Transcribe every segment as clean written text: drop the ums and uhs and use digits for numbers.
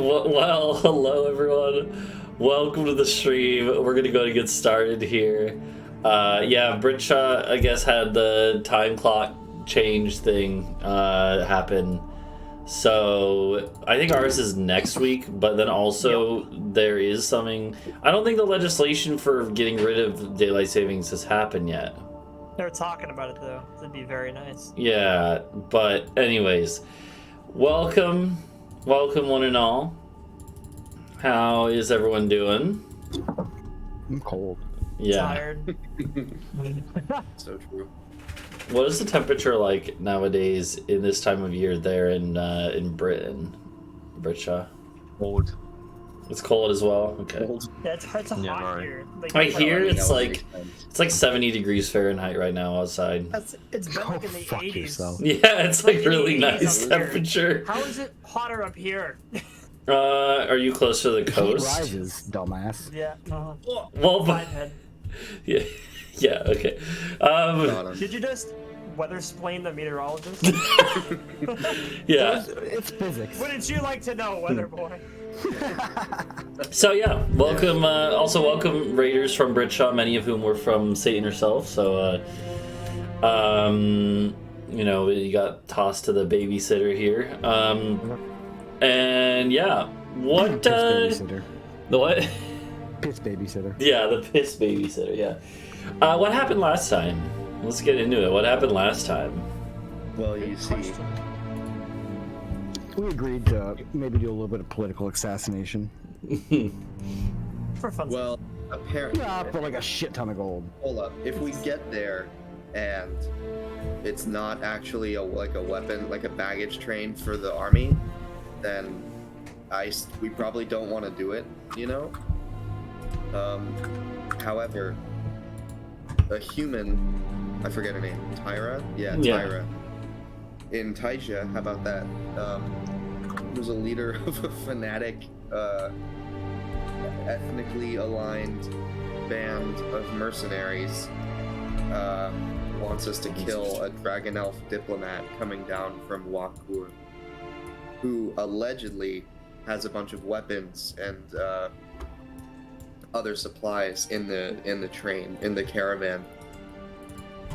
Well, hello everyone. Welcome to the stream. We're gonna go and get started here. Yeah, Britsha, I guess, had the time clock change thing happen. So I think ours is next week, but then also there is something. I don't think the legislation for getting rid of daylight savings has happened yet. They're talking about it though. It'd be very nice. Yeah, but anyways, welcome one and all. How is everyone doing? I'm cold. Yeah. Tired. So true. What is the temperature like nowadays in this time of year there in Britain, Britsha? Cold. It's cold as well. Okay. Yeah, it's hot right. here. Like, Right here, it's that like makes sense. 70 degrees Fahrenheit right now outside. it's been like in the fuck 80s. yourself. Yeah, it's like really in the 80s nice up here. temperature. How is it hotter up here? Are you close to the Heat coast? rises, dumbass. Yeah. Well, but, Head. yeah, yeah, okay. Got him. Did you just weather-splain the meteorologist? Yeah. It's physics. Wouldn't you like to know, weather boy? So yeah, welcome. Also welcome raiders from Britsha, many of whom were from Satan herself. So, you know, you got tossed to the babysitter here. And yeah, what? Piss babysitter. The what? Piss babysitter. Yeah, the piss babysitter. Yeah. What happened last time? Let's get into it. What happened last time? Well, you see, We agreed to maybe do a little bit of political assassination. For fun. well, apparently, Yeah, for like a shit ton of gold. hold up. If we get there and it's not actually like a weapon, like a baggage train for the army, then we probably don't want to do it, you know? However, a human, I forget her name, Tyra? Yeah, Yeah. Tyra. In Taisha, how about that? Was a leader of a fanatic, ethnically aligned band of mercenaries. Wants us to kill a dragon elf diplomat coming down from Wakur, who allegedly has a bunch of weapons and other supplies in the train, in the caravan.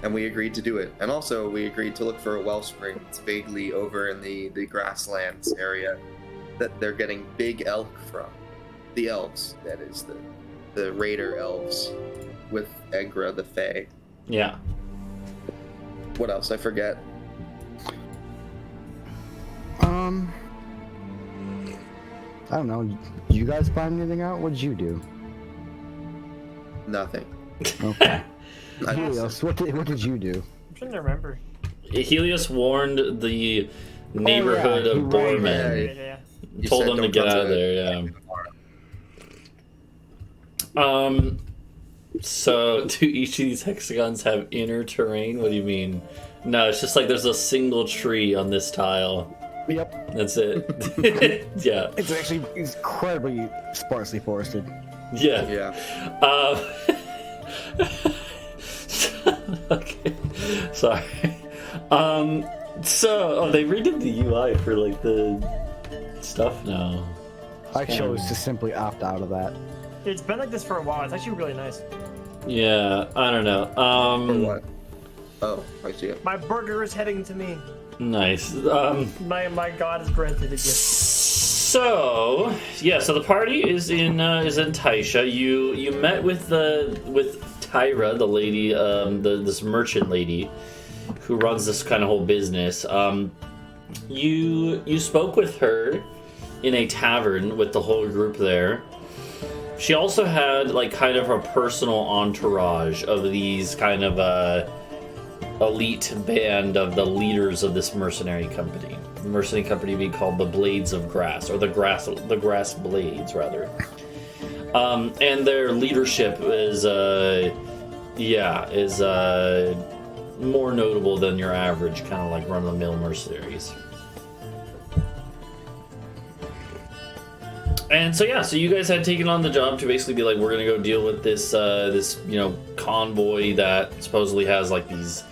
And we agreed to do it. And also, we agreed to look for a wellspring that's vaguely over in the grasslands area that they're getting big elk from. The elves, that is, the raider elves with Egra the Fae. Yeah. What else? I forget. I don't know. You guys find anything out? What did you do? Nothing. Okay. I- Helios, what did you do? I'm trying to remember. Helios warned the neighborhood yeah, of he Boarman. Yeah. You Told said them to don't get come out of there. Yeah. So do each of these hexagons have inner terrain? What do you mean? No, it's just like there's a single tree on this tile. Yep. That's it. Yeah. It's actually incredibly sparsely forested. Yeah. Yeah. Okay. Sorry. So they redid the UI for like the stuff now. I chose to simply opt out of that. It's been like this for a while. It's actually really nice. Yeah, I don't know. For what? Oh, I see it. My burger is heading to me. Nice. My god is granted a gift. So yeah, so the party is in Taisha. You met with Tyra, the lady, this merchant lady, who runs this kind of whole business. You spoke with her in a tavern with the whole group there. She also had like kind of a personal entourage of these kind of elite band of the leaders of this mercenary company. The mercenary company being called the Blades of Grass, or the Grass Blades rather. And their leadership is more notable than your average kind of like run-of-the-mill mercenaries. And so you guys had taken on the job to basically be like, we're gonna go deal with this convoy that supposedly has like these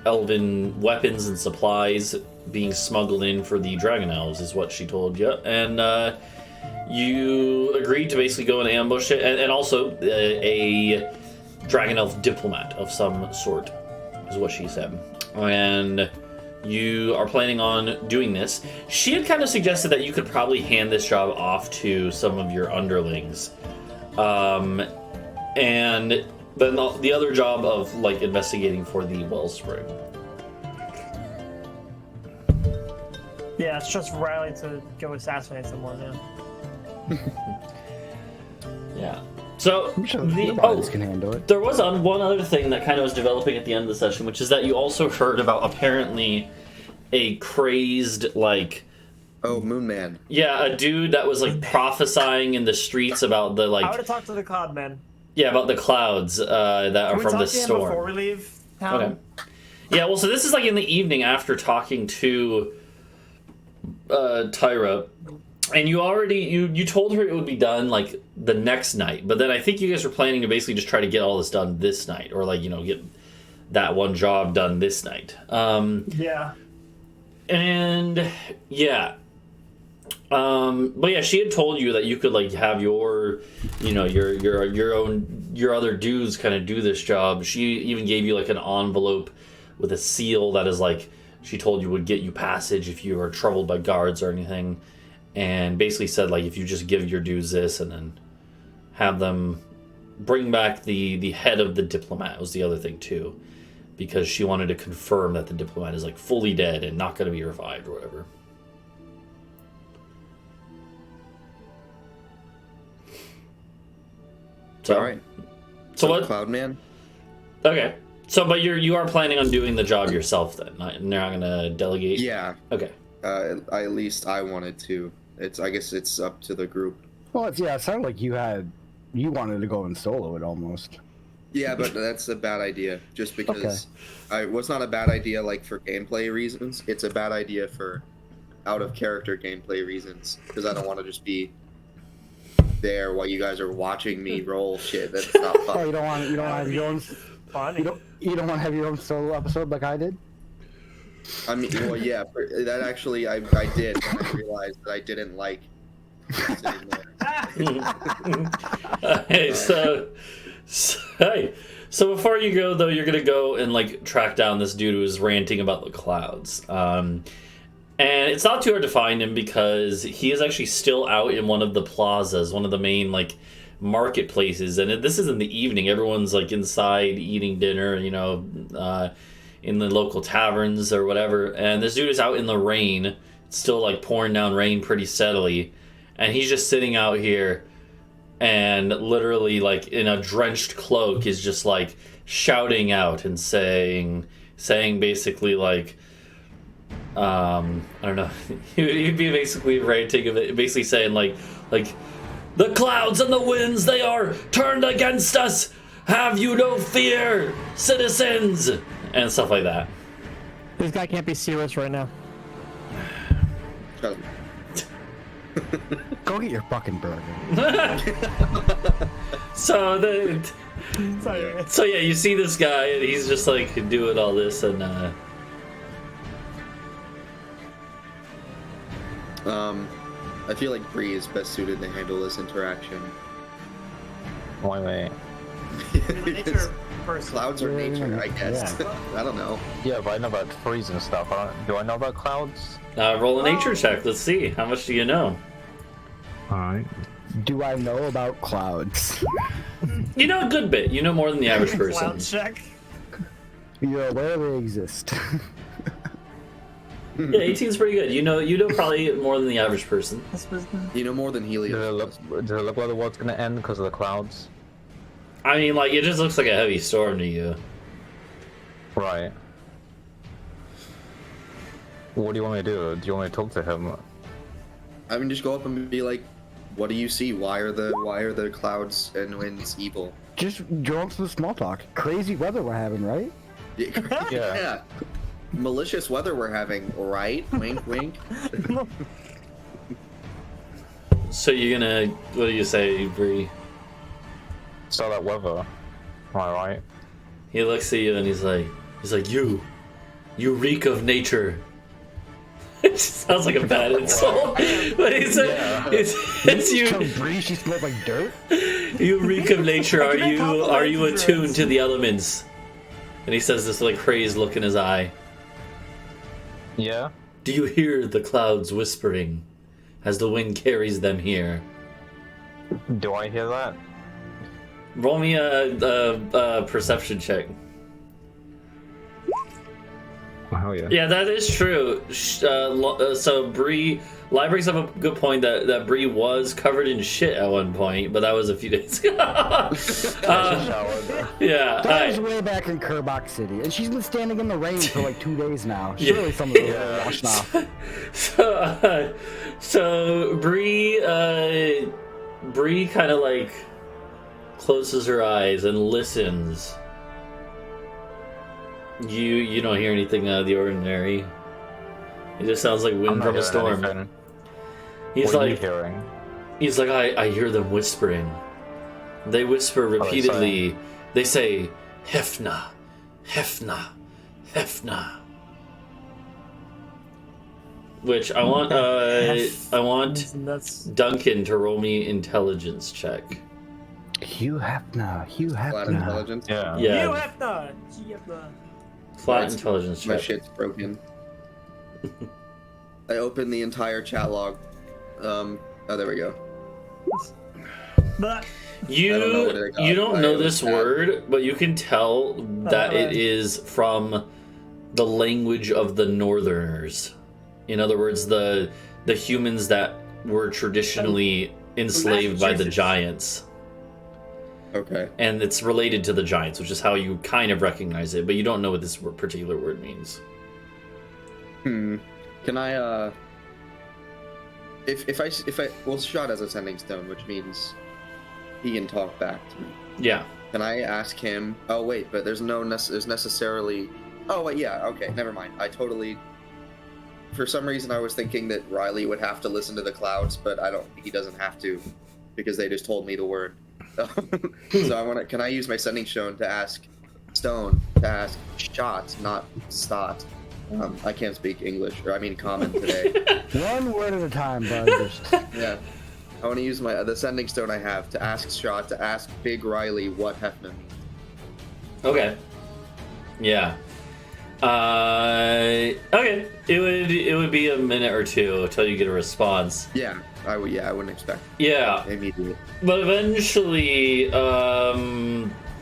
elven weapons and supplies being smuggled in for the dragon elves, is what she told you. And you agreed to basically go and ambush it, and also a dragon elf diplomat of some sort, is what she said. And you are planning on doing this. She had kind of suggested that you could probably hand this job off to some of your underlings. And then the other job of, like, investigating for the wellspring. Yeah, it's just Riley to go assassinate someone now. Yeah. So, I'm sure the bodies can handle it. there was one other thing that kind of was developing at the end of the session, which is that you also heard about apparently a crazed, like... Oh, Moon Man. Yeah, a dude that was, like, prophesying in the streets about the, I like... would have talked to the cloud man. Yeah, about the clouds that are Can we from talk the to him storm. before we leave town? Okay. Yeah, well, so this is, like, in the evening after talking to Tyra, and you already you told her it would be done, like, the next night, but then I think you guys were planning to basically just try to get all this done this night, or, like, you know, get that one job done this night. Yeah. And yeah. But yeah, she had told you that you could, like, have your, you know, your other dudes kind of do this job. She even gave you, like, an envelope with a seal that is, like, she told you would get you passage if you were troubled by guards or anything, and basically said, like, if you just give your dudes this and then have them bring back the head of the diplomat was the other thing too, because she wanted to confirm that the diplomat is, like, fully dead and not going to be revived or whatever. So, All right. So what? Cloud Man? Okay. So, but you are planning on doing the job yourself then? You're not gonna delegate? Yeah. Okay. At least I wanted to. I guess it's up to the group. Well, it sounded like you wanted to go and solo it almost. Yeah, but that's a bad idea. Just because it's not a bad idea, like, for gameplay reasons. It's a bad idea for out of character gameplay reasons, because I don't want to just be there while you guys are watching me roll shit. That's not fun. Oh, you don't want to have your own. Funny. You don't want to have your own solo episode like I did. I mean, well, yeah, that actually I did when I realized that I didn't like sitting there. Hey, so before you go though, you're gonna go and, like, track down this dude who is ranting about the clouds. And it's not too hard to find him because he is actually still out in one of the plazas, one of the main, like, marketplaces. And this is in the evening. Everyone's, like, inside eating dinner, you know, in the local taverns or whatever. And this dude is out in the rain. It's still, like, pouring down rain pretty steadily. And he's just sitting out here and literally, like, in a drenched cloak is just, like, shouting out and saying basically, like, I don't know. He'd be basically ranting of it, basically saying like the clouds and the winds, they are turned against us. Have you no fear, citizens, and stuff like that. This guy can't be serious right now. Shut up. Go get your fucking burger. So Sorry. yeah, you see this guy and he's just, like, doing all this and I feel like Bree is best suited to handle this interaction. Wait. Nature person. Clouds are nature, I guess. Yeah. I don't know. Yeah, but I know about trees and stuff. Do I know about clouds? roll a nature check. Let's see. How much do you know? Alright. Do I know about clouds? You know a good bit. You know more than the average person. Cloud check. You're aware they exist. Yeah, 18's pretty good. You know probably more than the average person. You know more than Helios. Does it look like the world's gonna end because of the clouds? I mean, like, it just looks like a heavy storm to you. Right. What do you want me to do? Do you want me to talk to him? I mean, just go up and be like, "What do you see? Why are the clouds and winds evil?" Just go on to the small talk. Crazy weather we're having, right? Yeah. Malicious weather we're having, right? Wink, wink. So you're gonna, what do you say, Bree? So that weather. Am I right? He looks at you and he's like, you reek of nature. Sounds like a bad insult. But it's you. Tell Bree she smells like dirt. You reek of nature. Are you attuned to the elements? And he says this with a crazed look in his eye. Yeah. Do you hear the clouds whispering as the wind carries them here? Do I hear that? Roll me a perception check. Oh, hell yeah. Yeah, that is true. So Bree, Lai brings up a good point that Bree was covered in shit at one point, but that was a few days ago. Yeah. That was way back in Kerbach City, and she's been standing in the rain for like 2 days now. Surely some of those are washed off. So Bree kind of like closes her eyes and listens. You don't hear anything out of the ordinary. It just sounds like wind from a storm. Anything. He's What are you like, hearing? he's like, I hear them whispering. They whisper repeatedly. They say, Hefna, Hefna, Hefna. Which I want That's Duncan to roll me intelligence check. Hugh Hefner. Flat intelligence. Yeah. Yeah, You have to. flat intelligence My check. shit's broken. I opened the entire chat log. Oh, there we go. But You I don't know what it got. don't know I this was word, but you can tell that it is from the language of the Northerners. In other words, the humans that were traditionally enslaved by the Massachusetts. giants. Okay. And it's related to the giants, which is how you kind of recognize it, but you don't know what this particular word means. Can I if I well, Shot has a sending stone, which means he can talk back to me. Yeah. Can I ask him? Oh wait, but there's necessarily. Oh wait, yeah. Okay, never mind. I totally. For some reason, I was thinking that Riley would have to listen to the clouds, but I don't. He doesn't have to, because they just told me the word. So I want to. Can I use my sending stone to ask Shot, not Stott? I can't speak English, or I mean common today. One word at a time, bud. Yeah. I want to use the sending stone I have to ask Shot to ask Big Riley what Hefner means. Okay. Yeah. Okay. It would be a minute or two until you get a response. Yeah, I would. Yeah, I wouldn't expect Yeah. immediate. But eventually,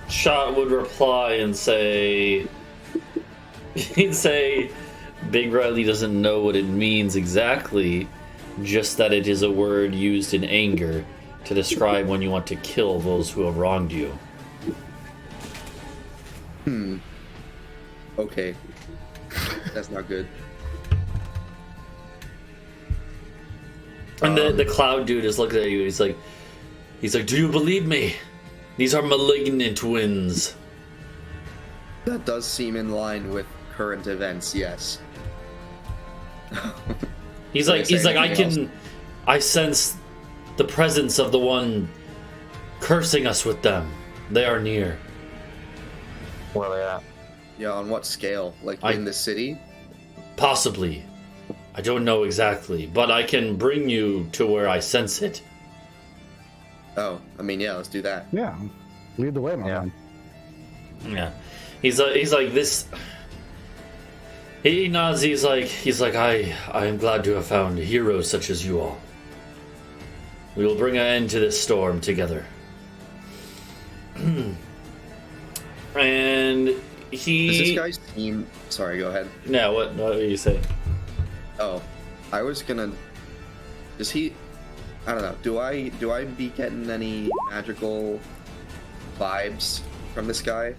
Shot would reply and say, he'd say, Big Riley doesn't know what it means exactly, just that it is a word used in anger to describe when you want to kill those who have wronged you. Okay. That's not good. And the cloud dude is looking at you. He's like, do you believe me? These are malignant winds. That does seem in line with current events, yes. He's Can I like, say I anything I sense the presence of the one cursing us with them. They are near. Where are they at? Yeah, on what scale? Like in the city? Possibly. I don't know exactly, but I can bring you to where I sense it. Oh, I mean, yeah, let's do that. Yeah. Lead the way, my Yeah. man. Yeah. He's like this. He nods. He's like I am glad to have found heroes such as you all. We will bring an end to this storm together. And he. Does this guy seem... Sorry, go ahead. No, what are you saying? Oh, I was gonna... Does he... I don't know. Do I be getting any magical vibes from this guy?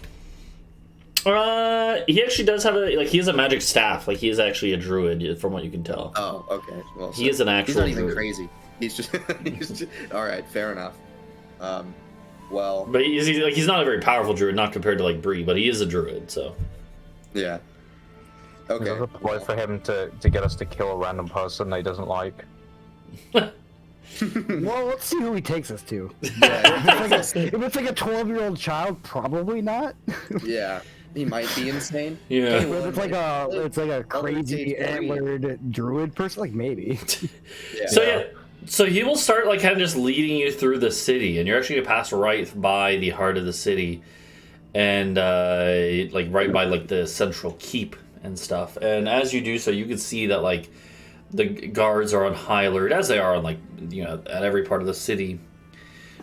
He actually does have he has a magic staff. Like, he is actually a druid, from what you can tell. Oh, okay. Well, He is an actual He's not even druid. crazy. He's just... all right, fair enough. Well, But he's not a very powerful druid, not compared to like Bree, but he is a druid, so. yeah. Is Okay. there a ploy for him to get us to kill a random person that he doesn't like? Well, let's see who he takes us to. Yeah. If it's like a 12-year-old child, probably not. Yeah. He might be insane. Yeah. Hey, It's like a crazy stage Bree. antlered druid person. Like maybe. So he will start like kind of just leading you through the city, and you're actually gonna pass right by the heart of the city, and like right by like the central keep and stuff. And as you do so, you can see that like the guards are on high alert, as they are on like at every part of the city.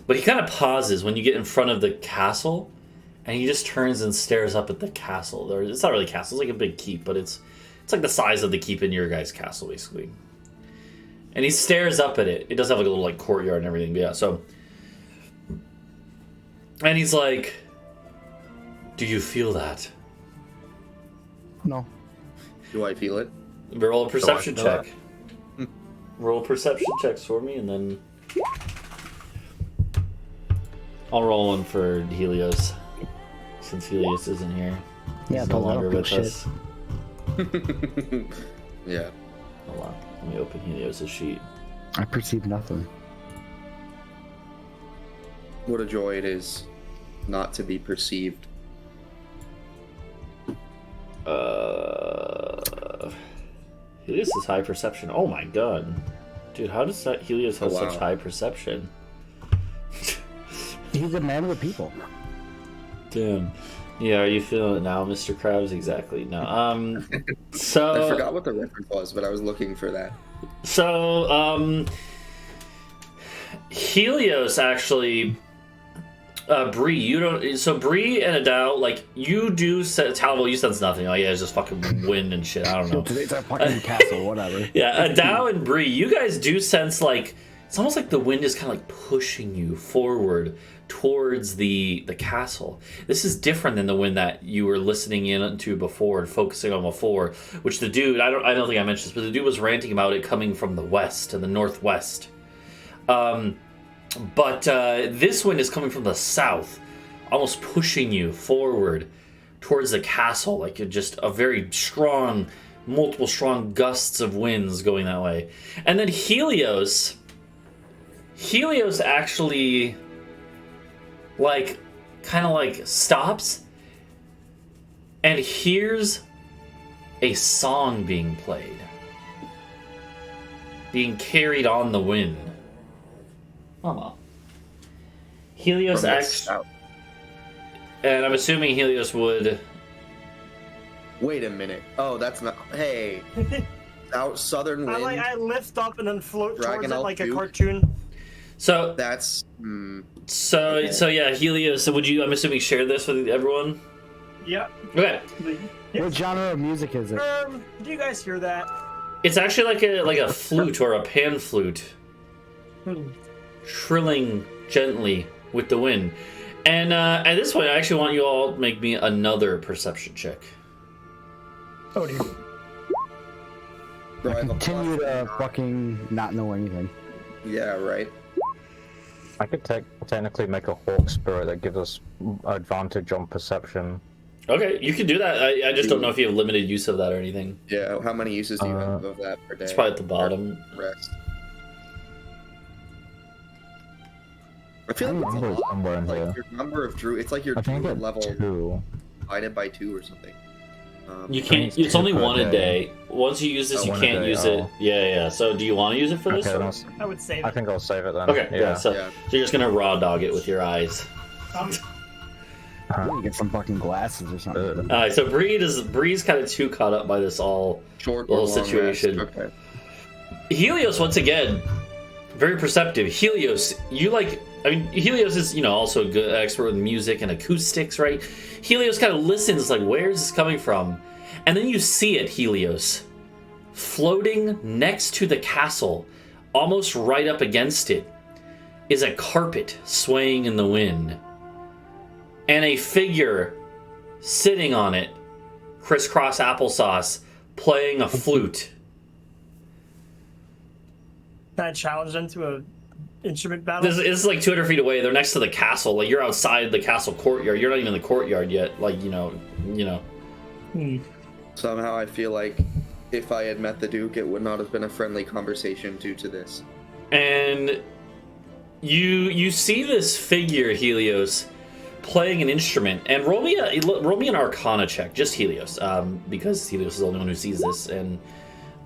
But he kind of pauses when you get in front of the castle, and he just turns and stares up at the castle. It's not really a castle; it's like a big keep, but it's like the size of the keep in your guys' castle, basically. And he stares up at it. It does have like a little like courtyard and everything, but yeah. So, and he's like, "Do you feel that?" No. Do I feel it? Roll a perception So I check. Roll perception checks for me, and then I'll roll one for Helios, since Helios isn't here. Yeah, He's no but I longer don't with give a us. Yeah. Hold on, let me open Helios' sheet. I perceive nothing. What a joy it is not to be perceived. Helios is high perception. Oh my god, dude, how does that Helios have Oh, wow. such high perception? He's a man of the people. Damn. Yeah, are you feeling it now, Mr. Krabs? Exactly. No. So I forgot what the reference was, but I was looking for that. So, Helios actually, Bree, you don't. So Bree and Adau, like you do. Talvo, you sense nothing. Oh yeah, it's just fucking wind and shit. I don't know. Today's our fucking castle, whatever. Yeah, Adau and Bree, you guys do sense like it's almost like the wind is kind of like pushing you forward towards the castle. This is different than the wind that you were listening into before and focusing on before, which the dude, I don't think I mentioned this, but the dude was ranting about it coming from the west and the northwest. But this wind is coming from the south, almost pushing you forward towards the castle, like just a very strong, multiple strong gusts of winds going that way. And then Helios actually like kind of like stops and hears a song being played, being carried on the wind. Mama. Helios From the acts, south. and I'm assuming Helios would. Wait a minute. Oh, that's not. Hey. Out southern wind. I lift up and then float Dragon towards it Elf like a Duke. cartoon. So That's. so yeah, Helios. So would you? I'm assuming share this with everyone. Yeah. Okay. What genre of music is it? Do you guys hear that? It's actually like a flute or a pan flute, trilling gently with the wind. And at this point, I actually want you all to make me another perception check. Oh dear. Bro, I have a Continue plus to nine. fucking not know anything. Yeah, right. I could technically make a hawk spirit that gives us advantage on perception. Okay, you can do that. I just don't know if you have limited use of that or anything. Yeah, how many uses do you have of that per day? It's probably at the bottom. Rest. I feel like it's a Number is lot. somewhere in Like here. your number of druid. It's like your I think I druid get level 2. divided by 2 or something. You I can't. think It's only two per one a day. day. Once you use this, Oh, you one a can't day, use it. oh. Yeah. So do you want to use it for this? Okay, or- then I would save I it. think I'll save it then. Okay. Yeah. So, Yeah. so you're just gonna raw dog it with your eyes. You get some fucking glasses or something. So Bree's kind of too caught up by this all. Short Little or long situation. Rest. Okay. Helios once again, very perceptive. Helios, you like. I mean, Helios is also a good expert with music and acoustics, right? Helios kind of listens, like, where's this coming from? And then you see it, Helios, floating next to the castle, almost right up against it, is a carpet swaying in the wind, and a figure sitting on it, crisscross applesauce, playing a flute. Can I challenge them to a instrument battle? This is like 200 feet away. They're next to the castle. Like you're outside the castle courtyard. You're not even in the courtyard yet. Like you know. Somehow I feel like if I had met the Duke, it would not have been a friendly conversation due to this. And you see this figure, Helios, playing an instrument. And roll me an Arcana check, just Helios, because Helios is the only one who sees this. And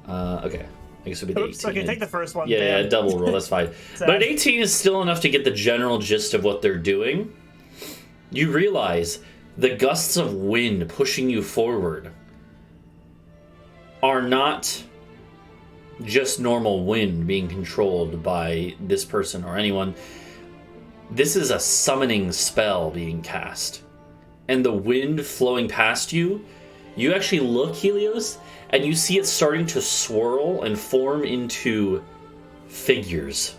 okay, I guess it'll be the 18. Okay, take the first one. Yeah, double roll. That's fine. But an 18 is still enough to get the general gist of what they're doing. You realize the gusts of wind pushing you forward are not just normal wind being controlled by this person or anyone. This is a summoning spell being cast. And the wind flowing past you, you actually look, Helios, and you see it starting to swirl and form into figures.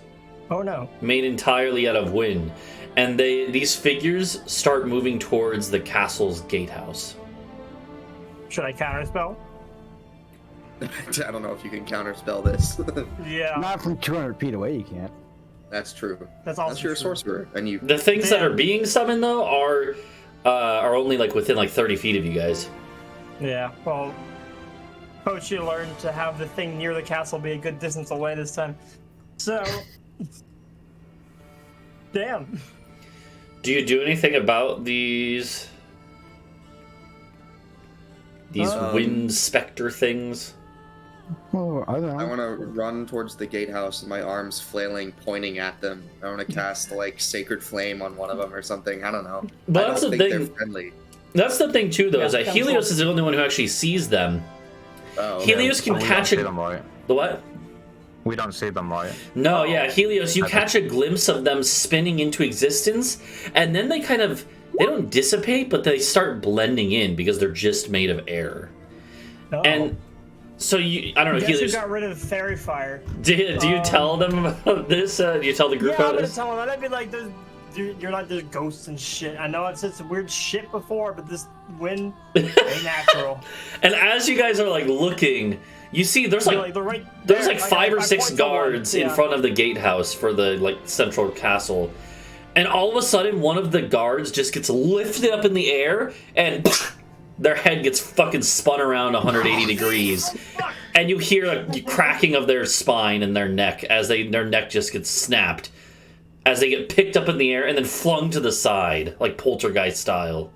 Oh no. Made entirely out of wind. And these figures start moving towards the castle's gatehouse. Should I counterspell? I don't know if you can counterspell this. Yeah. Not from 200 feet away, you can't. That's true. That's also Unless you're a true. sorcerer and you. The things that are being summoned, though, are only like within like 30 feet of you guys. Yeah, well, Pochi learned to have the thing near the castle be a good distance away this time. So, damn. Do you do anything about these wind specter things? Oh, I don't know. I want to run towards the gatehouse with my arms flailing, pointing at them. I want to cast like Sacred Flame on one of them or something. I don't know. But I that's don't the think thing. they're friendly. That's the thing too, though, is that Yeah, Helios is the only one who actually sees them. Oh, Helios can We don't catch see a them, right? the what? We don't see them, right? No, yeah, Helios, you catch a glimpse of them spinning into existence, and then they don't dissipate, but they start blending in because they're just made of air. Oh. And so I don't know, Guess who Helios. got rid of fairy fire? Do you tell them about this? Do you tell the group Yeah, I'm about gonna this? tell them. I'd be like, you're not just ghosts and shit. I know I've said some weird shit before, but this wind ain't natural. And as you guys are like looking, you see there's like they're right there's there. like I 5 or point 6 to one. guards in Yeah. front of the gatehouse for the like central castle. And all of a sudden one of the guards just gets lifted up in the air and their head gets fucking spun around 180 degrees. And you hear a cracking of their spine and their neck as their neck just gets snapped as they get picked up in the air and then flung to the side, like poltergeist style.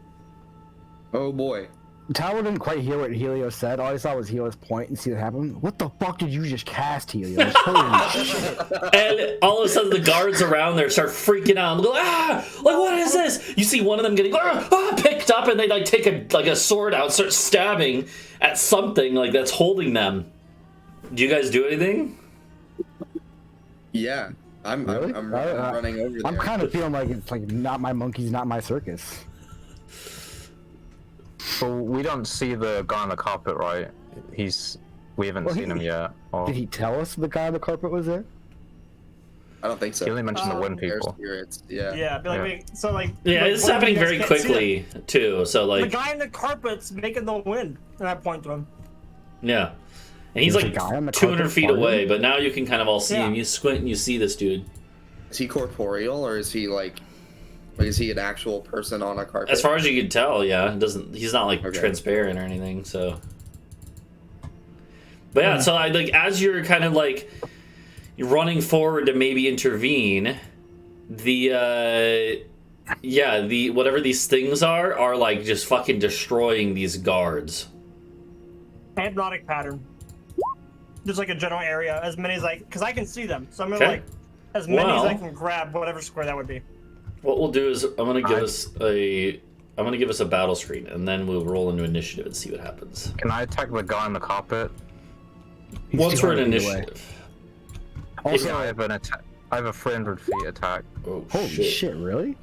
Oh boy. Talvo didn't quite hear what Helios said. All I saw was Helios point and see what happened. What the fuck did you just cast, Helios? Holy shit. And all of a sudden, the guards around there start freaking out. And go, like, what is this? You see one of them getting picked up, and they like take a sword out, start stabbing at something like that's holding them. Do you guys do anything? Yeah. I'm Really? running over there. I'm kind of feeling like it's like not my monkeys, not my circus. Well, we don't see the guy on the carpet, right? We haven't Well, seen him yet. Or... Did he tell us the guy on the carpet was there? I don't think so. He only mentioned the wind Air people. spirits. Yeah. Yeah, be like, Yeah. wait, so like. Yeah, like, it's one of you happening guys very can't see quickly too. So it. like, The guy in the carpet's making the wind, and I point to him. yeah, and he's There's a like guy on the 200 carpet feet farting? away, but now you can kind of all see Yeah. him. You squint and you see this dude. Is he corporeal or is he like is he an actual person on a carpet? As far as you can tell, yeah, he's not like Okay. transparent or anything. So, but yeah, so as you're kind of like running forward to maybe intervene, the whatever these things are like just fucking destroying these guards. Hypnotic pattern. Just like a general area, as many as because I can see them. So I'm gonna Okay. like as many as I Well- can grab, whatever square that would be. What we'll do is I'm gonna give us a battle screen, and then we'll roll into initiative and see what happens. Can I attack the guy on the carpet? He's Once we're in 200 feet away. initiative. Also, Yeah, I have an attack. I have a 300 feet attack. Oh holy shit, really?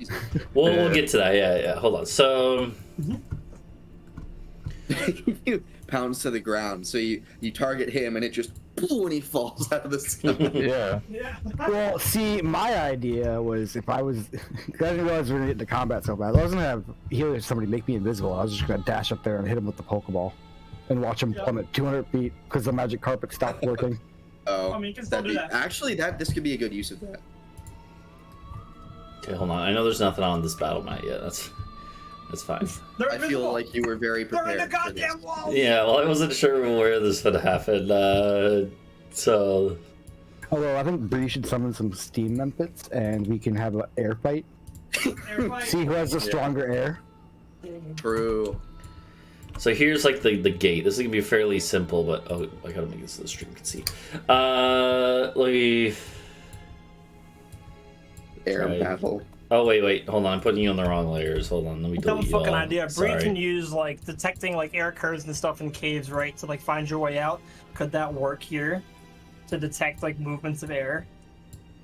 We'll get to that. Yeah. Hold on. So Pounds to the ground. So you target him and it just and he falls out of the sky. Yeah. Yeah. Well, see, my idea was if I was, I didn't realize we were gonna get into combat so bad. I wasn't gonna have Helios somebody make me invisible. I was just gonna dash up there and hit him with the Pokeball, and watch him plummet 200 feet because the magic carpet stopped working. Oh, I mean, you can still that'd do be- that. Actually, this could be a good use of that. okay, hold on. I know there's nothing on this battle mat yet. That's fine. They're I feel invisible. like you were very They're in prepared the for this. goddamn wall. Yeah. Well, I wasn't sure where this would happen. So Although I think Bree should summon some steam Memphits and we can have an air fight See who has the stronger air. True. So here's like the gate. This is gonna be fairly simple, but oh, I gotta make this so the stream can see. Let me. Air Right. battle. Oh wait, hold on. I'm putting you on the wrong layers. Hold on, let me I have delete a you fucking all. idea. Bree Sorry. can use like detecting like air curves and stuff in caves, right? To like find your way out. Could that work here? To detect like movements of air?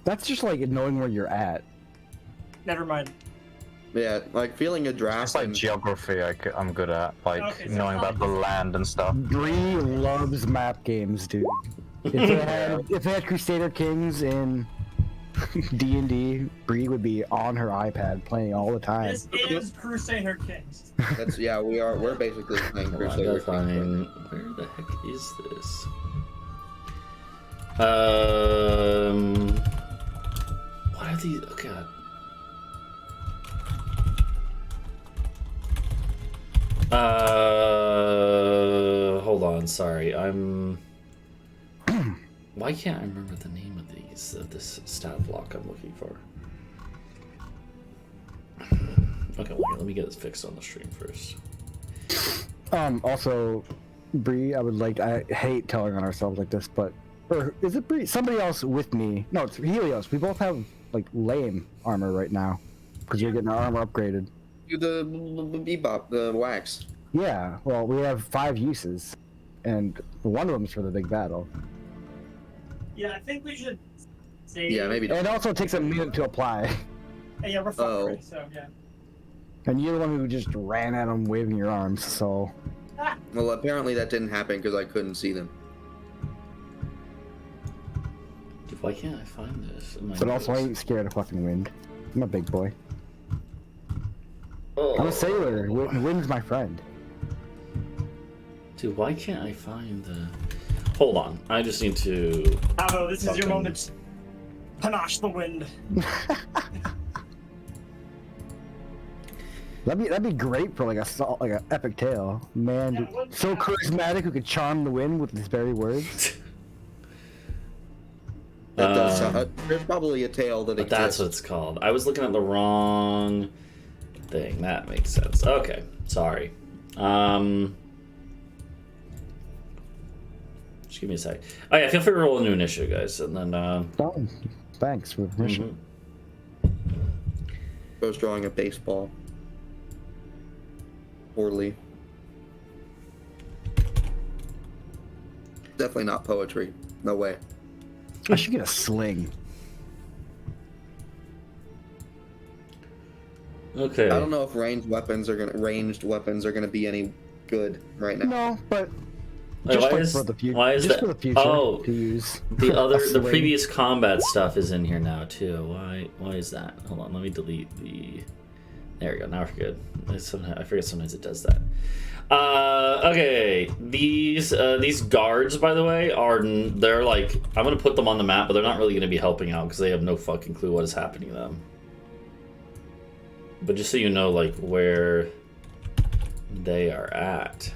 That's just like knowing where you're at. Never mind. Yeah, like feeling a draft. It's like and- geography I'm good at, like Okay, so knowing about the land and stuff. Bree loves map games, dude. If they had Crusader Kings in D&D, Bree would be on her iPad playing all the time. This is Crusader Kings. That's we're basically playing Hold on, I Crusader gotta Kings. find. Where the heck is this? What are these? Oh god. Hold on. Sorry, I'm. Why can't I remember the name of this stat block I'm looking for? Okay, wait, let me get this fixed on the stream first. Also, Bree, I hate telling on ourselves like this, but or is it Bree? Somebody else with me? No, it's Helios. We both have like lame armor right now because we're getting our armor upgraded. Do the bebop, the wax. Yeah, well, we have 5 uses, and one of them is for the big battle. Yeah, I think we should say. Yeah, maybe. And it also takes a minute to apply. Hey, yeah, we're fucked already, so yeah. And you're the one who just ran at them waving your arms, so. Well, apparently that didn't happen because I couldn't see them. Dude, why can't I find this? in my But also, I notes? ain't scared of fucking wind. I'm a big boy. Oh. I'm a sailor. Wind's my friend. Dude, why can't I find the... Hold on, I just need to... Talvo, this is your Fucking- moment. Panache the wind. That'd be great for like an epic tale. Man, Yeah, dude, what- so charismatic who could charm the wind with his very words. That does sound, there's probably a tale that But that's exists. what it's called. I was looking at the wrong thing. That makes sense. Okay, sorry. Just give me a sec. Oh yeah, feel free to roll a new initiative, guys, and then... Oh, thanks for the permission. I was drawing a baseball. Poorly. Definitely not poetry. No way. I should get a sling. Okay. I don't know if ranged weapons are gonna be any good right now. No, but Wait, just why like is- for the future. why is just that- for the future Oh. to use. The sling. previous combat stuff is in here now, too. Why is that? Hold on, let me delete the... There we go, now we're good. I forget sometimes it does that. Okay, these guards, by the way, they're like, I'm gonna put them on the map, but they're not really gonna be helping out because they have no fucking clue what is happening to them. But just so you know, like, where they are at.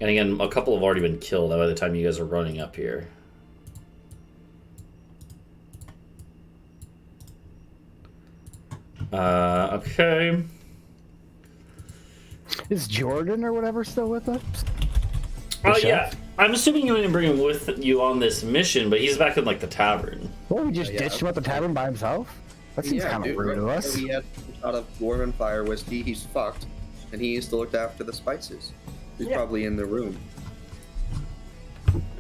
And again, a couple have already been killed by the time you guys are running up here. Okay. Is Jordan or whatever still with us? Oh The yeah, chef? I'm assuming you didn't bring him with you on this mission, but he's back in like the tavern. Well, we just Yeah. ditched him at the tavern by himself? That seems kind of dude, rude of right? us. He had out of Dwarven fire whiskey. He's fucked, and he used to look after the spices. He's Yeah. probably in the room.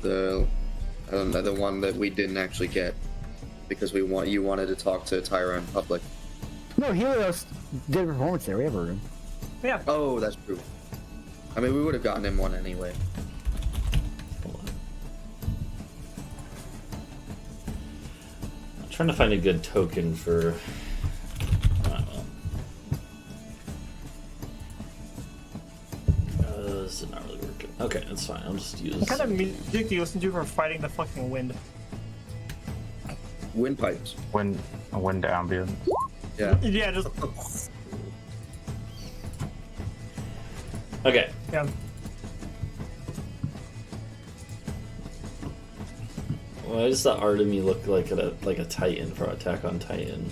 The one that we didn't actually get because you wanted to talk to Tyra in public. No, Helios did a performance there. We have a room. Yeah. Oh, that's true. I mean, we would have gotten him one anyway. Hold on. I'm trying to find a good token for. I don't know. This is not really working. Okay, that's fine. I'll just use. What kind of music do you listen to for fighting the fucking wind? Windpipes. Wind ambient. Yeah. Yeah, just Okay. yeah. Why does the Artemy look like a Titan for Attack on Titan?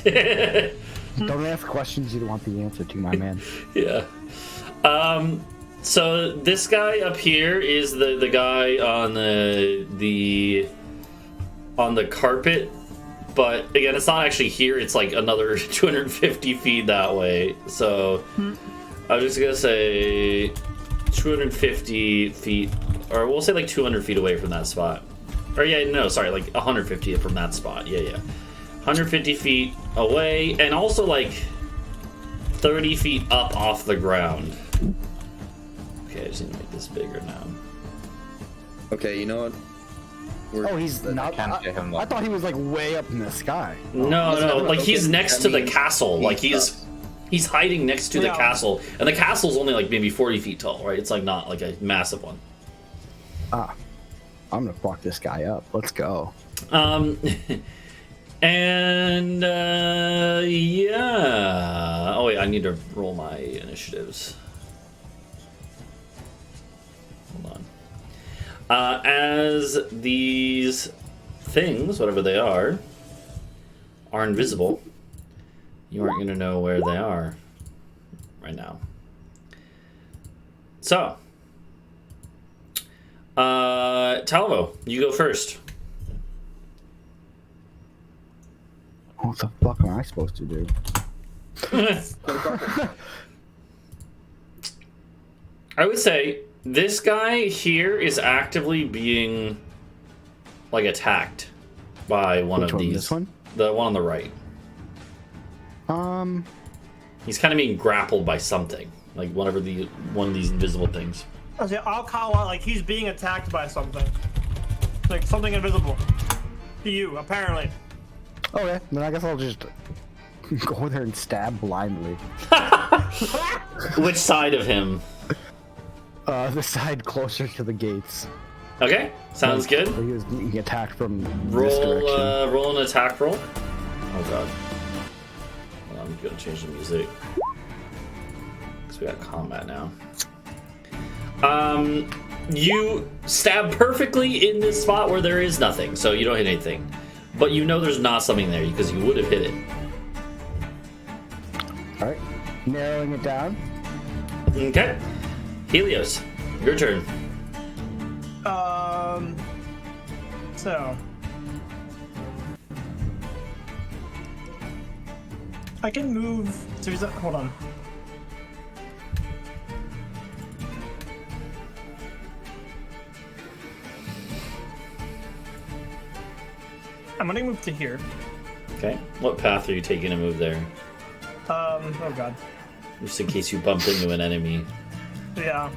Don't ask questions you don't want the answer to, my man. Yeah. So this guy up here is the guy on the carpet, but again, it's not actually here. It's like another 250 feet that way. So I'm just gonna say 250 feet, or we'll say like 200 feet away from that spot. Or yeah, no, sorry, like 150 from that spot. Yeah. 150 feet away, and also like 30 feet up off the ground. Okay, I just need to make this bigger now. Okay, you know what? Oh, he's not. Can't get him, I thought he was like way up in the sky. No, like he's next to the castle. Like he's he's hiding next to the Yeah. castle, and the castle's only like maybe 40 feet tall, right? It's like not like a massive one. I'm gonna fuck this guy up. Let's go. And yeah. Oh wait, I need to roll my initiatives. Hold on. As these things, whatever they are invisible, you aren't going to know where they are right now. So, Talvo, you go first. What the fuck am I supposed to do? I would say this guy here is actively being like attacked by one Which of one, these. this one? The one on the right. He's kind of being grappled by something, like one of these invisible things. I'll call out like he's being attacked by something, like something invisible to you, apparently. Okay, then I guess I'll just go there and stab blindly. Which side of him? The side closer to the gates. Okay, sounds good. He was being attacked from this direction. Roll an attack roll. Oh god. Well, I'm gonna change the music. Because we got combat now. You stab perfectly in this spot where there is nothing, so you don't hit anything. But you know there's not something there because you would have hit it. Alright, narrowing it down. Okay. Helios, your turn. So I can move. So he's hold on. I'm gonna move to here. Okay. What path are you taking to move there? Oh god. Just in case you bump into an enemy. Yeah.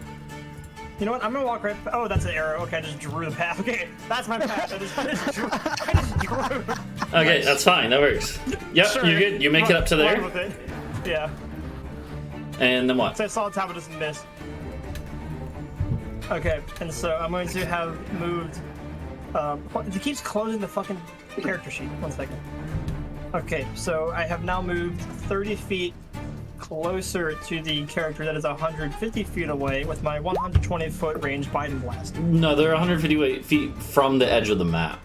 You know what? I'm gonna walk right. Oh, that's an arrow. Okay, I just drew the path. Okay, that's my path. I just drew. Okay, that's fine. That works. Yep, Sure. you're good. You make it up to Run there. with it. Yeah. And then what? So I saw Talvo just miss. Okay, and so I'm going to have moved. It keeps closing the fucking character sheet. 1 second. Okay, so I have now moved 30 feet closer to the character that is 150 feet away with my 120-foot range Biden blast. No, they're 150 feet from the edge of the map.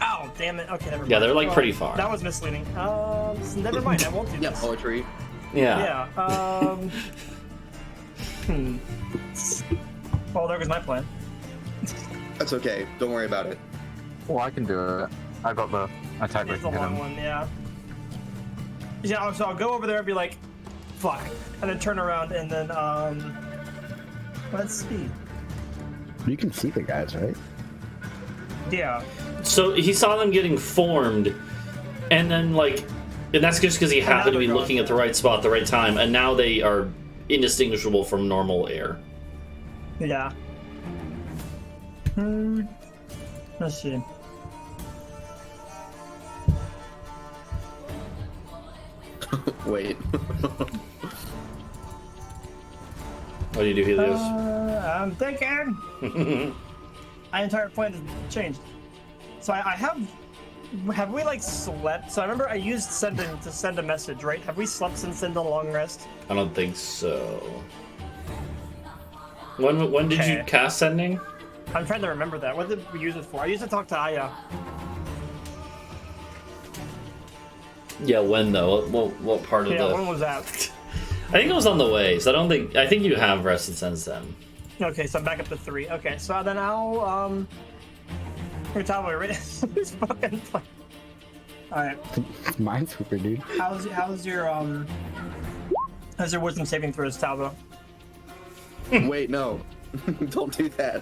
Oh, damn it. Okay, never mind. Yeah, they're like pretty far. That was misleading. Never mind. I won't do Yeah, this. poetry. Yeah. Yeah. Well, there goes my plan. That's okay. Don't worry about it. Well, I can do it. I got the attack It's with a long him. one, yeah. Yeah, so I'll go over there and be like, fuck. And then turn around and then, let's see. You can see the guys, right? Yeah. So he saw them getting formed, and then and that's just because he happened to be looking at the right spot at the right time, and now they are indistinguishable from normal air. Yeah. Let's see. Wait. What do you do, Helios? I'm thinking. My entire plan has changed. So I have we like slept? So I remember I used sending to send a message, right? Have we slept since in the long rest? I don't think so. When did you Okay. cast sending? I'm trying to remember that. What did we use it for? I used to talk to Aya. Yeah, when though? What part of Yeah, the? when was that? I think it was on the way. So I think you have rested since then. Okay, so I'm back up to 3. Okay, so then I'll Talvo, right? This fucking play. All right. Minesweeper, dude. How's your wisdom saving throws, Talvo? Wait, no. Don't do that.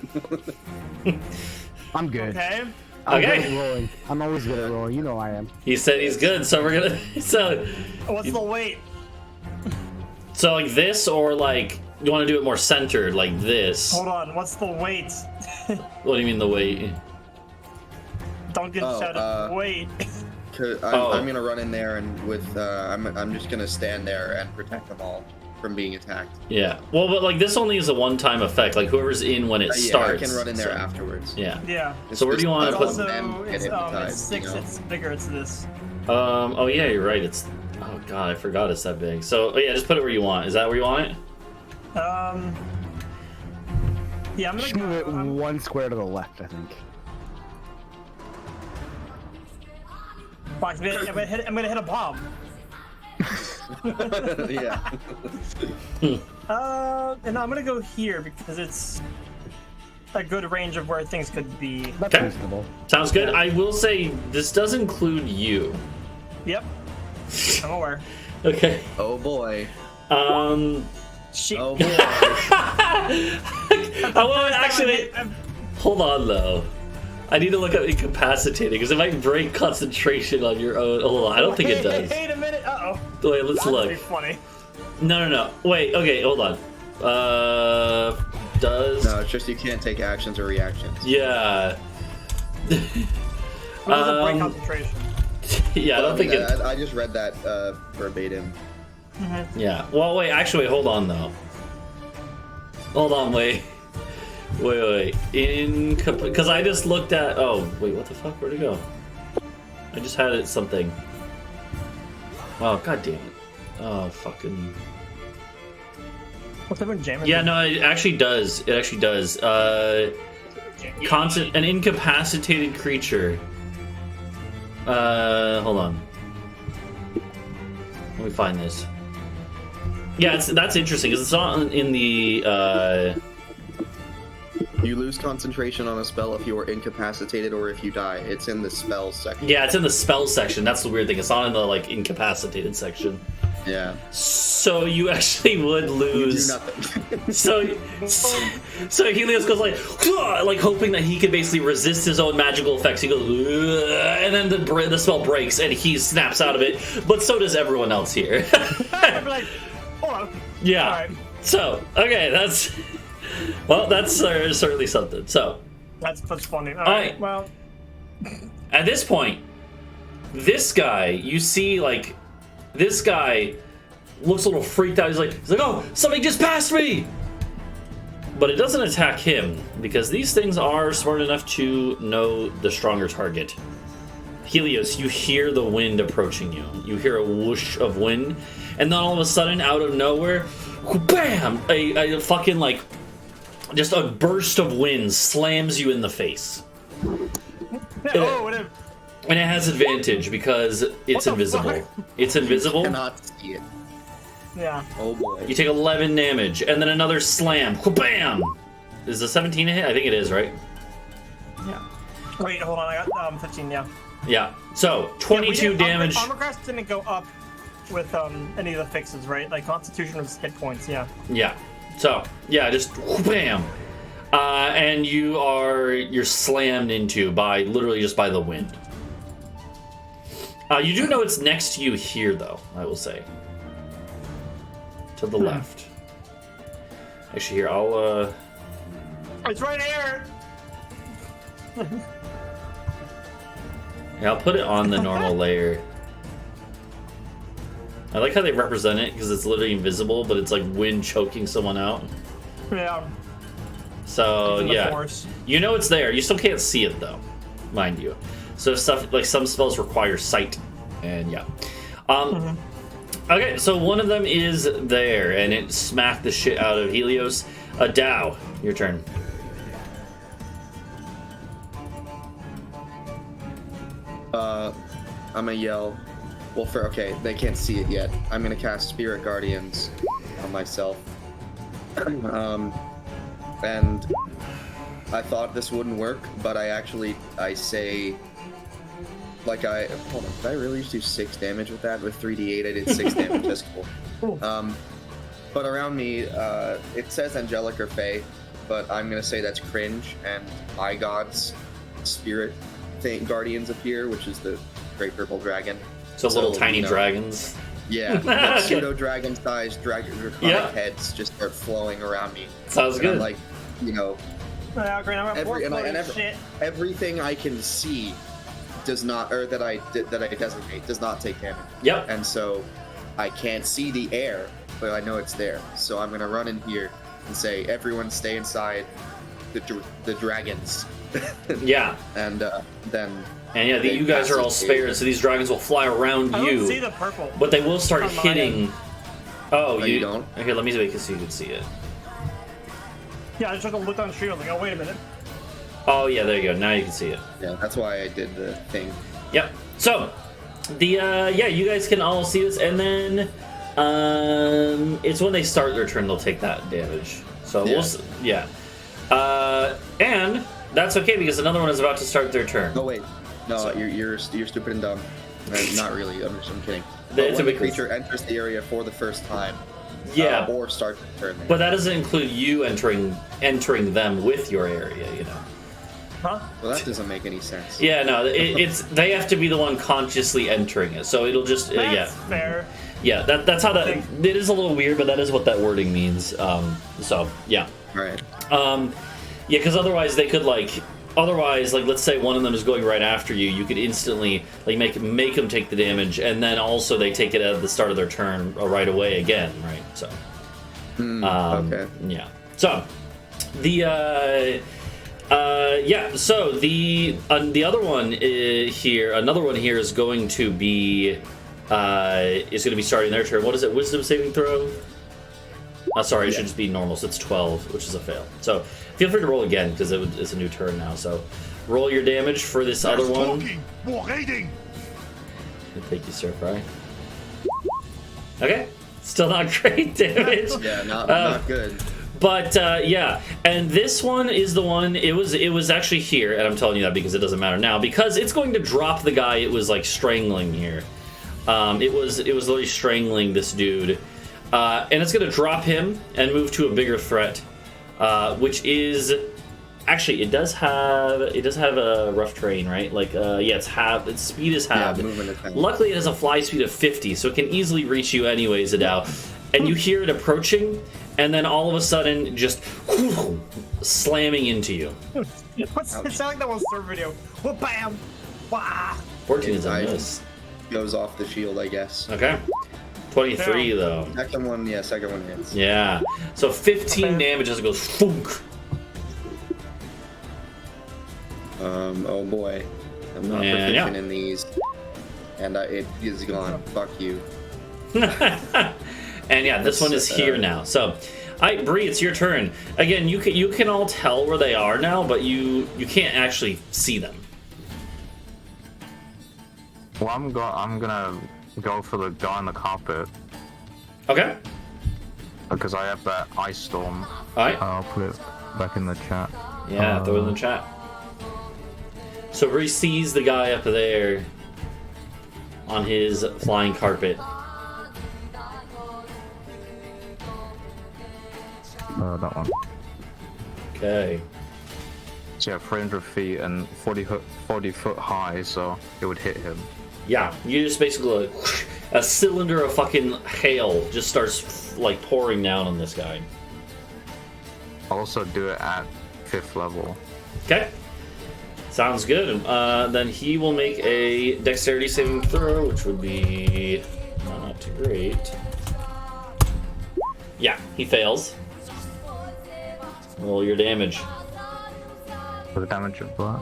I'm good. Okay. I'm Okay. good at rolling. I'm always good at rolling. You know I am. He said he's good, so we're gonna. So What's the weight? like this, or like you want to do it more centered, like this? Hold on. What's the weight? What do you mean the weight? Duncan shouted, "Wait." I'm gonna run in there and with I'm just gonna stand there and protect them all from being attacked. Yeah. Well, but like this only is a one-time effect. Like whoever's in when it starts. I can run in there so- afterwards. Yeah. Yeah. So where do you want to It's put? also it's hypnotized, 6. you know? It's bigger. It's this. Oh yeah, you're right. It's. Oh god, I forgot it's that big. So yeah, just put it where you want. Is that where you want it? Yeah, I'm Just gonna move it go. 1 square to the left, I think. I'm gonna hit a bomb. Yeah. And I'm gonna go here because it's a good range of where things could be. That's Okay. reasonable. Sounds good. I will say this does include you. Yep. I'm aware. Okay. Oh boy. Shit. Oh boy. Well, actually, hold on though. I need to look up incapacitated because it might break concentration on your own. Hold on, I don't think it does. Wait a minute. Uh oh. Wait, let's That'd look. be funny. No. Wait. Okay, hold on. Does? No, it's just you can't take actions or reactions. Yeah. It doesn't break concentration. Yeah, I don't think it. I just read that verbatim. Yeah. Well, wait. Actually, hold on though. Hold on. Wait. Because I just looked at. Oh, wait. What the fuck? Where'd it go? I just had it something. Oh, god damn it. Oh, fucking. What's everyone jamming? Yeah, no, it actually does. It actually does. An incapacitated creature. Hold on. Let me find this. Yeah, that's interesting because it's not in the. You lose concentration on a spell if you are incapacitated or if you die. It's in the spells section. Yeah, it's in the spell section. That's the weird thing. It's not in the like incapacitated section. Yeah. So you actually would You lose. do nothing. So Helios goes like hoping that he could basically resist his own magical effects. He goes, "Ugh," and then the spell breaks and he snaps out of it. But so does everyone else here. I'm like, hold on. Yeah. All right. So okay, that's certainly something. So That's funny. All right. right. Well, at this point, this guy, you see, like, this guy looks a little freaked out. He's like, oh, something just passed me! But it doesn't attack him, because these things are smart enough to know the stronger target. Helios, you hear the wind approaching you. You hear a whoosh of wind, and then all of a sudden, out of nowhere, bam! A fucking, like, just a burst of wind slams you in the face. oh, whatever. And it has advantage because it's What the invisible. fuck? It's invisible. Cannot see it. Yeah. Oh boy. You take 11 damage, and then another slam. Bam! Is the 17 a hit? I think it is, right? Yeah. Wait, hold on. I got 15. Yeah. Yeah. So 22 damage. Armor class didn't go up with any of the fixes, right? Like Constitution was hit points. Yeah. Yeah. So yeah, just bam, and you're slammed into literally just by the wind. You do know it's next to you here, though. I will say to the left. Actually, here I'll. It's right here. Yeah, I'll put it on the normal layer. I like how they represent it because it's literally invisible, but it's like wind choking someone out. Yeah. So In the yeah, force. you know it's there. You still can't see it though, mind you. So stuff like some spells require sight, and yeah. Okay, so one of them is there, and it smacked the shit out of Helios. Adau, your turn. I'm gonna yell, Well, okay, they can't see it yet. I'm gonna cast Spirit Guardians on myself. And I thought this wouldn't work, but I say, like hold on, did I really just do 6 damage with that? With 3d8, I did 6 damage. That's cool. But around me, it says angelic or fey, but I'm gonna say that's cringe, and my god's spirit guardians appear, which is the great purple dragon. So little tiny dragons. Yeah, like pseudo dragon-sized draconic heads just start flowing around me. Sounds good. I'm like, Shit. everything I can see does not, or that I designate, does not take damage. Yep. And so I can't see the air, but I know it's there. So I'm gonna run in here and say, everyone stay inside the dragons. Yeah. And then. And yeah, you guys are all spared, so these dragons will fly around I you. don't see the purple. But they will start hitting. Oh, you don't? Okay, let me make it so you can see it. Yeah, I just took a look on the street. I was like, oh, wait a minute. Oh yeah, there you go. Now you can see it. Yeah, that's why I did the thing. Yep. So, you guys can all see this, and then it's when they start their turn they'll take that damage. So and that's okay because another one is about to start their turn. Oh wait, no, you're stupid and dumb. Not really. I'm kidding. It's when the creature enters the area for the first time. Yeah. Or starts the turn. But that doesn't include you entering them with your area, you know. Huh? Well, that doesn't make any sense. Yeah, no, it's they have to be the one consciously entering it, so it'll just That's fair. Yeah, that's how that. It is a little weird, but that is what that wording means. So yeah. Right. Yeah, because otherwise they could Otherwise, let's say one of them is going right after you, you could instantly make them take the damage, and then also they take it at the start of their turn right away again, right? So, okay. Yeah. So, So the other one here, another one here is going to be starting their turn. What is it? Wisdom saving throw. Sorry, it should just be normal. So it's 12, which is a fail. So feel free to roll again because it's a new turn now. So roll your damage for this other one. More raiding. Thank you, Sir Fry. Okay, still not great damage. Yeah, not good. But and this one is the one. It was actually here, and I'm telling you that because it doesn't matter now because it's going to drop the guy it was strangling here. It was literally strangling this dude. And it's going to drop him and move to a bigger threat, which is actually it does have a rough terrain, right? Its speed is halved. Yeah, movement is halved. Luckily, it has a fly speed of 50, so it can easily reach you anyways, Adau. And you hear it approaching, and then all of a sudden, just slamming into you. It sounds like that one server video. Whoop, bam! Wah! 14 is a miss. Goes off the shield, I guess. Okay. 23 though. Second one hits. Yeah. So 15 damage as it goes funk. Oh boy. I'm not proficient in these. And it is gone. Fuck you. And yeah, this one is here now. So, Bree, it's your turn. Again, you can all tell where they are now, but you can't actually see them. Well, I'm gonna go for the guy on the carpet. Okay. Because I have that ice storm. Alright. I'll put it back in the chat. Yeah, throw it in the chat. So Bree sees the guy up there on his flying carpet. That one. Okay. So yeah, 300 feet and 40 foot high, so it would hit him. Yeah, you just basically a cylinder of fucking hail just starts pouring down on this guy. I'll also do it at 5th level. Okay. Sounds good. Then he will make a dexterity saving throw, which would be not too great. Yeah, he fails. Roll your damage. For the damage of what?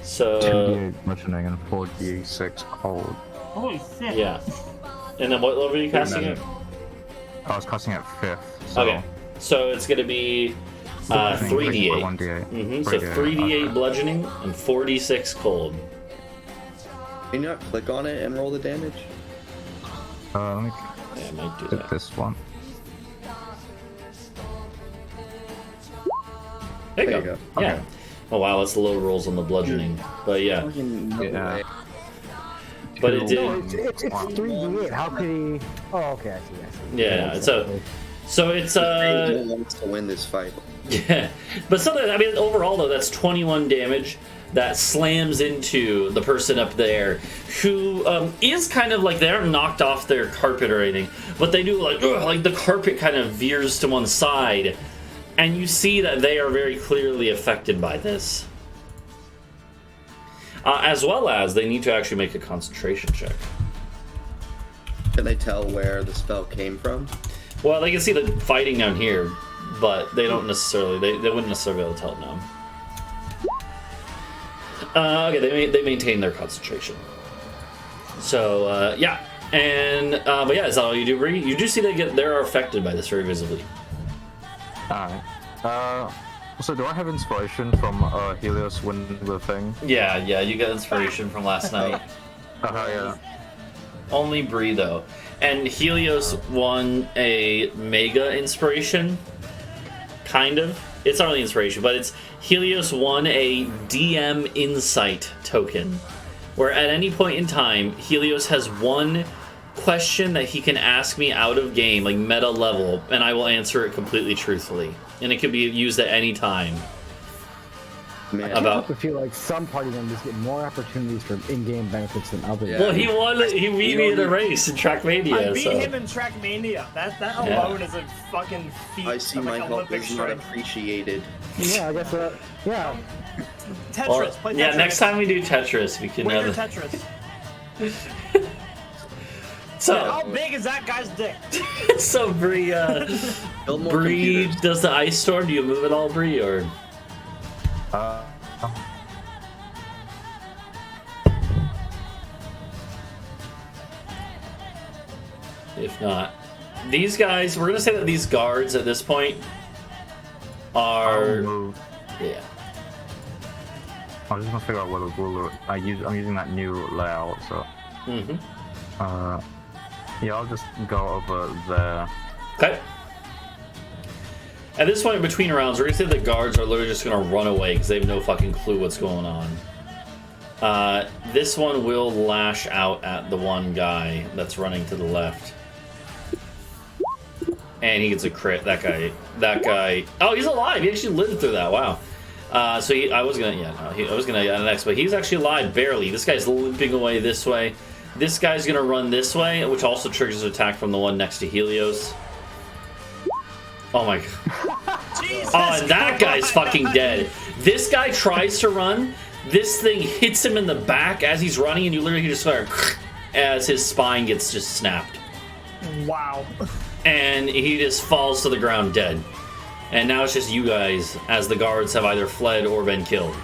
So 2d8 bludgeoning and 4d6 cold. Holy shit. yeah. And then what level are you casting it? I was casting at 5th. So Okay. So it's gonna be 3d8. 1d8. So 3d8 bludgeoning and 4d6 cold. Can you not click on it and roll the damage? Let me Yeah, I might do get that. this one. There you There go. you go. Yeah. Okay. Oh wow, that's low rolls on the bludgeoning, but yeah. Fucking no Yeah. way. But it No, did. it's 3d8. How could he? Oh, okay, I see. Yeah. So it's He wants to win this fight. Yeah, but something. I mean, overall though, that's 21 damage that slams into the person up there, who is kind of like they aren't knocked off their carpet or anything, but they do like the carpet kind of veers to one side, and you see that they are very clearly affected by this. As well as they need to actually make a concentration check. Can they tell where the spell came from? Well, they can see the fighting down here, but they don't necessarily. They wouldn't necessarily be able to tell it now. Okay, they maintain their concentration. So yeah, and but yeah, is that all you do, Bree? You do see they're affected by this very visibly. Alright. So do I have inspiration from Helios winning the thing? Yeah, you got inspiration from last night. Yeah. Only Bree though, and Helios won a mega inspiration. Kind of. It's not really inspiration, but it's Helios won a DM Insight token, where at any point in time, Helios has one question that he can ask me out of game, like meta level, and I will answer it completely truthfully. And it can be used at any time. Man, About- I feel like some party members get more opportunities for in-game benefits than others. Yeah. Well, he won. He beat me in a race in Trackmania. I beat so. him in Trackmania. That Yeah. alone is a fucking feat. I see of, like, my help Olympic is not strength. appreciated. Yeah, I guess. Yeah. Tetris. Or- Play Tetris. yeah, next time we do Tetris, we can Win your have. Tetris. So, How big is that guy's dick? so Bree, Build more Bree computers. does the ice storm. Do you move it all, Bree, or? If not, these guys. We're gonna say that these guards at this point are. Move. Yeah. I'm just gonna figure out what the ruler. I'm using that new layout, so. Mm-hmm. Yeah, I'll just go over there. Okay. At this point, between rounds, we're gonna say the guards are literally just gonna run away because they have no fucking clue what's going on. This one will lash out at the one guy that's running to the left, and he gets a crit. That guy. Oh, he's alive. He actually lived through that. Wow. I was gonna next, but he's actually alive barely. This guy's limping away this way. This guy's gonna run this way, which also triggers an attack from the one next to Helios. Oh my god. Jesus Oh, and that guy's Christ. fucking dead. This guy tries to run. This thing hits him in the back as he's running, and you literally just start as his spine gets just snapped. Wow. And he just falls to the ground dead. And now it's just you guys, as the guards have either fled or been killed.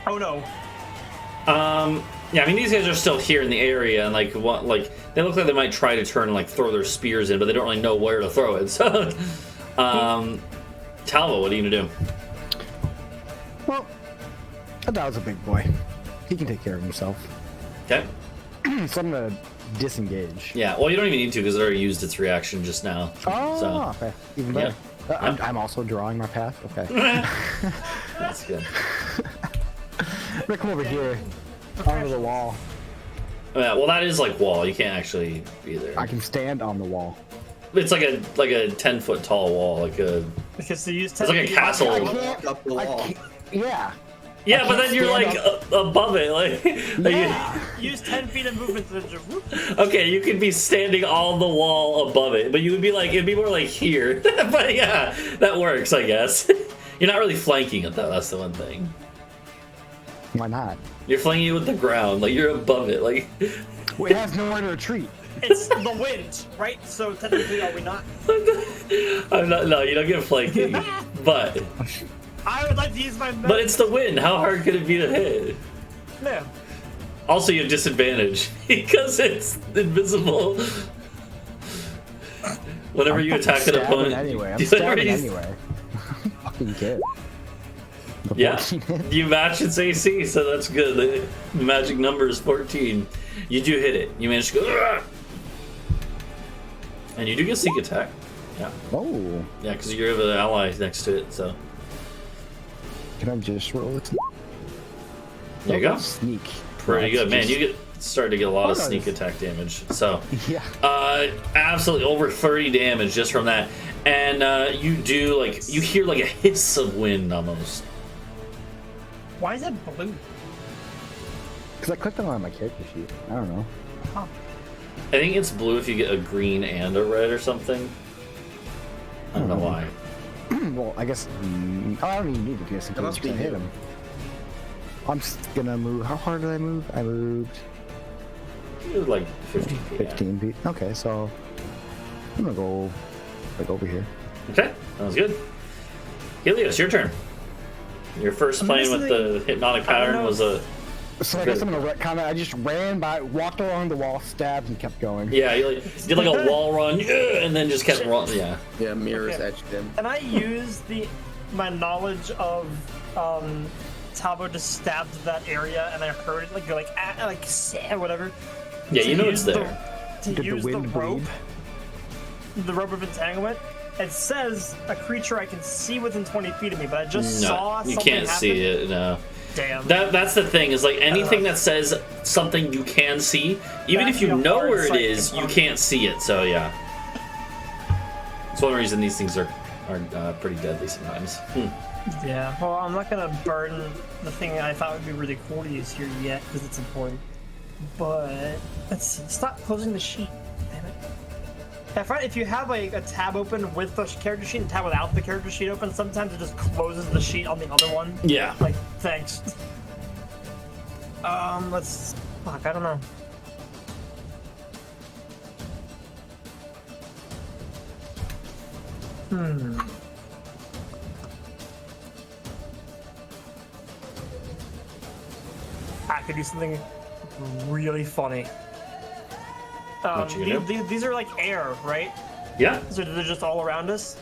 Oh no. Yeah, I mean, these guys are still here in the area, and they look like they might try to turn and throw their spears in, but they don't really know where to throw it. So, Talvo, what are you gonna do? Well, Adau's a big boy. He can take care of himself. Okay. So I'm gonna disengage. Yeah. Well, you don't even need to because it already used its reaction just now. Oh, So, okay. Even better. Yeah. I'm also drawing my path. Okay. that's good. I'm gonna come over here, onto the wall. Yeah. Well, that is like wall. You can't actually be there. I can stand on the wall. It's like a 10-foot tall wall, like a. Because they use It's like a castle. I Walk can't. up the I wall. can't yeah. Yeah, I but then can't you're stand like above it, like. Yeah. Use 10 feet of movement to just whoop. Okay, you could be standing on the wall above it, but you would be like, it'd be more like here. But yeah, that works, I guess. You're not really flanking it though. That's the one thing. Why not? You're flanking it with the ground, like you're above it, like. Well, it has nowhere to retreat. It's the wind, right? So technically, are we not? I'm not. No, you don't get flanking, but I would like to use my. but it's the wind. How hard could it be to hit? Yeah. Also, you have disadvantage because it's invisible. Whenever you attack an Stabbing opponent, anyway. I'm whenever stabbing you- anyway. Fucking kid. Yeah, 14. you match its AC, so that's good. The magic number is 14. You do hit it. You manage to go. "Ugh!" And you do get sneak attack. Yeah. Oh. Yeah, because you have an ally next to it, so. Can I just roll it? There you go. Sneak. Pretty good. Man, you start to get a lot of Oh, sneak nice. attack damage. So, Yeah. absolutely over 30 damage just from that. And you do, like, you hear like a hiss of wind almost. Why is it blue? Because I clicked on my character sheet. I don't know. Huh. I think it's blue if you get a green and a red or something. I don't know why. Well, I guess. I don't even need to guess That must because I be hit you. him. I'm just gonna move. How far did I move? I moved You're like 15 feet. 15 feet. Okay, so I'm gonna go like over here. Okay, sounds good. Helios, your turn. Your first I'm playing with the listening. hypnotic I don't pattern know. was a. So I guess I'm gonna kind of. I just ran by, walked along the wall, stabbed, and kept going. Yeah, you like, did like a wall run, yeah, and then just kept running. Yeah. Yeah, mirrors Okay. etched in. Can I use my knowledge of Talvo just stabbed that area and I heard it like go like ah, like whatever. Yeah, to you know use it's there. To Did the use the wind rope, bleed? the rope of entanglement. It says a creature I can see within 20 feet of me, but I just No, saw you something can't happen. see it. No. Damn. That's the thing is like anything that says something you can see, even That'd if you be a know hard where it sight to is, you find. can't see it. So yeah, it's one reason these things are pretty deadly sometimes. Yeah. Well, I'm not gonna burn the thing I thought would be really cool to use here yet because it's important. But let's see. Stop closing the sheet. Damn it. If you have a tab open with the character sheet and tab without the character sheet open, sometimes it just closes the sheet on the other one. Yeah. Like, thanks. Let's. Fuck, I don't know. I could do something really funny. What you gonna do? These are like air, right? Yeah, So they're just all around us.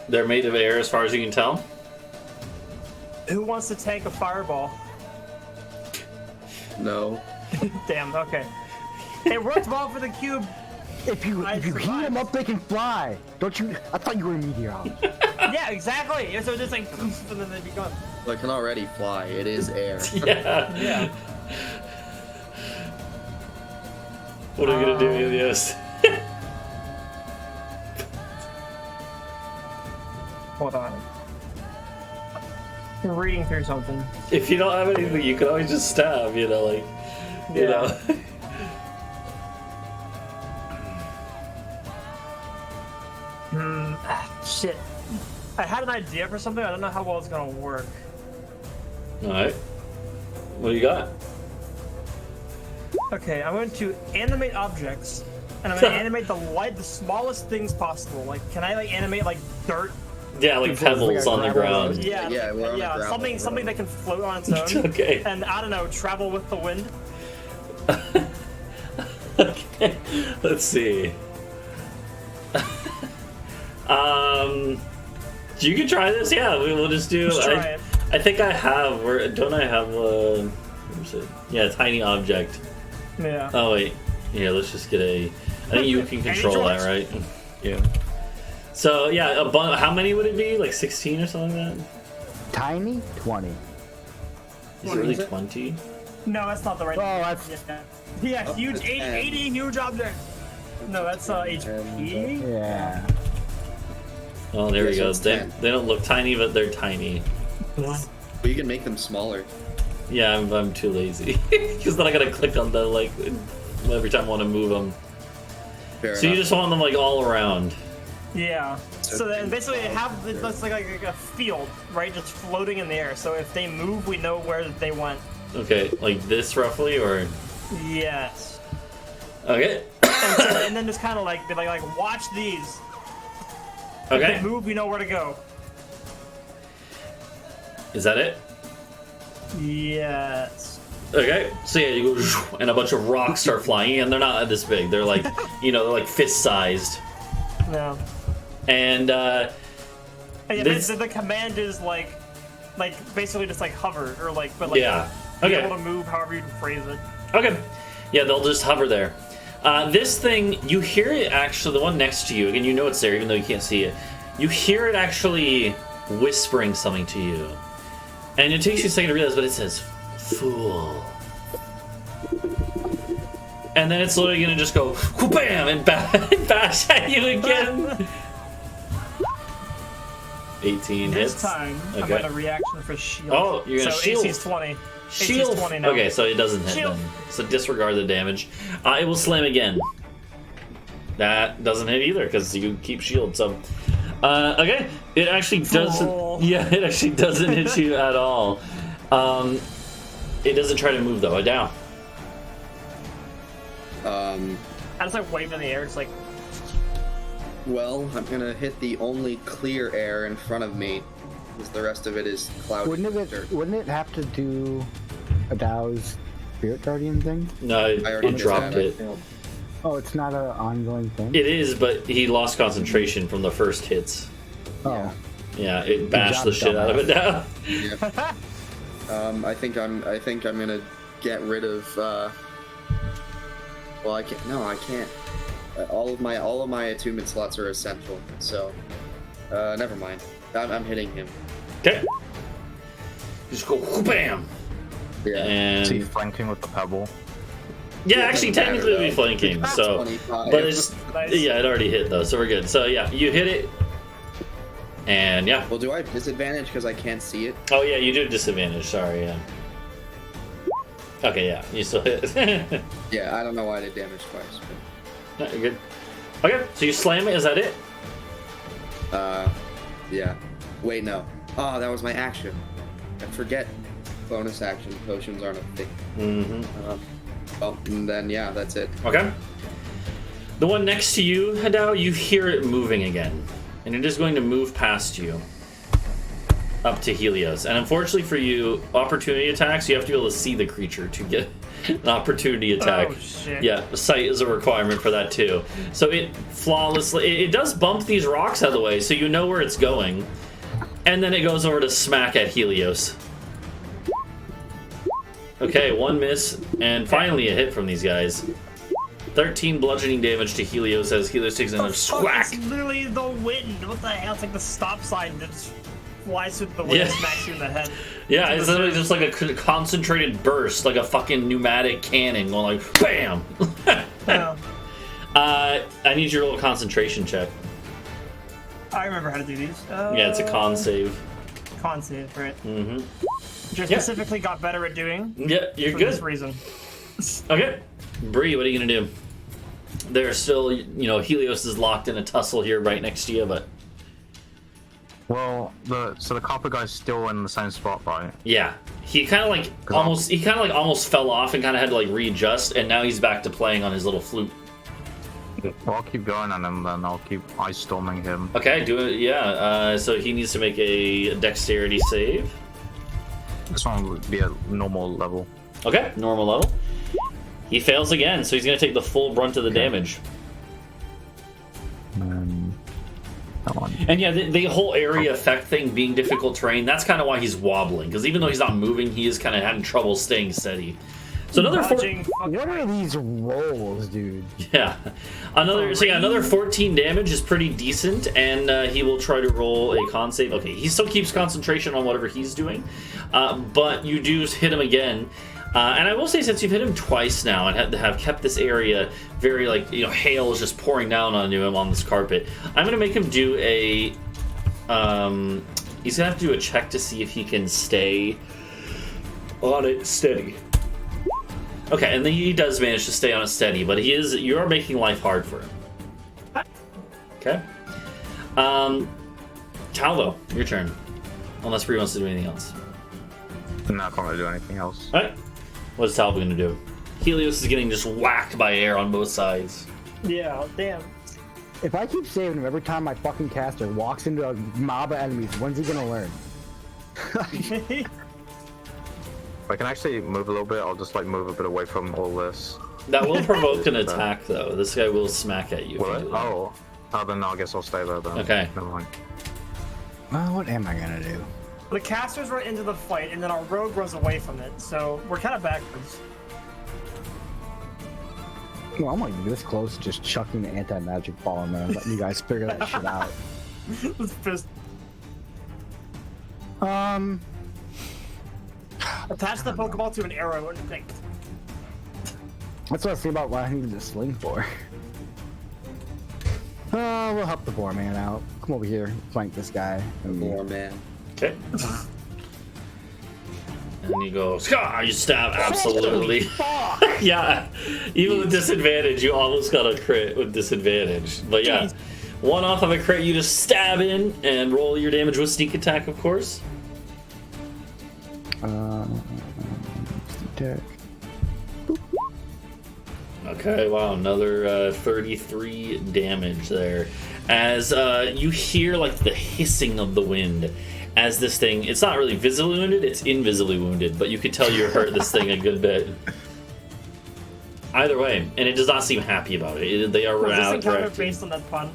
they're made of air as far as you can tell. Who wants to tank a fireball? No. Damn, okay. It worked well for the cube. If you I heat survived. them up, they can fly. Don't you? I thought you were a meteorologist. Yeah, exactly. So just like poof, and then they'd be gone. Well, it can already fly. It is air. Yeah. Yeah. What are you gonna do, Helios? Hold on. I'm reading through something. If you don't have anything, you can always just stab. You know, like you Yeah. know. Shit. I had an idea for something. I don't know how well it's gonna work. All right. What do you got? Okay, I'm going to animate objects, and I'm going to animate the smallest things possible. Like, can I like animate like dirt? Yeah, like It's like pebbles a on the gravel ground. Yeah, Yeah, we're on a gravel something road. that can float on its own. Okay. And I don't know, travel with the wind. Okay. Let's see. You can try this. Yeah, we'll just do. Let's try it. I think I have. Where don't I have? Where's it? Yeah, tiny object. Yeah. Oh wait. Yeah, let's just get a. I think you can Any control that, choice. right? Yeah. So yeah, how many would it be? Like 16 or something like that? Tiny 20. Is What it really is it? 20? No, that's not the right. Oh, that's Yeah, huge that's 80, 10. 80 huge object. No, that's HP. yeah. Oh, there Yeah, we so go. it's They 10. don't look tiny, but they're tiny. But you can make them smaller. Yeah, I'm too lazy because then I gotta click on the like every time I want to move them. Fair So you enough. just want them like all around. Yeah. So then basically it looks like a field, right? Just floating in the air. So if they move, we know where they went. Okay, like this roughly, or Yes. okay, And then just kind of like be like watch these. If okay. they move, we know where to go. Is that it? Yes. Okay, so yeah, you go and a bunch of rocks start flying, and they're not this big. They're like, they're like fist-sized. No. And Yeah, This- the command is like like basically just like hover or like, but like Yeah. be Okay. able to move however you phrase it. Okay. Yeah, they'll just hover there. This thing, you hear it actually, the one next to you, again, you know it's there even though you can't see it. You hear it actually whispering something to you. And it takes you a second to realize, but it says, fool. And then it's literally gonna just go, bam, and bash at you again. 18 This hits. time, I'm Okay. gonna reaction for shield. Oh, you're gonna so shield. AC's 20. Shield. AC's 20 now. Okay, so it doesn't hit Shield. then. So disregard the damage. It will slam again. That doesn't hit either because you keep shield. So, okay, it actually doesn't. Fool. Yeah, it actually doesn't hit you at all. It doesn't try to move though. Adau. I just like wave in the air. It's like Well, I'm gonna hit the only clear air in front of me, because the rest of it is cloudy. Wouldn't it have to do Adau's Spirit Guardian thing? No, I already it did dropped that. it. Oh, it's not an ongoing thing? It is, but he lost concentration from the first hits. Oh. Yeah, it bashed job, the shit out of it now. Yeah. I think I'm gonna get rid of. Well, I can't. No, I can't. All of my attunement slots are essential. So, never mind. I'm hitting him. Okay. Just go bam. Yeah. And Is he flanking with the pebble? yeah, Yeah, actually, it doesn't technically it'd be matter, flanking. So, 25. but it's Nice. yeah, it already hit though, so we're good. So yeah, you hit it, and yeah. Well, do I have disadvantage because I can't see it? Oh yeah, you do have disadvantage. Sorry, yeah. Okay, yeah, you still hit. Yeah, I don't know why I did damage twice. No, you're good. Okay, so you slam it. Is that it? But, yeah. Wait, no. Oh, that was my action. I forget. Bonus action potions aren't a thing. Mm-hmm. Well, and then yeah, that's it. Okay. The one next to you, Adau, you hear it moving again, and it is going to move past you up to Helios. And unfortunately for you, opportunity attacks, you have to be able to see the creature to get an opportunity attack. Oh shit. Yeah, sight is a requirement for that too. So it flawlessly, it does bump these rocks out of the way, so you know where it's going. And then it goes over to smack at Helios. Okay, one miss, and finally a hit from these guys. 13 bludgeoning damage to Helios as Helios takes another squack. It's literally the wind. What the hell? It's like the stop sign that flies through the wind Yeah. and smacks you in the head. Yeah, it's literally just like a concentrated burst, like a fucking pneumatic cannon going like BAM! Yeah. I need your little concentration check. I remember how to do these. Yeah, it's a con save. Con save, right? Mm-hmm. Which I specifically got better at doing Yeah, you're for good. this reason. Okay. Bree, what are you gonna do? There's still, Helios is locked in a tussle here right next to you, but Well, the copper guy's still in the same spot, right? yeah, he kind of almost fell off and kind of had to like readjust, and now he's back to playing on his little flute. Well, I'll keep going on him then. I'll keep ice storming him. Okay, do it. Yeah. So he needs to make a dexterity save. This one would be a normal level. Okay, normal level. He fails again, so he's gonna take the full brunt of the damage. Come on. And yeah, the whole area effect thing being difficult terrain, that's kind of why he's wobbling, because even though he's not moving, he is kind of having trouble staying steady. So another Dodging fucking- What are these rolls, dude? another 14 damage is pretty decent, and he will try to roll a con save. Okay, he still keeps concentration on whatever he's doing, but you do hit him again. And I will say, since you've hit him twice now and have kept this area very, hail is just pouring down onto him on this carpet, I'm going to make him do a... he's going to have to do a check to see if he can stay on it steady. Okay, and then he does manage to stay on it steady, but you are making life hard for him. Okay. Talvo, your turn. Unless Bree wants to do anything else. I'm not going to do anything else. Alright. What is Talvo going to do? Helios is getting just whacked by air on both sides. Yeah, damn. If I keep saving him every time my fucking caster walks into a mob of enemies, when's he gonna learn? If I can actually move a little bit, I'll just move a bit away from all this. That will provoke an attack, though. This guy will smack at you. Will if it? you do that. Oh, then I guess I'll stay there then. Okay. Never mind. Well, what am I gonna do? The casters run into the fight, and then our rogue runs away from it. So we're kind of backwards. Well, I'm like this close, to just chucking the anti-magic ball in there, letting you guys figure that shit out. Let's just attach the Pokeball to an arrow and think. That's what I say about why I needed a sling for. We'll help the Boarman out. Come over here, flank this guy. Boarman. Okay. And you go, Scar! You stab, absolutely. Yeah, even with disadvantage, you almost got a crit with disadvantage. But yeah, one off of a crit, you just stab in and roll your damage with sneak attack, of course. Attack. Okay, wow, another 33 damage there. As you hear like the hissing of the wind as this thing, it's not really visibly wounded, it's invisibly wounded, but you could tell you hurt this thing a good bit. Either way, and it does not seem happy about it. They are Was this out encounter directed. based on that pun?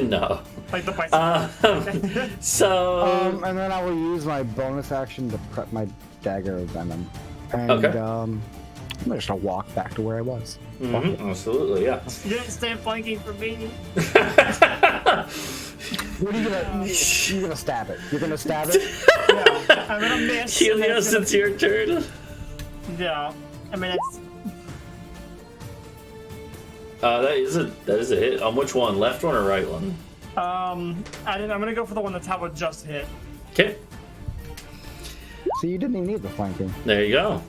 No. Like the bicycle. So And then I will use my bonus action to prep my dagger of venom. And, Okay. I'm just gonna walk back to where I was. absolutely, yeah. You didn't stand flanking for me. What are you gonna? You're gonna stab it. You're gonna stab it. Yeah, I'm gonna miss. Helios, it's your turn. Yeah, I mean it's. That is a hit. On which one? Left one or right one? I'm gonna go for the one that Talvo just hit. Okay. So you didn't even need the flanking. There you go.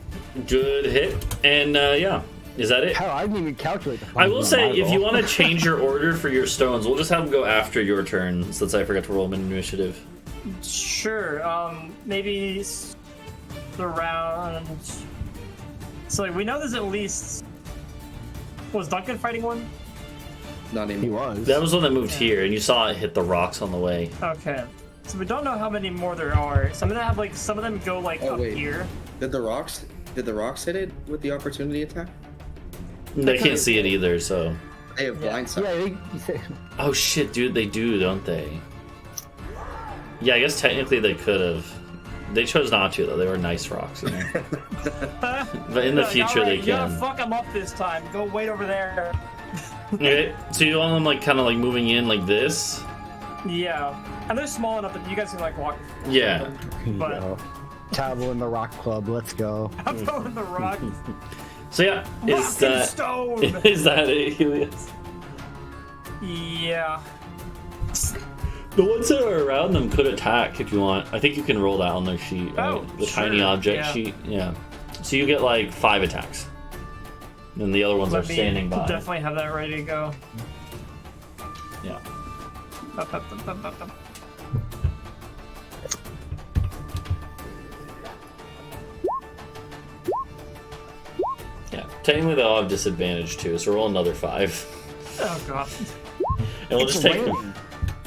Good hit. And yeah, is that it? Hell, I didn't even calculate the I flanking. will on say, my if you roll. want to change your order for your stones, we'll just have them go after your turn, since I forgot to roll them in initiative. Sure. Maybe the round. So like, we know there's at least. Was Duncan fighting one? Not He anymore. was. That was one that moved here, and you saw it hit the rocks on the way. Okay. So we don't know how many more there are. So I'm gonna have like some of them go like Oh, up wait. here. Did the rocks hit it with the opportunity attack? They can't see it either, so. They have blind sight. Yeah, Oh shit, dude, they do, don't they? Yeah, I guess technically they could have. They chose not to, though. They were nice rocks, you know? But in the future, they You gotta can. fuck them up this time. Go wait over there. Okay, so you want them like kind of like moving in like this? Yeah. And they're small enough that you guys can like walk. Yeah. But Talvo in the Rock Club. Let's go. I'm throwing the rock. So yeah, is Rock and that stone. is that it, Helios? Yeah. The ones that are around them could attack if you want. I think you can roll that on their sheet, right? Oh, The tiny sure, object yeah. sheet. Yeah. So you get like 5 attacks. And the other ones are Let me standing by. definitely have that ready to go. Yeah. Up, up, up, up, up, up. Yeah. Technically they'll have disadvantage too, so roll another 5. Oh god. And we'll It's just take raining.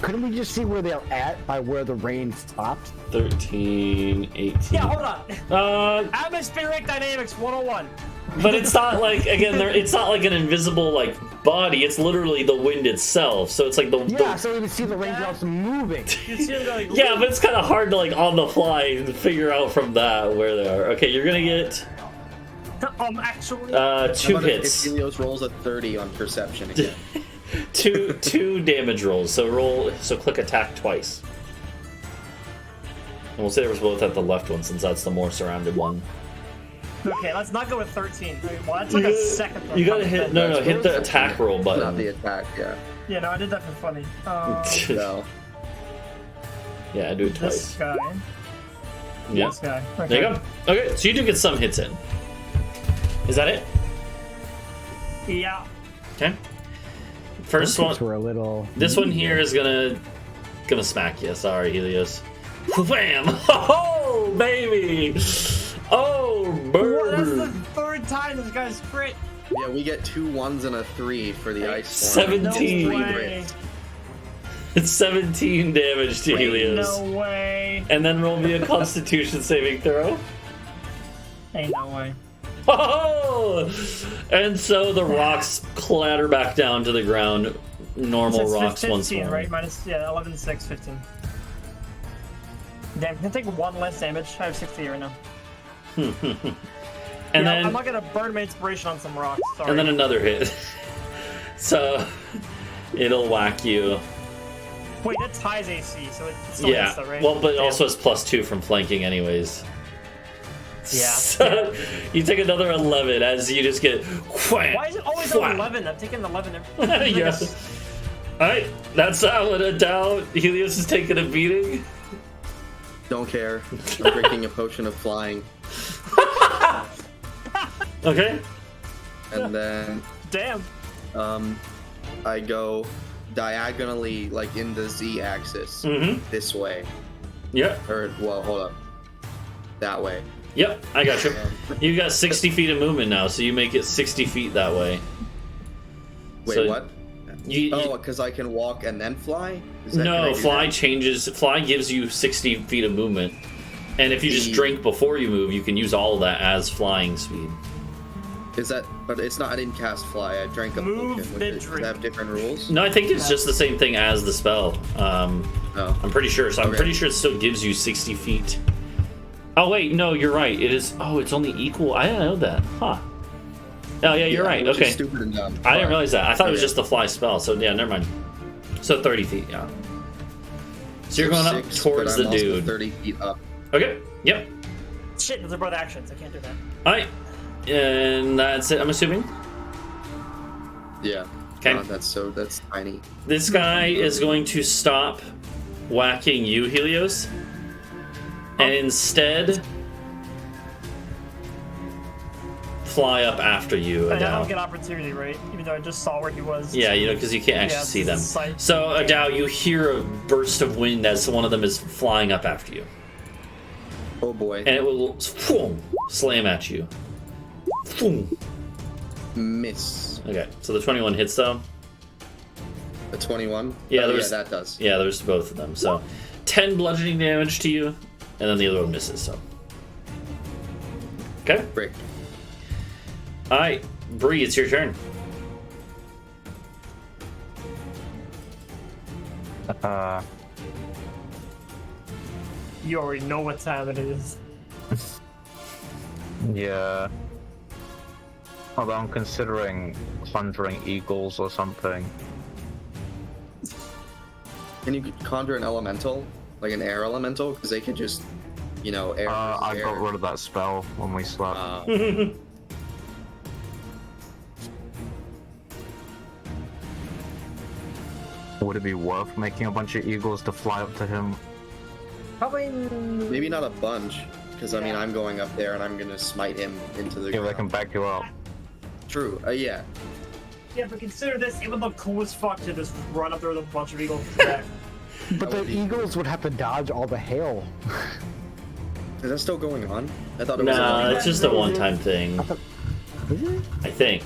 Couldn't we just see where they're at by where the rain stopped? 13, 18. Yeah, hold on. Uh, Atmospheric dynamics 101. but it's not like, again, it's not like an invisible like body. It's literally the wind itself. So it's like the Yeah, so we can see the raindrops moving. You see them like, yeah, but it's kind of hard to like on the fly figure out from that where they are. Okay, you're gonna get actually. 2 How about if hits, Helios rolls a 30 on perception again. two damage rolls. So click attack twice. And we'll say it was both at the left one since that's the more surrounded one. Okay, let's not go with 13. Well, that took a second. You gotta hit hit the attack roll Not the button. attack, yeah. Yeah, no, I did that for funny. No. Yeah, do it This twice. guy. Yeah. This guy. Okay. There you go. Okay, so you do get some hits in. Is that it? Yeah. Okay. First Those one. were a little. This one here is gonna smack you. Sorry, Helios. Wham! Oh, baby! Oh, Well, that's the bird! third time this guy's crit. Yeah, we get 2 1s and a 3 for the ice storm. 17. No Three way. Brits. It's 17 damage to Ain't Helios. no way. And then roll me a Constitution saving throw. Ain't no way. Oh! And so the rocks clatter back down to the ground. Normal It's rocks 15, once more. right? Minus, yeah, 11, 6, 15. Damn, can I take 1 less damage? I have 60 right now. And Yeah, then I'm not gonna burn my inspiration on some rocks. Sorry. and then another hit. So it'll whack you. Wait, that's Ty's AC, so it still Yeah. hits though, right? Well, but it Damn. also has +2 from flanking, anyways. Yeah. So you take another 11 as you just get. Why is it always an 11? I'm taking 11 every Yes. Alright, that's how it Adau. Helios is taking a beating. Don't care. I'm drinking a potion of flying, Okay. and then Damn. I go diagonally, like in the Z-axis, Mm-hmm. this way. Yep. Or well, hold up, that way. Yep, I got you. You got 60 feet of movement now, so you make it 60 feet that way. Wait, So what? Oh, because I can walk and then fly? Can I No, do fly that? changes. Fly gives you 60 feet of movement. And if you just drink before you move, you can use all of that as flying speed. Is that? But it's not. I didn't cast fly. I drank a Move, potion. then Does it drink. have different rules? No, I think it's just the same thing as the spell. Oh. I'm pretty sure. So I'm Okay. pretty sure it still gives you 60 feet. Oh, wait, no, you're right. It is. Oh, it's only equal. I didn't know that. Huh. Oh, yeah, you're right. which is Okay. Stupid and dumb. I didn't realize that. I thought it was Okay. just the fly spell. So, yeah, never mind. So 30 feet, yeah. So you're going up 6, towards but the I'm also dude. 30 feet up. Okay, yep. Shit, those are both actions. I can't do that. Alright. And that's it, I'm assuming. Yeah. Okay. God, that's tiny. This guy is going to stop whacking you, Helios. And instead fly up after you, And I don't Adau. get opportunity, right? Even though I just saw where he was. Yeah, you know, because you can't actually Yeah, see them. sight. So, Adau, you hear a burst of wind as one of them is flying up after you. Oh boy. And it will phoom, slam at you. Phoom. Miss. Okay, so the 21 hits though. A 21? Yeah, Oh, there's- that does. Yeah, there's both of them. So 10 bludgeoning damage to you, and then the other one misses, so. Okay. Break. Alright, Bree, it's your turn. You already know what time it is. Yeah. Although I'm considering conjuring eagles or something. Can you conjure an elemental? Like an air elemental? Because they can just, air. I air. got rid of that spell when we slept. Would it be worth making a bunch of eagles to fly up to him? Probably. Maybe not a bunch. Because, I mean, Yeah. I'm going up there and I'm going to smite him into the If they ground. can back you up. True. Yeah. Yeah, but consider this. It would look cool as fuck to just run up there with a bunch of eagles. Back. But the eagles would have to dodge all the hail. Is that still going on? I thought it was. Nah, it's just a one-time thing. I think.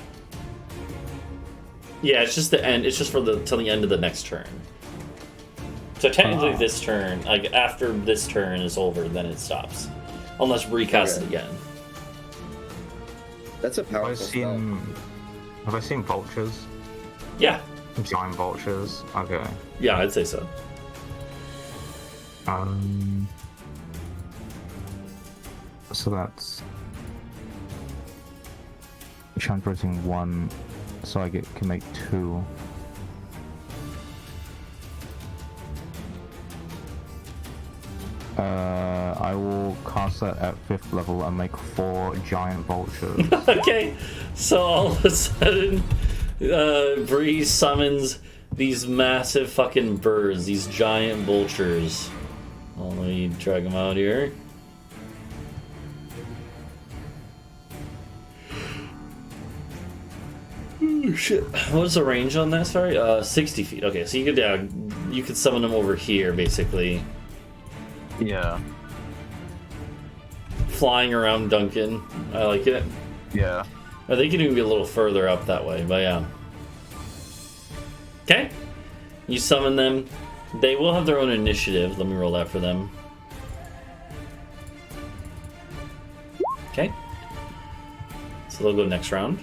Yeah, it's just the end. It's just for till the end of the next turn. So technically, this turn, like after this turn is over, then it stops, unless Bree casts it again. That's a Have I powerful spell. seen vultures? Yeah, Giant vultures? Okay. yeah, I'd say so. So that's enchanting 1, so I can make 2. I will cast that at 5th level and make 4 giant vultures. Okay, so all of a sudden, Bree summons these massive fucking birds, these giant vultures. Let me drag them out here. Oh, shit. What is the range on that? Sorry, 60 feet. Okay, so you could summon them over here, basically, Yeah. flying around Duncan. I like it. Yeah. I think you can even be a little further up that way, but yeah. Okay. You summon them. They will have their own initiative. Let me roll that for them. Okay. So they'll go next round.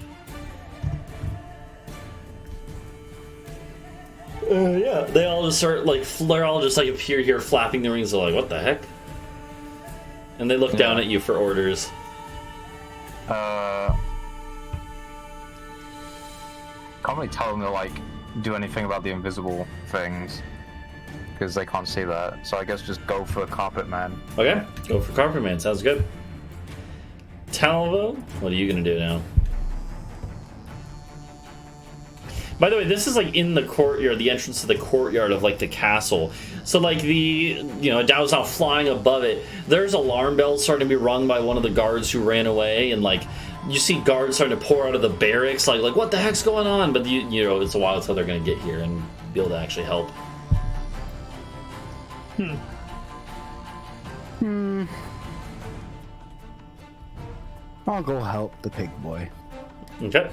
Yeah, they all just start they're all just like appear here flapping their wings. They're like, what the heck? And they look down at you for orders. Can't really tell them to like do anything about the invisible things because they can't see that. So I guess just go for Carpet Man. Okay, go for Carpet Man. Sounds good. Talvo, what are you gonna do now? By the way, this is like in the courtyard, the entrance to the courtyard of like the castle. So like Adau's now flying above it. There's alarm bells starting to be rung by one of the guards who ran away, and like you see guards starting to pour out of the barracks, like what the heck's going on? But you know it's a while until they're gonna get here and be able to actually help. I'll go help the pig boy. Okay.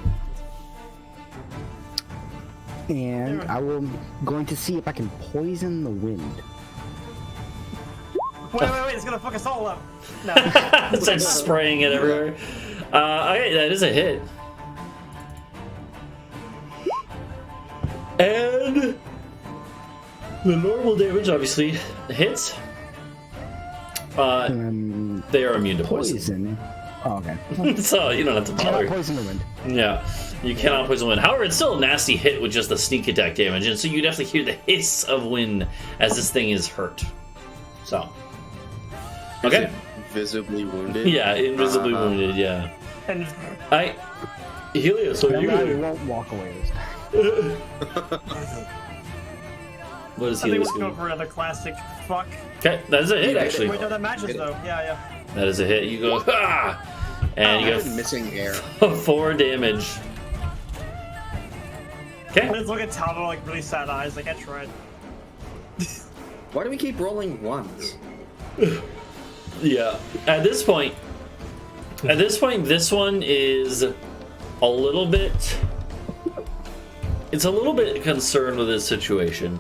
And I will going to see if I can poison the wind. Wait, it's gonna fuck us all up. No. Starts spraying it everywhere. Okay, that is a hit. And the normal damage obviously hits. They are immune to poison. Oh, okay. So you don't have to bother. Poison the wind. Yeah, you cannot poison wind. However, it's still a nasty hit with just the sneak attack damage, and so you definitely hear the hiss of wind as this thing is hurt. So, okay. Visibly wounded. Yeah, invisibly wounded. Yeah. And Helios, what are you I doing? won't walk away this time. What is I think Helios we'll go doing? for another classic fuck. Okay, that is a hit actually. Wait, no, that matches though. Yeah. That is a hit. You go, ah! And you I'm missing air. go 4 damage. Okay. Let's look at Talvo like really sad eyes. Like I tried. Why do we keep rolling ones? Yeah. At this point, this one is a little bit. It's a little bit concerned with this situation,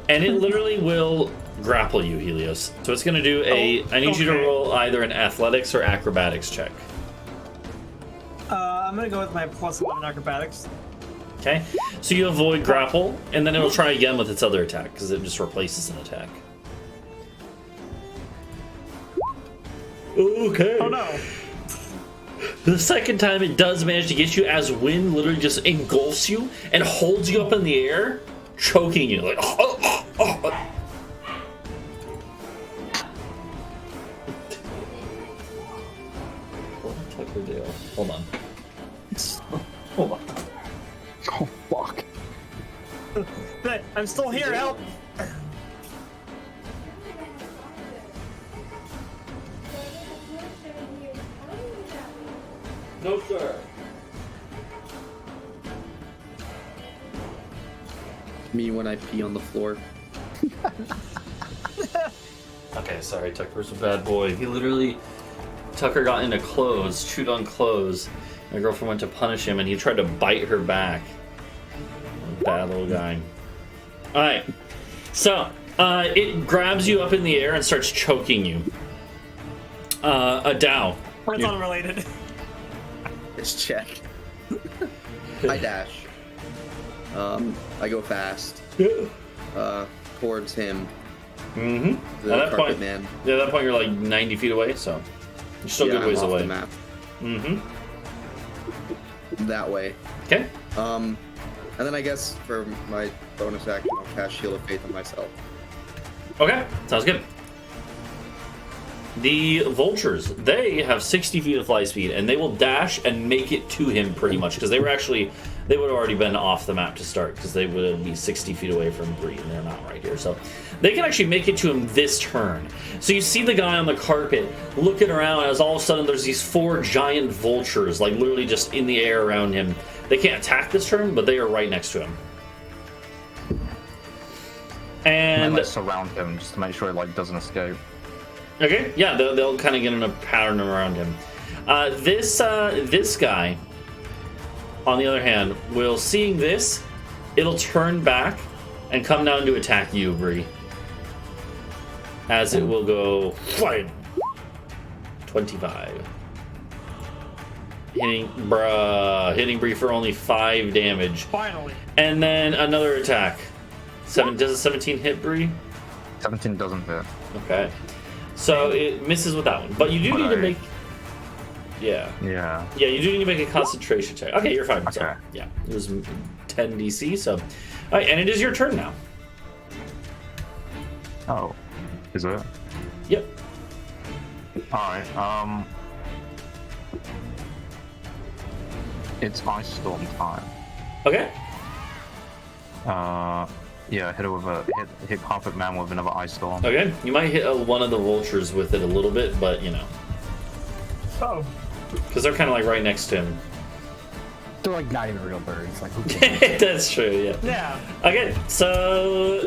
and it literally will grapple you, Helios. So it's going to do a. I need you to roll either an athletics or acrobatics check. I'm gonna go with my +1 acrobatics. Okay. So you avoid grapple, and then it'll try again with its other attack because it just replaces an attack. Okay. Oh no. The second time it does manage to get you as wind literally just engulfs you and holds you up in the air, choking you like. Hold on. Hold on. Oh fuck! But I'm still here. Help! No, sir. Me when I pee on the floor. Okay, sorry, Tucker's a bad boy. He literally, Tucker got into clothes, chewed on clothes. My girlfriend went to punish him, and he tried to bite her back. Bad little guy. All right, so it grabs you up in the air and starts choking you. Adau. It's unrelated. It's check. I dash. I go fast. Towards him. Mm-hmm. The At that carpet point, man. yeah, at that point you're like 90 feet away, so you're still a good I'm ways off away. the map. Mm-hmm. That way. Okay. And then I guess for my bonus action, I'll cast Shield of Faith on myself. Okay, sounds good. The vultures, they have 60 feet of fly speed, and they will dash and make it to him pretty much, because they would have already been off the map to start, because they would be 60 feet away from Bree, and they're not right here. So they can actually make it to him this turn. So you see the guy on the carpet looking around, as all of a sudden there's these 4 giant vultures, like literally just in the air around him. They can't attack this turn, but they are right next to him. And like surround him just to make sure he doesn't escape. Okay, yeah, they'll kind of get in a pattern around him. This guy, on the other hand, will, seeing this, it'll turn back and come down to attack you, Bree. As it will go flying. 25. Hitting Bree for only 5 damage. Finally. And then another attack. Does a 17 hit Bree? 17 doesn't hit. Okay. So it misses with that one. But you do need to make... Yeah. Yeah. Yeah, you do need to make a concentration check. Okay, you're fine. So, Okay. yeah, it was 10 DC, so... Alright, and it is your turn now. Oh. Is it? Yep. Alright, it's Ice Storm time. Okay. Yeah, hit it with a hit Carpet Man with another Ice Storm. Okay, you might hit one of the vultures with it a little bit, but you know. Oh. Because they're kind of like right next to him. They're like not even real birds. Like, who cares? That's true, yeah. Yeah. Okay, so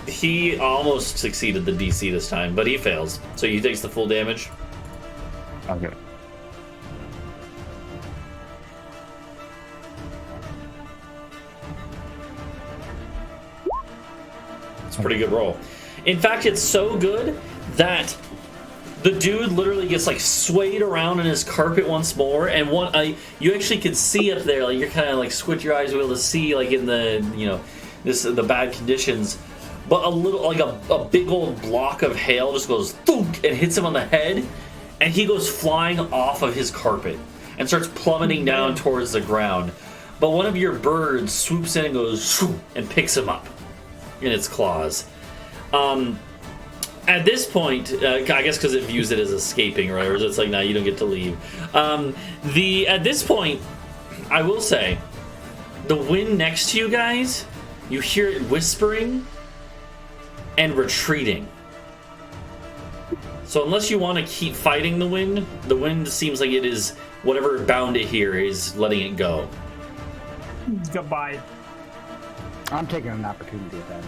he almost succeeded the DC this time, but he fails. So he takes the full damage. Okay. It's a pretty good roll. In fact, it's so good that the dude literally gets like swayed around in his carpet once more, and you actually can see up there, like you're kind of like squint your eyes to be able to see, like in the the bad conditions. But a little like a big old block of hail just goes thunk and hits him on the head, and he goes flying off of his carpet and starts plummeting down towards the ground. But one of your birds swoops in and goes shoo, and picks him up in its claws. At this point, I guess because it views it as escaping, right? Or it's like, nah, you don't get to leave. At this point, I will say, the wind next to you guys, you hear it whispering and retreating. So unless you want to keep fighting the wind seems like it is, whatever bound it here is letting it go. Goodbye. I'm taking an opportunity at that.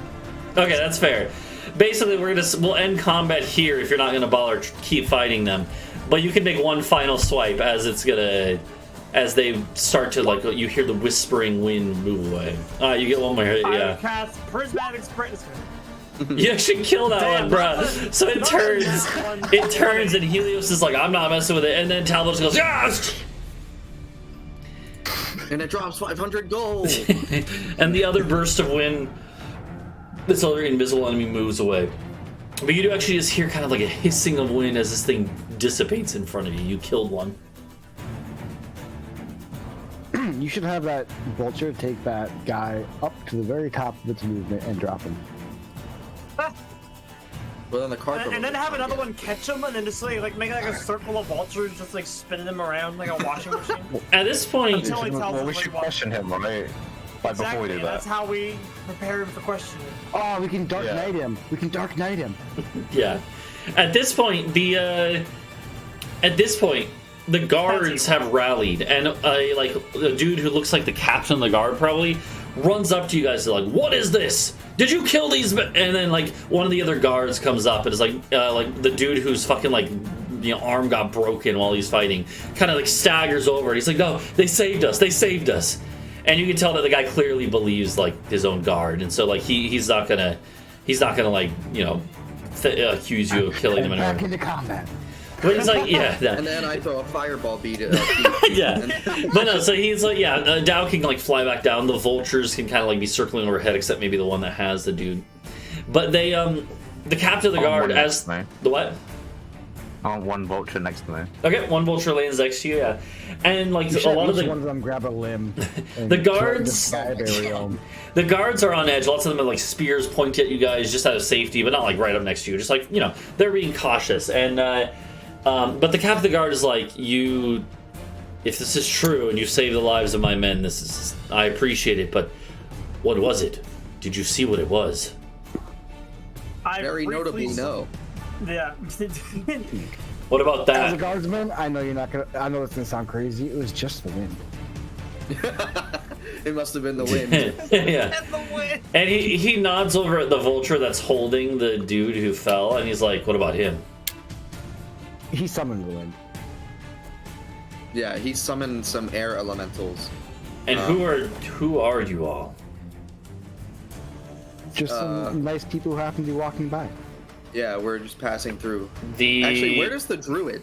Okay, that's fair. Basically, we'll end combat here if you're not gonna bother keep fighting them. But you can make one final swipe as they start to, like, you hear the whispering wind move away. You get one more. Yeah. Cast Prismatic Sprint. You actually kill that Damn, one, bro. So it turns, and Helios is like, I'm not messing with it, and then Talvo goes, yes! And it drops 500 gold. And the other burst of wind, this other invisible enemy moves away. But you do actually just hear kind of like a hissing of wind as this thing dissipates in front of you. You killed one. You should have that vulture take that guy up to the very top of its movement and drop him. Well, then the carpet. And then have another one catch him, and then just like make like a circle of vultures, just like spinning them around like a washing machine. At this point, Until he tells Well, we us, should like, question him, right? Like before we do that. That's how we prepare him for questioning. Oh, we can Dark Knight him. We can Dark Knight him. yeah. At this point, the guards have rallied, and a dude who looks like the captain of the guard probably runs up to you guys and like, "What is this? Did you kill these?" And then like one of the other guards comes up and is like the dude who's fucking like, arm got broken while he's fighting, kind of like staggers over and he's like, "No, they saved us. They saved us." And you can tell that the guy clearly believes like his own guard, and so like he's not gonna like accuse you of killing him. Back into combat. But he's like, yeah. And then I throw a fireball beat at Yeah. But no, so he's like, yeah, Adau can like fly back down. The vultures can kind of like be circling overhead, except maybe the one that has the dude. But they, the captain of the guard, as the what? I want one vulture next to me. Okay, one vulture lands next to you, yeah. And like You a lot of one of them grab a limb. The guards, the guards are on edge. Lots of them have like spears pointed at you guys just out of safety, but not like right up next to you. Just like, they're being cautious. And but the captain of the guard is like, if this is true and you saved the lives of my men, I appreciate it, but what was it? Did you see what it was? Very notably, no. Yeah. What about that? As a guardsman, I know you're not gonna. I know it's gonna sound crazy. It was just the wind. It must have been the wind. Yeah. And he nods over at the vulture that's holding the dude who fell, and he's like, "What about him?" He summoned the wind. Yeah, he summoned some air elementals. And who are you all? Just some nice people who happen to be walking by. Yeah, we're just passing through. The Actually, where does the druid?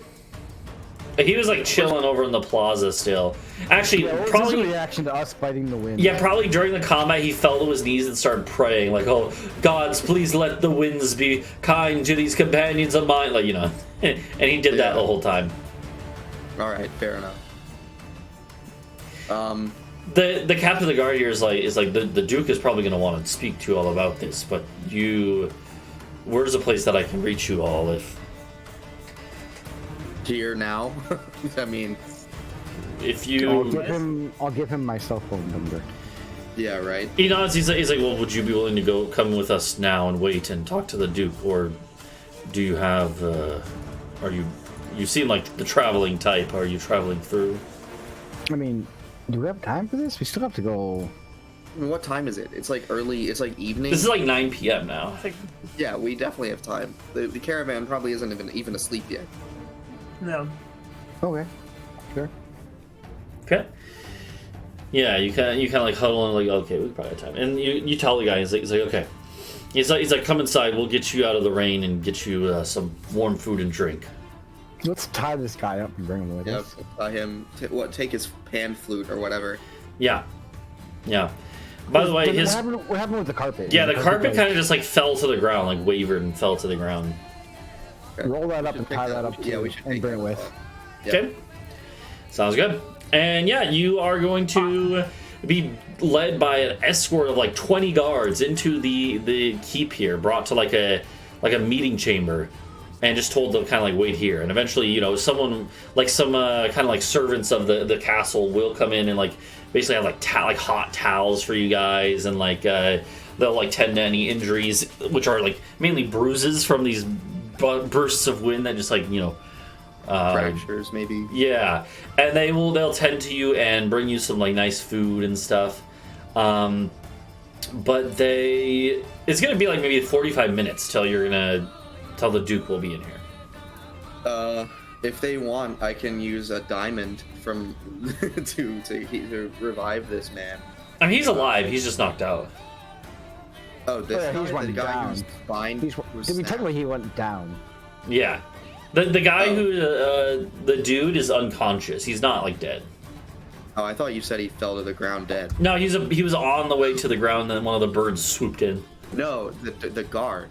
He was like chilling over in the plaza still. Actually, Yeah, what was probably his reaction to us fighting the wind? Yeah, probably during the combat he fell to his knees and started praying, like, "Oh, gods, please let the winds be kind to these companions of mine," like, you know. And he did that the whole time. All right, fair enough. The captain of the guard here is like the Duke is probably going to want to speak to you all about this, but where's a place that I can reach you all if Here now. I mean, if you I'll give him my cell phone number. yeah, right. he nods, he's like, well, would you be willing to come with us now and wait and talk to the Duke, or do you have you seem like the traveling type, are you traveling through? I mean, do we have time for this? We still have to go. I mean, what time is it? It's like early. It's like evening. This is like 9 p.m. now. Yeah, we definitely have time. The caravan probably isn't even asleep yet. No. Okay. Sure. Okay. Yeah, you kind of like huddle and like, okay, we probably have time. And you tell the guy, he's like, okay. He's like, come inside. We'll get you out of the rain and get you some warm food and drink. Let's tie this guy up and bring him with Yep. us. Him. Take his pan flute or whatever. Yeah. Yeah. By the way, what happened with the carpet? Yeah, the carpet kind of just like fell to the ground, like wavered and fell to the ground. Roll that up and tie that up. Yeah, we should and take bring it that with. up. Yep. Okay. Sounds good. And yeah, you are going to be led by an escort of like 20 guards into the keep here, brought to like a meeting chamber, and just told to kind of like wait here. And eventually, you know, someone like some kind of like servants of the castle will come in and like basically have like hot towels for you guys, and like they'll like tend to any injuries, which are like mainly bruises from these bursts of wind that just like, you know, Fractures, maybe. yeah, and they'll tend to you and bring you some like nice food and stuff. But it's gonna be like maybe 45 minutes till the Duke will be in here. If they want, I can use a diamond from to revive this man. I mean, he's alive. He's just knocked out. Oh, this Yeah, guy, he's the one guy down. who's fine. Did we technically he went down? Yeah, the guy who the dude is unconscious. He's not like dead. Oh, I thought you said he fell to the ground dead. No, he was on the way to the ground. Then one of the birds swooped in. No, the guard.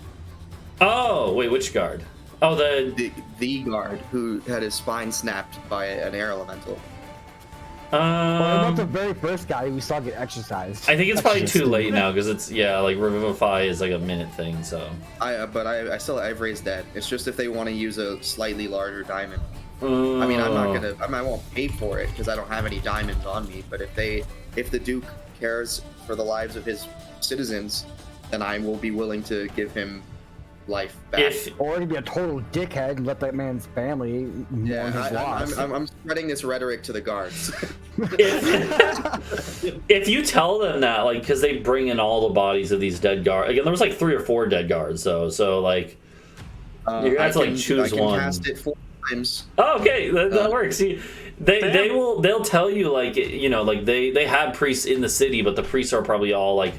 Oh wait, which guard? Oh, The guard who had his spine snapped by an air elemental. What about the very first guy we saw get exercised? I think it's probably too late now because it's like Revivify is like a minute thing. So I've raised that. It's just if they want to use a slightly larger diamond. I mean, I won't pay for it because I don't have any diamonds on me. But if the Duke cares for the lives of his citizens, then I will be willing to give him life back. Or to be a total dickhead and let that man's family mourn his loss. I'm spreading this rhetoric to the guards. If you tell them that, like, because they bring in all the bodies of these dead guards. Again, there was like 3 or 4 dead guards, though. So like, you're gonna have to like choose one. I can cast it 4 times. Oh, okay, that works. See, they'll tell you, like, you know, like they have priests in the city, but the priests are probably all like,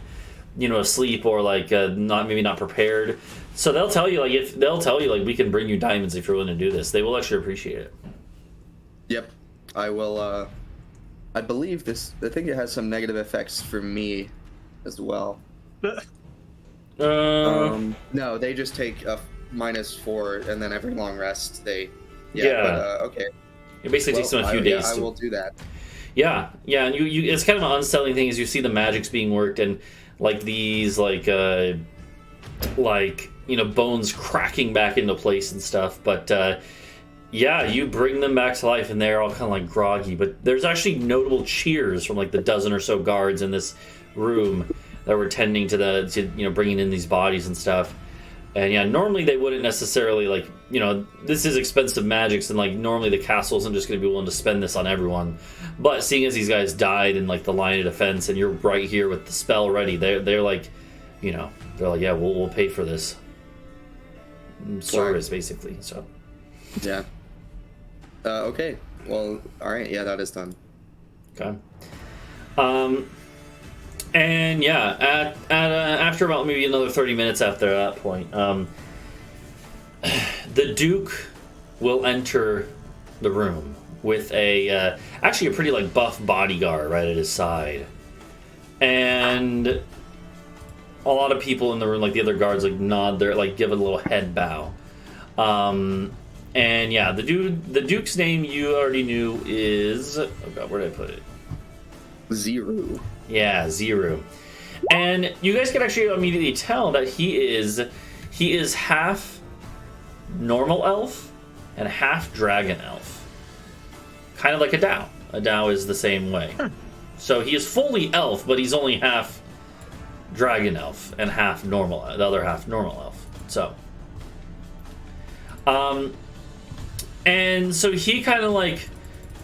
you know, asleep or like not prepared. So they'll tell you like we can bring you diamonds if you're willing to do this. They will actually appreciate it. Yep, I will. I believe this. I think it has some negative effects for me as well. No, they just take a -4, and then every long rest they. Yeah. But, okay. It basically takes them a few days. I will do that. Yeah, and you it's kind of an unsettling thing is you see the magics being worked and like these like you know, bones cracking back into place and stuff, but yeah, you bring them back to life and they're all kind of like groggy, but there's actually notable cheers from like the dozen or so guards in this room that were tending to you know, bringing in these bodies and stuff. And yeah, normally they wouldn't necessarily, like, you know, this is expensive magics, and like normally the castle isn't just going to be willing to spend this on everyone. But seeing as these guys died in like the line of defense, and you're right here with the spell ready, they're like, you know, they're like, yeah, we'll pay for this service basically. So yeah. Okay. Well, all right. Yeah, that is done. Okay. And yeah, after about maybe another 30 minutes after that point, the Duke will enter the room with a actually a pretty like buff bodyguard right at his side, and a lot of people in the room, like the other guards, like nod their like give a little head bow. And yeah, the Duke's name you already knew is, oh god, where did I put it? Zero. Yeah, Zero. And you guys can actually immediately tell that he is half normal elf and half dragon elf. Kind of like Adau. Adau is the same way. So he is fully elf, but he's only half dragon elf and half normal, the other half normal elf. So and so he kind of like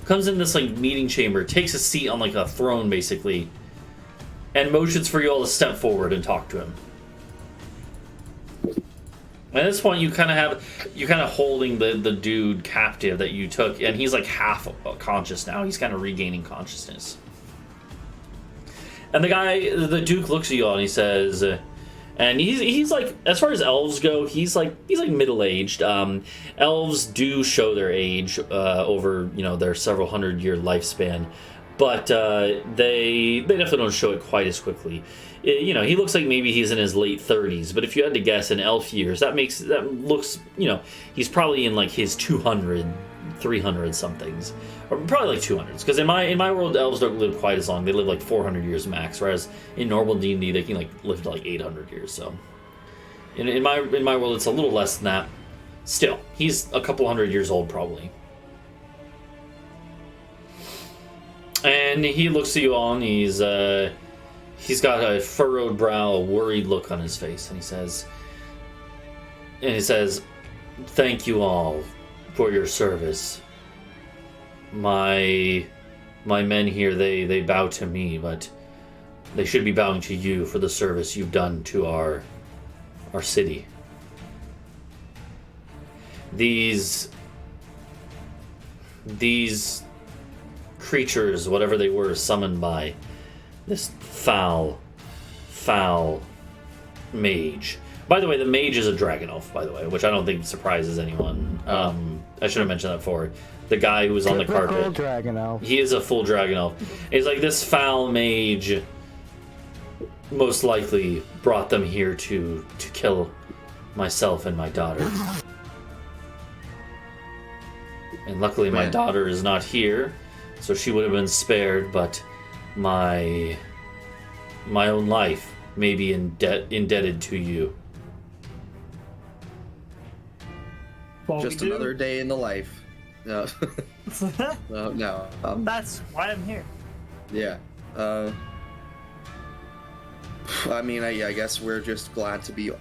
comes in this like meeting chamber, takes a seat on like a throne basically, and motions for you all to step forward and talk to him. At this point, you kind of holding the dude captive that you took, and he's like half conscious now. He's kind of regaining consciousness. And the Duke looks at you all and he says, and he's like, as far as elves go, he's like middle-aged. Elves do show their age over their several hundred-year lifespan, but they definitely don't show it quite as quickly. He looks like maybe he's in his late 30s, but if you had to guess in elf years, that looks, he's probably in like his 200, 300 somethings, or probably like 200s. Because in my world, elves don't live quite as long; they live like 400 years max. Whereas in normal D&D, they can like live to like 800 years. So in my world, it's a little less than that. Still, he's a couple hundred years old probably. And he looks at you all, and he's got a furrowed brow, a worried look on his face, and he says, "Thank you all for your service. My men here, they bow to me, but they should be bowing to you for the service you've done to our city. These creatures, whatever they were, summoned by this foul mage." By the way, the mage is a dragon elf, by the way, which I don't think surprises anyone. I should have mentioned that before. The guy who was on the carpet. Dragon elf. He is a full dragon elf. He's like, this foul mage most likely brought them here to kill myself and my daughter. And luckily my daughter is not here, so she would have been spared, but my own life may be indebted to you. Just another day in the life. No. No. That's why I'm here. Yeah. I mean, I guess we're just glad to be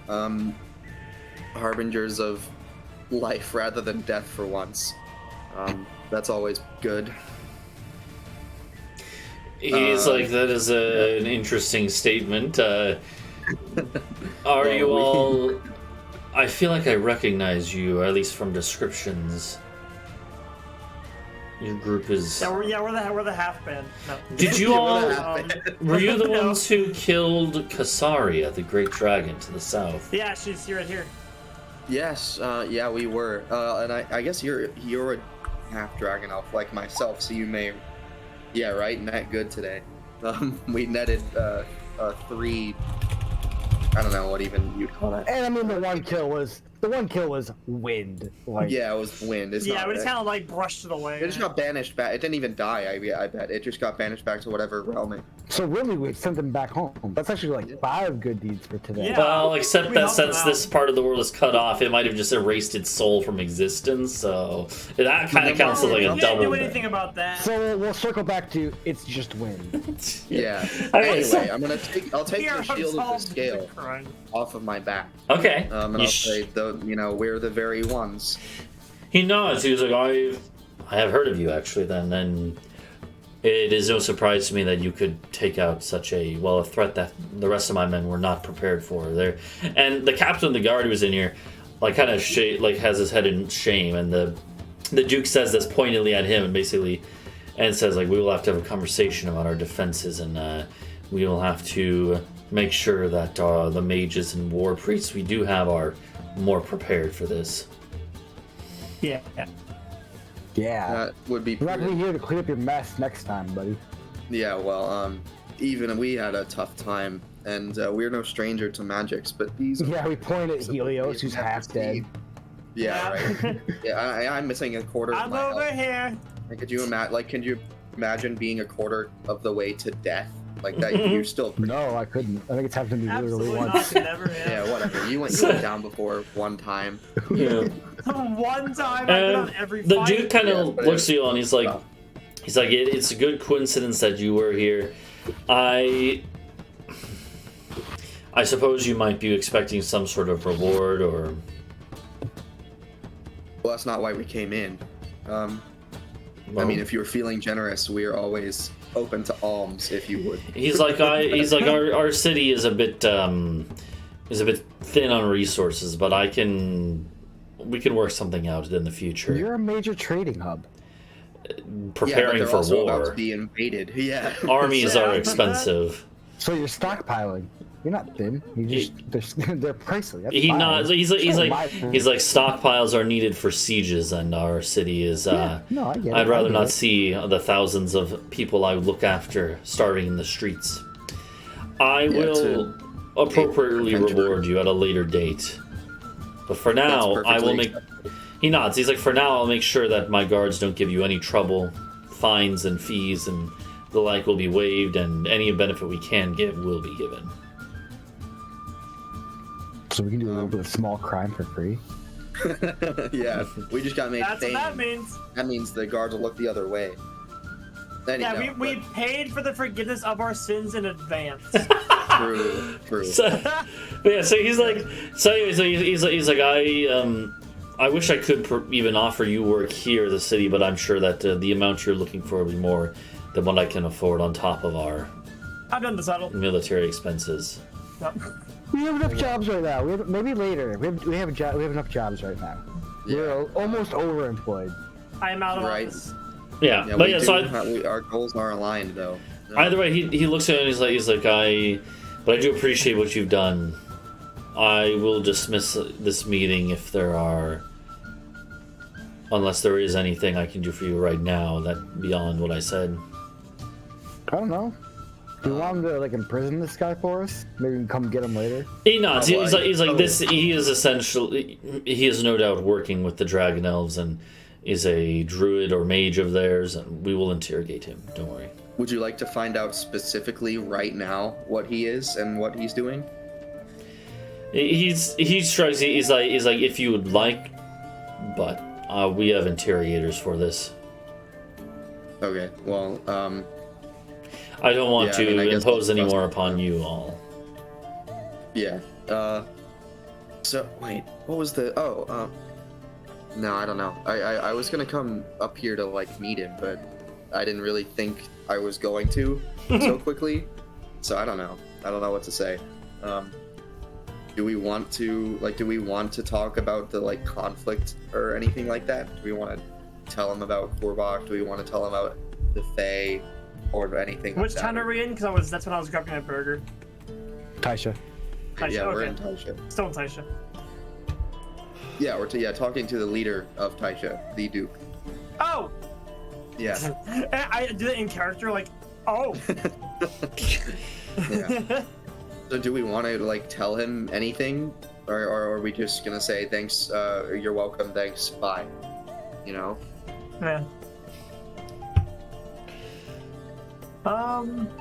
harbingers of life rather than death for once. That's always good. He's like, that is an interesting statement. Are you all... I feel like I recognize you, at least from descriptions. Your group is... Yeah, we're the half band. No. Did you all... were you the ones who killed Kasaria, the great dragon, to the south? Yeah, she's right here. Yes, yeah, we were. And I guess you're a half dragon elf like myself, so you may... Yeah, right? Net good today. We netted 3... I don't know what even you'd call that. And I mean, the one kill was wind. Like, yeah, it was wind. It's yeah, not, but it's kind of like brushed it away. It just got banished back. It didn't even die. I bet it just got banished back to whatever realm. So really, we sent them back home. That's actually like 5 good deeds for today. Yeah. Well, except that since this part of the world is cut off, it might have just erased its soul from existence. So that kind of counts as like a double. We can't do anything about that. So we'll circle back to it's just wind. Yeah. Anyway, I'll take the shield of the scale off of my back. Okay. And I'll say, we're the very ones. He nods. He was like, I have heard of you, actually, then. And it is no surprise to me that you could take out such a threat that the rest of my men were not prepared for. And the captain of the guard who was in here, like, kind of has his head in shame. And the Duke says this pointedly at him, and says, like, we will have to have a conversation about our defenses, and we will have to make sure that the mages and war priests we do have are more prepared for this. Yeah. Yeah. That would be We're not gonna be prudent. here to clean up your mess next time, buddy. Yeah, well, even we had a tough time, and we're no stranger to magics, but these. Yeah, we point at Helios, who's never half dead. seen. Yeah, right. Yeah, I'm missing a quarter of I'm my over health. here. Like, could you imagine being a quarter of the way to death? Like that, you're still. Pretty... No, I couldn't. I think it's happened to me literally Absolutely not. once. Could never. Yeah. Yeah, whatever. You went down before one time. Yeah. One time I've been on every The fight. dude kind Yeah, of but looks at you and he's like, tough. it's a good coincidence that you were here. I suppose you might be expecting some sort of reward or. Well, that's not why we came in. I Well, mean, if you were feeling generous, we are always open to alms, if you would. he's like our city is a bit thin on resources, but we can work something out in the future. You're a major trading hub. Preparing they're for also about war. to be invaded. Yeah. Armies Yeah. are expensive. So you're stockpiling. You're not thin. You just they're pricey. That's He fine. nods. He's like stockpiles are needed for sieges, and our city is. Yeah, no, I get it. I'd rather I get not it. see the thousands of people I look after starving in the streets. I will appropriately adventure. reward you at a later date, but for now, That's I will perfectly make. He nods. He's like, for now, I'll make sure that my guards don't give you any trouble. Fines and fees and the like will be waived, and any benefit we can give will be given. So we can do a little bit of small crime for free. Yeah, we just got made That's what famous. that means. That means the guards will look the other way. Yeah, we paid for the forgiveness of our sins in advance. True. So, but yeah, so he's like, he's like, I wish I could even offer you work here, the city, but I'm sure that the amount you're looking for will be more than what I can afford on top of our I've done the settle. military expenses. No. We have enough jobs right now. Maybe later. We have enough jobs right now. We're almost overemployed. I am out of Right. office. Yeah, Yeah, but yeah, so our goals are aligned though. either way, he looks at it and he's like, but I do appreciate what you've done. I will dismiss this meeting unless there is anything I can do for you right now that beyond what I said. I don't know. Do you want him to like imprison this guy for us? Maybe we can come get him later. He nods. Oh, He's like this. He is essentially. He is no doubt working with the dragon elves and is a druid or mage of theirs, and we will interrogate him. Don't worry. Would you like to find out specifically right now what he is and what he's doing? He strikes. He's like if you would like, but we have interrogators for this. Okay. Well, I don't want Yeah, I mean, I to guess impose that's- any more upon you all. yeah. So wait, what was the? Oh, no, I don't know. I was gonna come up here to like meet him, but I didn't really think I was going to so quickly. So I don't know. I don't know what to say. Do we want to talk about the like conflict or anything like that? Do we want to tell him about Korbach? Do we want to tell him about the Fae or anything? Which like town that? are we in? Because that's when I was grabbing a burger. Taisha. Taisha, Yeah, we're okay. in Taisha. Still in Taisha. Yeah, we're talking to the leader of Taisha, the Duke. Oh! Yeah. I did it in character, like, oh! Yeah. So do we want to like tell him anything, or are we just gonna say thanks? You're welcome. Thanks. Bye. You know. Yeah.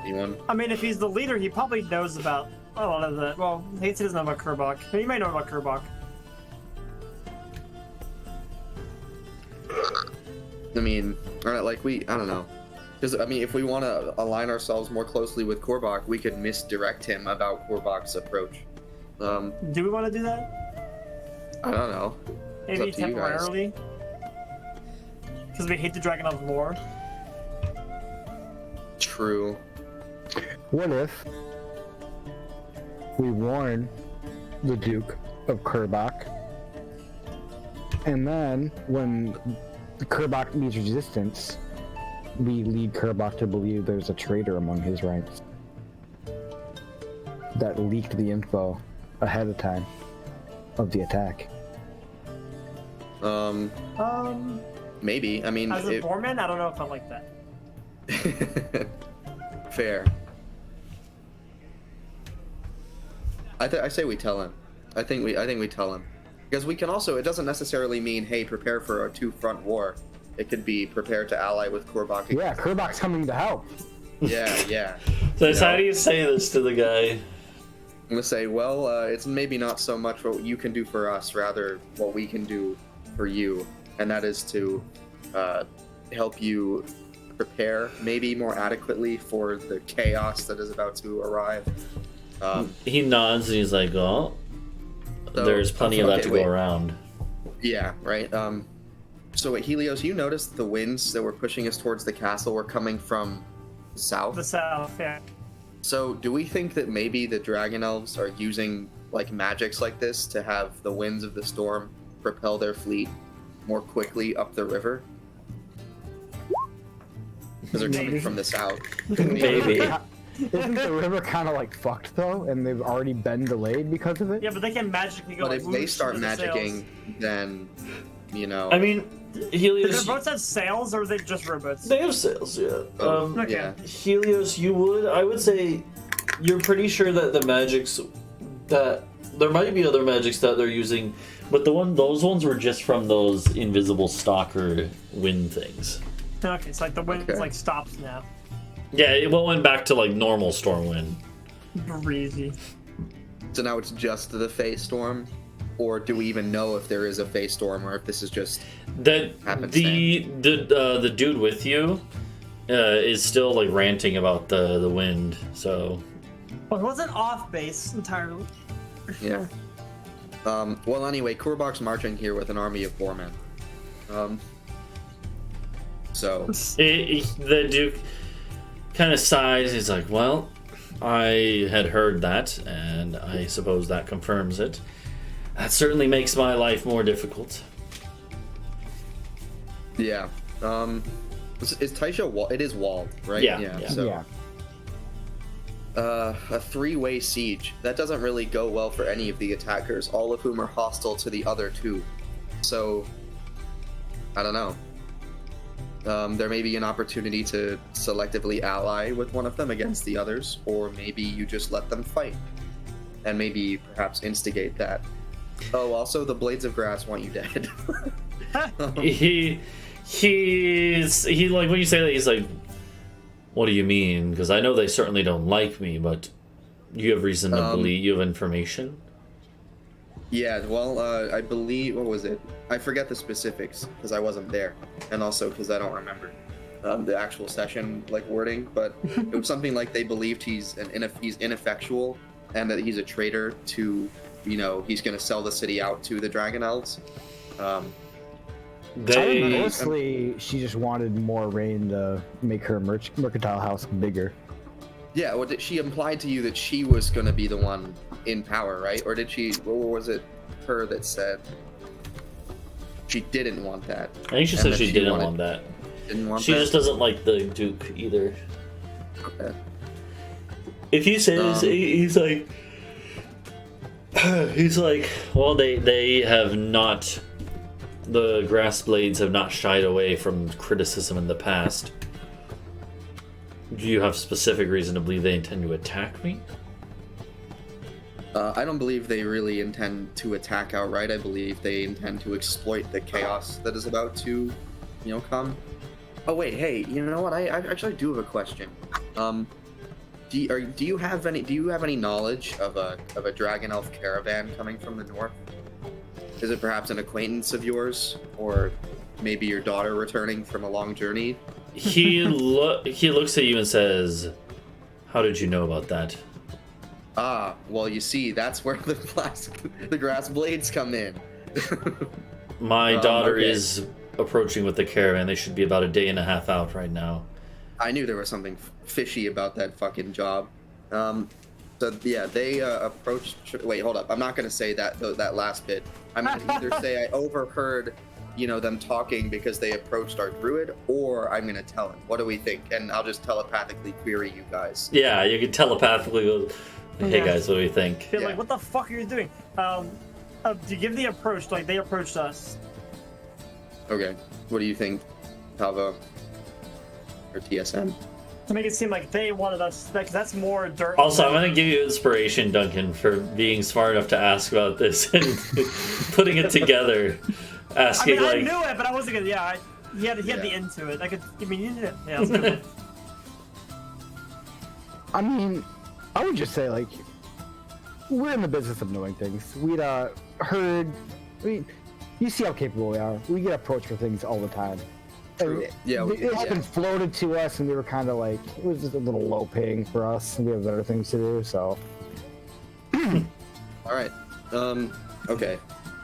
Anyone? I mean, if he's the leader, he probably knows about a lot of the. Well, he doesn't know about Korbach. He may know about Korbach. I mean, I don't know. Because I mean, if we want to align ourselves more closely with Korbach, we could misdirect him about Korbach's approach. Do we want to do that? I don't know. Maybe up to you guys. temporarily? Because we hate the Dragon of lore. True. What if we warn the Duke of Korbach, and then when Korbach meets resistance, we lead Korbach to believe there's a traitor among his ranks that leaked the info ahead of time of the attack. Maybe. I mean, As a Boarman, I don't know if I like that. Fair. I say we tell him. I think we tell him, because we can also. It doesn't necessarily mean, hey, prepare for a two-front war. It could be prepare to ally with Korbak. Yeah, Korbak's coming to help. Yeah. So how do you say this to the guy? I'm gonna say, well, it's maybe not so much what you can do for us, rather what we can do for you, and that is to help you prepare maybe more adequately for the chaos that is about to arrive. He nods and he's like, "Oh, So- there's plenty of that to wait. go around." Yeah, right. So wait, Helios, you noticed the winds that were pushing us towards the castle were coming from the south? The south, yeah. So do we think that maybe the dragon elves are using like magics like this to have the winds of the storm propel their fleet more quickly up the river? Because they're coming from the south. Maybe. Isn't the river kind of like fucked though, and they've already been delayed because of it? Yeah, but they can magically go. But like, if they whoosh start into the magicking, sails. then, you know... I mean, Do Helios. their boats have sails, or are they just rowboats? They have sails, yeah. Okay. yeah. Helios, I would say, you're pretty sure that the magics that there might be other magics that they're using, but those ones were just from those invisible stalker wind things. Okay, it's like the wind Okay. like stops now. Yeah, it went back to like normal storm wind. Breezy. So now it's just the Face Storm? Or do we even know if there is a Face Storm, or if this is just... The Happenstance. the dude with you is still like ranting about the wind. So Well, it wasn't off base entirely. Yeah. Well, anyway, Korbak's marching here with an army of Boarmen. So... the Duke kind of sighs. He's like, "Well, I had heard that, and I suppose that confirms it. That certainly makes my life more difficult." Yeah. Is Taisha it is walled, right? Yeah. So, Yeah. a three-way siege. That doesn't really go well for any of the attackers, all of whom are hostile to the other two. So, I don't know. There may be an opportunity to selectively ally with one of them against the others, or maybe you just let them fight, and maybe perhaps instigate that. Oh, also, the Blades of Grass want you dead. He's like, when you say that, he's like, "What do you mean? Because I know they certainly don't like me, but you have reason to believe, you have information." Yeah, well, I believe, what was it? I forget the specifics because I wasn't there, and also because I don't remember the actual session like wording. But it was something like they believed he's ineffectual and that he's a traitor to, you know, he's going to sell the city out to the Dragon Elves. I think mostly she just wanted more rain to make her mercantile house bigger. Yeah, well, she implied to you that she was going to be the one in power, right? Or did she? Or was it her that said she didn't want that? I think she And said that she didn't want that. Didn't want She that. just doesn't like the Duke either. Okay. If he says, he's like, well, they have not, the Grass Blades have not shied away from criticism in the past. Do you have specific reason to believe they intend to attack me? I don't believe they really intend to attack outright. I believe they intend to exploit the chaos that is about to, you know, come. Oh wait, hey, you know what? I actually do have a question. Do you have any knowledge of a dragon elf caravan coming from the north? Is it perhaps an acquaintance of yours, or maybe your daughter returning from a long journey? He looks at you and says, "How did you know about that?" Ah, well, you see, that's where the grass blades come in. My daughter okay. is approaching with the caravan. They should be about a day and a half out right now. I knew there was something fishy about that fucking job. So yeah, they approached. Wait, hold up. I'm not gonna say that last bit. I'm gonna either say I overheard, you know, them talking because they approached our druid, or I'm gonna tell him. What do we think? And I'll just telepathically query you guys. Yeah, you can telepathically go, "Hey Yeah. guys, what do you think?" They're Yeah. like, what the fuck are you doing? To give the approach, like they approached us. Okay. What do you think, Talvo? Or TSM? To make it seem like they wanted us, because that's more dirt. Also, I'm going to give you inspiration, Duncan, for being smart enough to ask about this and putting it together. Asking, I knew it, but I wasn't gonna. Yeah, he had the end to it. I mean, you did it. Yeah. That's a good one. I mean, I would just say, like, we're in the business of knowing things. We'd heard. I mean, you see how capable we are. We get approached for things all the time. True. Yeah, it's been floated to us, and we were kind of like, it was just a little low paying for us, and we have better things to do. So, all right. Okay.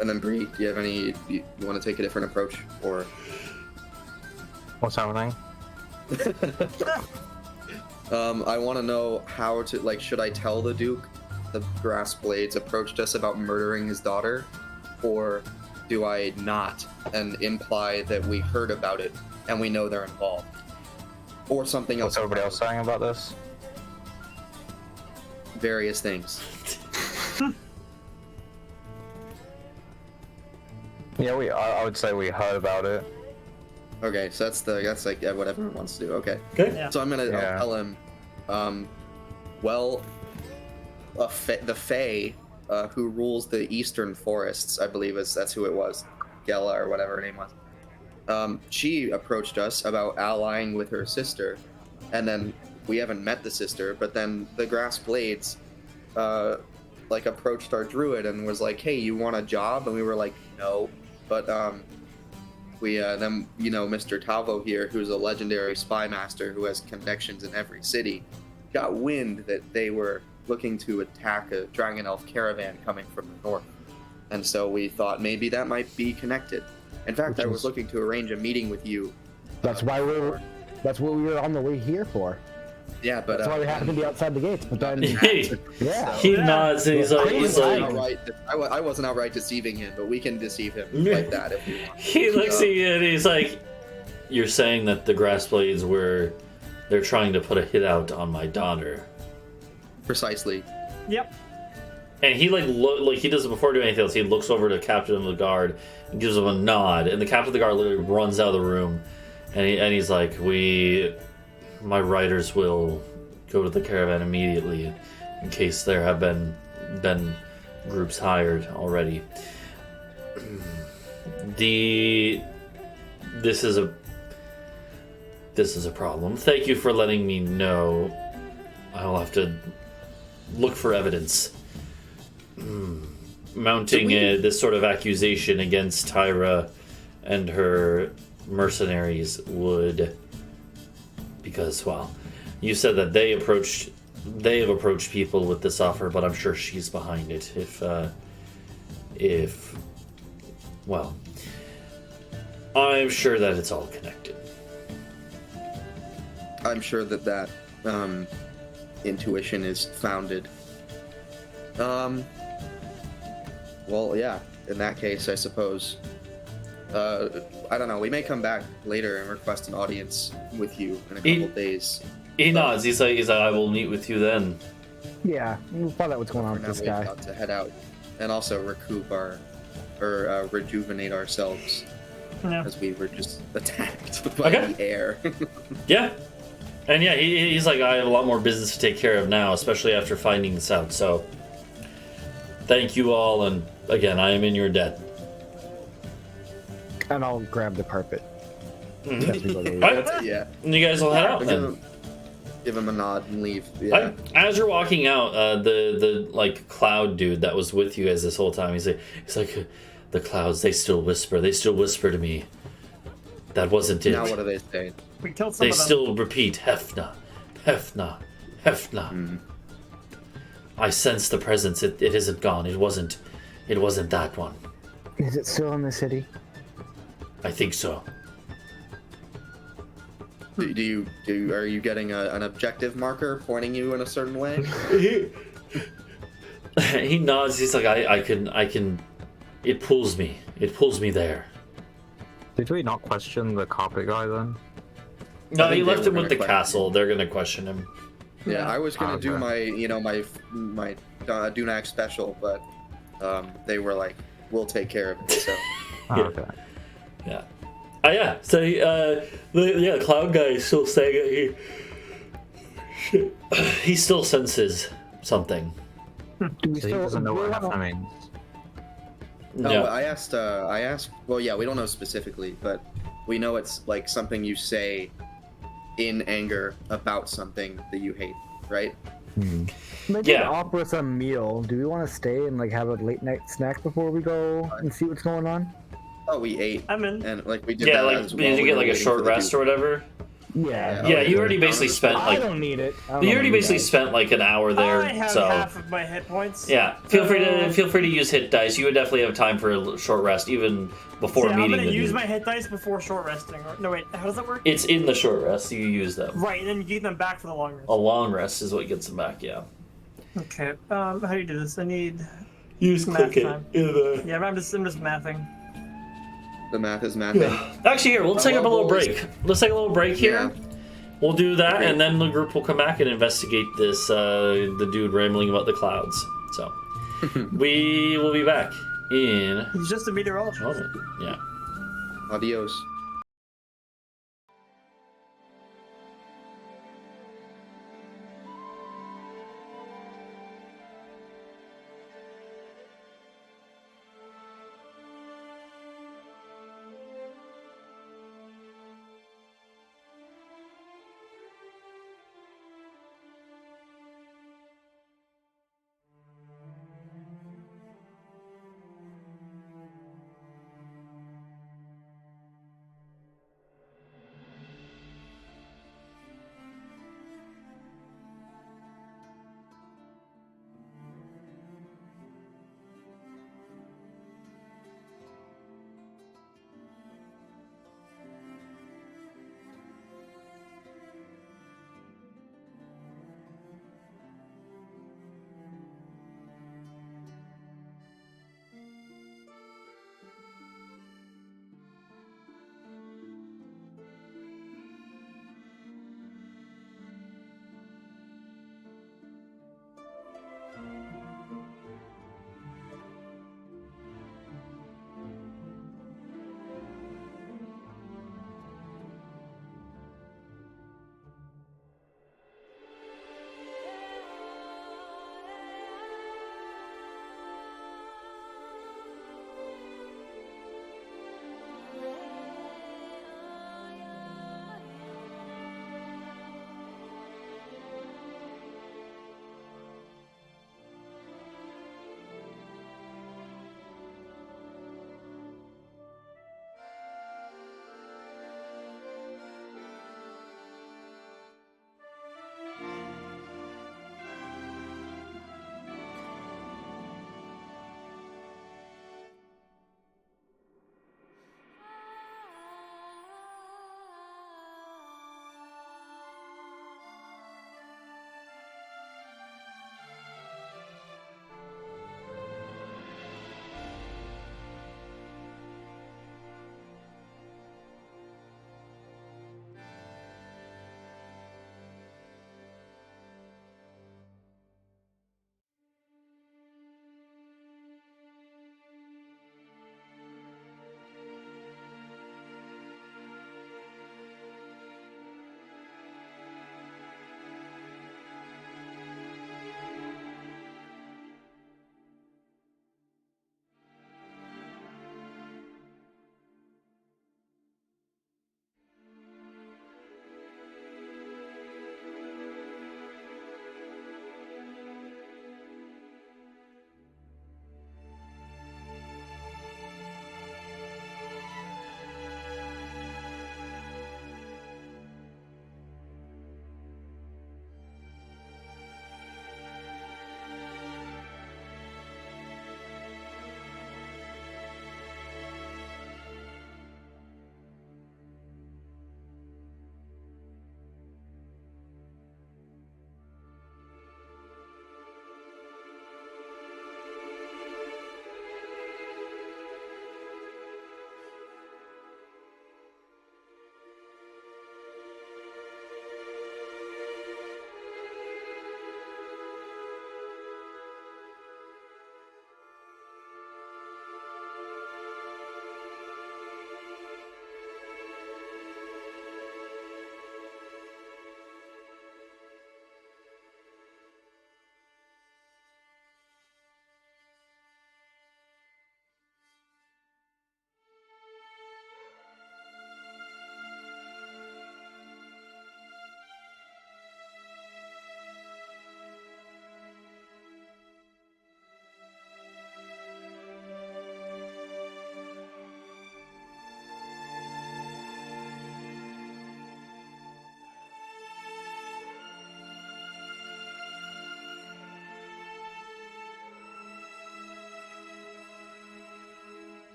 And then Bree, do you have any? You want to take a different approach, or? What's happening? I want to know how to, like, should I tell the Duke the Grass Blades approached us about murdering his daughter, or do I not and imply that we heard about it and we know they're involved, or something else? What's everybody else saying about this? Various things. Yeah, I would say we heard about it. Okay, so that's like what everyone wants to do. Okay. Okay. Yeah. So I'll Yeah. tell him, the Fae, who rules the eastern forests, I believe that's who it was, Gela or whatever her name was. She approached us about allying with her sister, and then we haven't met the sister, but then the Grass Blades, like, approached our druid and was like, "Hey, you want a job?" And we were like, "No," but we then, you know, Mr. Talvo here, who's a legendary spy master who has connections in every city, got wind that they were looking to attack a dragon elf caravan coming from the north, and so we thought maybe that might be connected. In fact, I was looking to arrange a meeting with you. that's why that's what we were on the way here for. Yeah, but That's why we happened to be outside the gates. But then, yeah. He nods and he's like, I wasn't outright deceiving him, but we can deceive him like that if we want. he looks at you and he's like, "You're saying that the Grass Blades they're trying to put a hit out on my daughter." Precisely. Yep. And he like he does it before doing anything else. He looks over to Captain of the Guard and gives him a nod, and the Captain of the Guard literally runs out of the room, and he's like, my riders will go to the caravan immediately in case there have been groups hired already. This is a problem. Thank you for letting me know. I'll have to look for evidence. Mounting this sort of accusation against Tyra and her mercenaries would, because, well, you said that they have approached people with this offer, but I'm sure she's behind it. Well, I'm sure that it's all connected. I'm sure that intuition is founded. Well, yeah. In that case, I suppose. I don't know. We may come back later and request an audience with you in a couple days. He nods. He's like, I will meet with you then. Yeah, we'll find out what's going on with this We've guy. got to head out and also recoup rejuvenate ourselves, as we were just attacked by the air. Yeah. And yeah, he's like, I have a lot more business to take care of now, especially after finding this out. So, thank you all, and again, I am in your debt. And I'll grab the carpet. Right. Yeah. And you guys will head out then. Give him a nod and leave. Yeah. As you're walking out, the like cloud dude that was with you guys this whole time, he's like, the clouds, they still whisper to me. That wasn't it. Now what do they say? We killed some They of them. still repeat, Hefna, Hefna, Hefna. Mm. I sense the presence. It isn't gone. It wasn't that one. Is it still in the city? I think so. Are you getting an objective marker pointing you in a certain way? He nods. He's like, I can. It pulls me there. Did we not question the carpet guy then? No, I think he they left were him with the gonna castle. They're gonna question him. Yeah, I was gonna do Okay. my Dunak special, but they were like, "We'll take care of it." So Oh, okay. Yeah. Yeah. So the cloud guy is still saying he still senses something. Do we So he still? doesn't know do we what wanna- enough means. Oh, Yeah. I asked. Well, yeah, we don't know specifically, but we know it's like something you say in anger about something that you hate, right? Maybe Yeah. offer us a meal. Do we want to stay and like have a late night snack before we go and see what's going on? Oh, we ate, I'm in. and like we did Yeah, that like as did well. you We get were like a waiting short for the rest dude. or whatever? Yeah. Yeah, okay. you already basically spent I like don't need it. I don't you know already about basically guys. spent like an hour there. I have So half of my hit points. yeah, feel free to use hit dice. You would definitely have time for a short rest even before I'm meeting gonna the use dude. my hit dice before short resting. No, wait, how does that work? It's in the short rest. You use them. Right, and then you get them back for the long rest. A long rest is what gets them back. Yeah. Okay. How do you do this? I need. Use Math click it time. in the. Yeah, I'm just mathing. The math is mathing. Actually, here we'll take up a little boys. break. Let's take a little break here. Yeah. We'll do that, Great. and then the group will come back and investigate this. The dude rambling about the clouds. So we will be back in He's just a a meteorologist. moment. Yeah. Adios.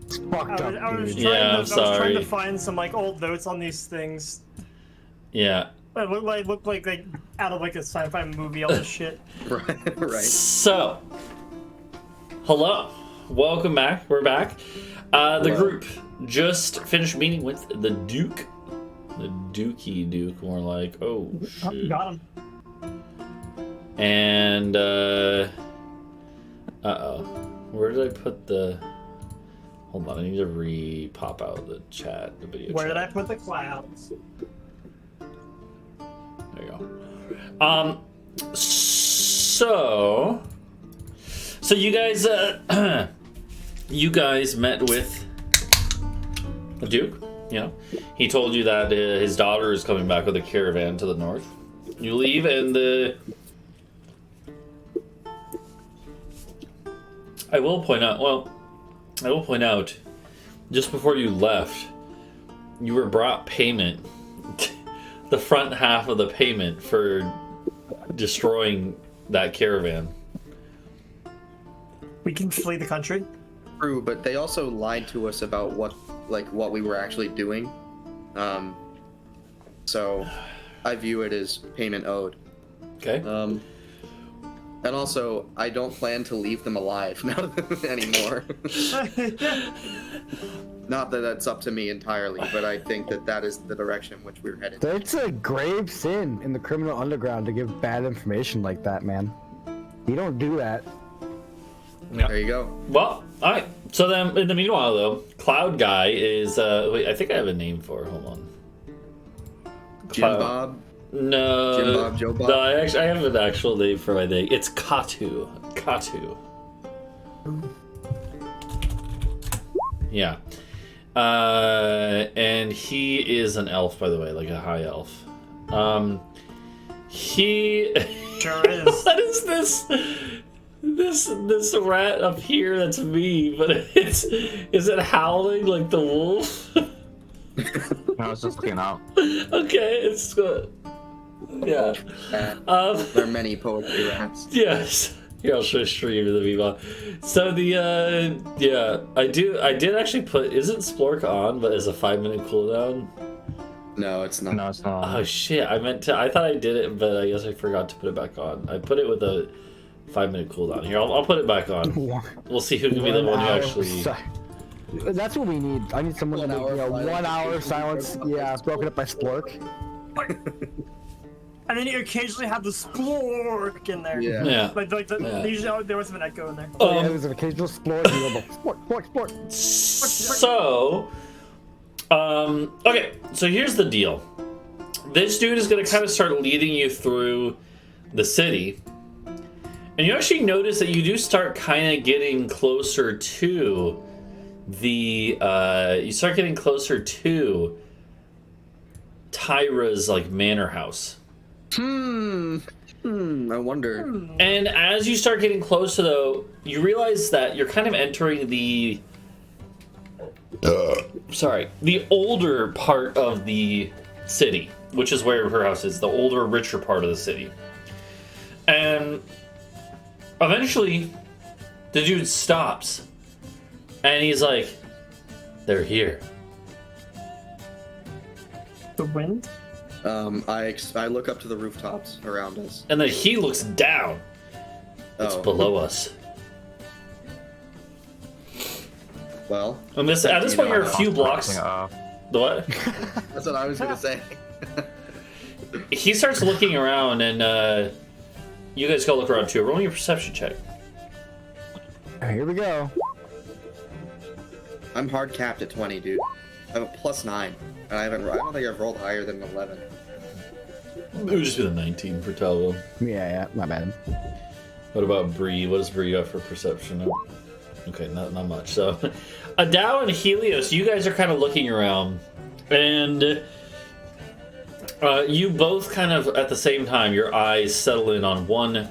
It's fucked up, I was dude. Yeah, trying I'm I was trying sorry. to find some like old notes on these things. Yeah. It looked like they out of like a sci-fi movie. All this shit. Right. So, hello, welcome back. We're back. The Hello. group just finished meeting with the Duke, the Dookie Duke, more like. Oh shit. Got him. And uh-oh, where did I put the? Hold on, I need to pop out the chat, the video. Where chat. did I put the clouds? There you go. So you guys, you guys met with the Duke. You know, he told you that his daughter is coming back with a caravan to the north. You leave, and I will point out, just before you left, you were brought payment. The front half of the payment for destroying that caravan. We can flee the country. True, but they also lied to us about what we were actually doing. So I view it as payment owed. Okay. And also, I don't plan to leave them alive anymore. Not that that's up to me entirely, but I think that is the direction in which we're headed. It's a grave sin in the criminal underground to give bad information like that, man. You don't do that. There you go. Well, all right. So then, in the meanwhile, though, Cloud Guy is. Wait, I think I have a name for it. Hold on. Jim Bob. No. Jim Bob, Joe Bob. No, I have an actual name for my thing. It's Katu. Katu. Yeah. And he is an elf, by the way, like a high elf. He. Sure is. What is this? This rat up here? That's me, but is it howling like the wolf? I was just looking up. Okay, it's good. Yeah. There are many poetry rats. Yes. Here, I'll show stream of the meanwhile. So the yeah, I did actually put, isn't Splork on, but as a 5-minute cooldown? No, it's not. No, it's not. Oh shit, I thought I did it, but I guess I forgot to put it back on. I put it with a 5-minute cooldown. Here, I'll put it back on. We'll see who can be the one who actually. That's what we need. I need someone to make 1 hour silence. Yeah, broken up by Splork. And then you occasionally have the splork in there. Yeah. Yeah. They usually there was an echo in there. Oh, yeah, there's an occasional Splork. Splork. So, okay, so here's the deal. This dude is going to kind of start leading you through the city. And you actually notice that you do start kind of getting closer to you start getting closer to Tyra's, like, manor house. I wonder. And as you start getting closer, though, you realize that you're kind of entering the older part of the city, which is where her house is, the older, richer part of the city. And eventually, the dude stops, and he's like, "They're here." The wind? I look up to the rooftops around us. And then he looks down. It's below us. Well, And at this point, you're a few blocks. The what? That's what I was gonna say. He starts looking around, and you guys go look around too. Roll your perception check. Here we go. I'm hard capped at 20, dude. I have a +9. I don't think I've rolled higher than 11. It would just be the 19 for Talvo. Yeah, my bad. What about Bree? What does Bree got for perception? Okay, not much. So, Adau and Helios, you guys are kind of looking around, and you both kind of at the same time, your eyes settle in on one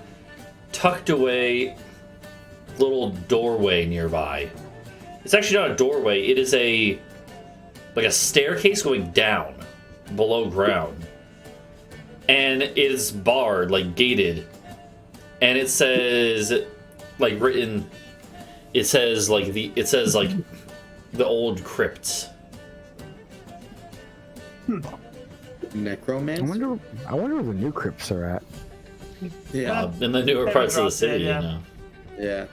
tucked away little doorway nearby. It's actually not a doorway. It is a staircase going down below ground, and it is barred, like gated, and it says like written. It says like the old crypts. Necromancer? I wonder where the new crypts are at. Yeah. In the newer They parts of the dropped city, it, yeah. you know.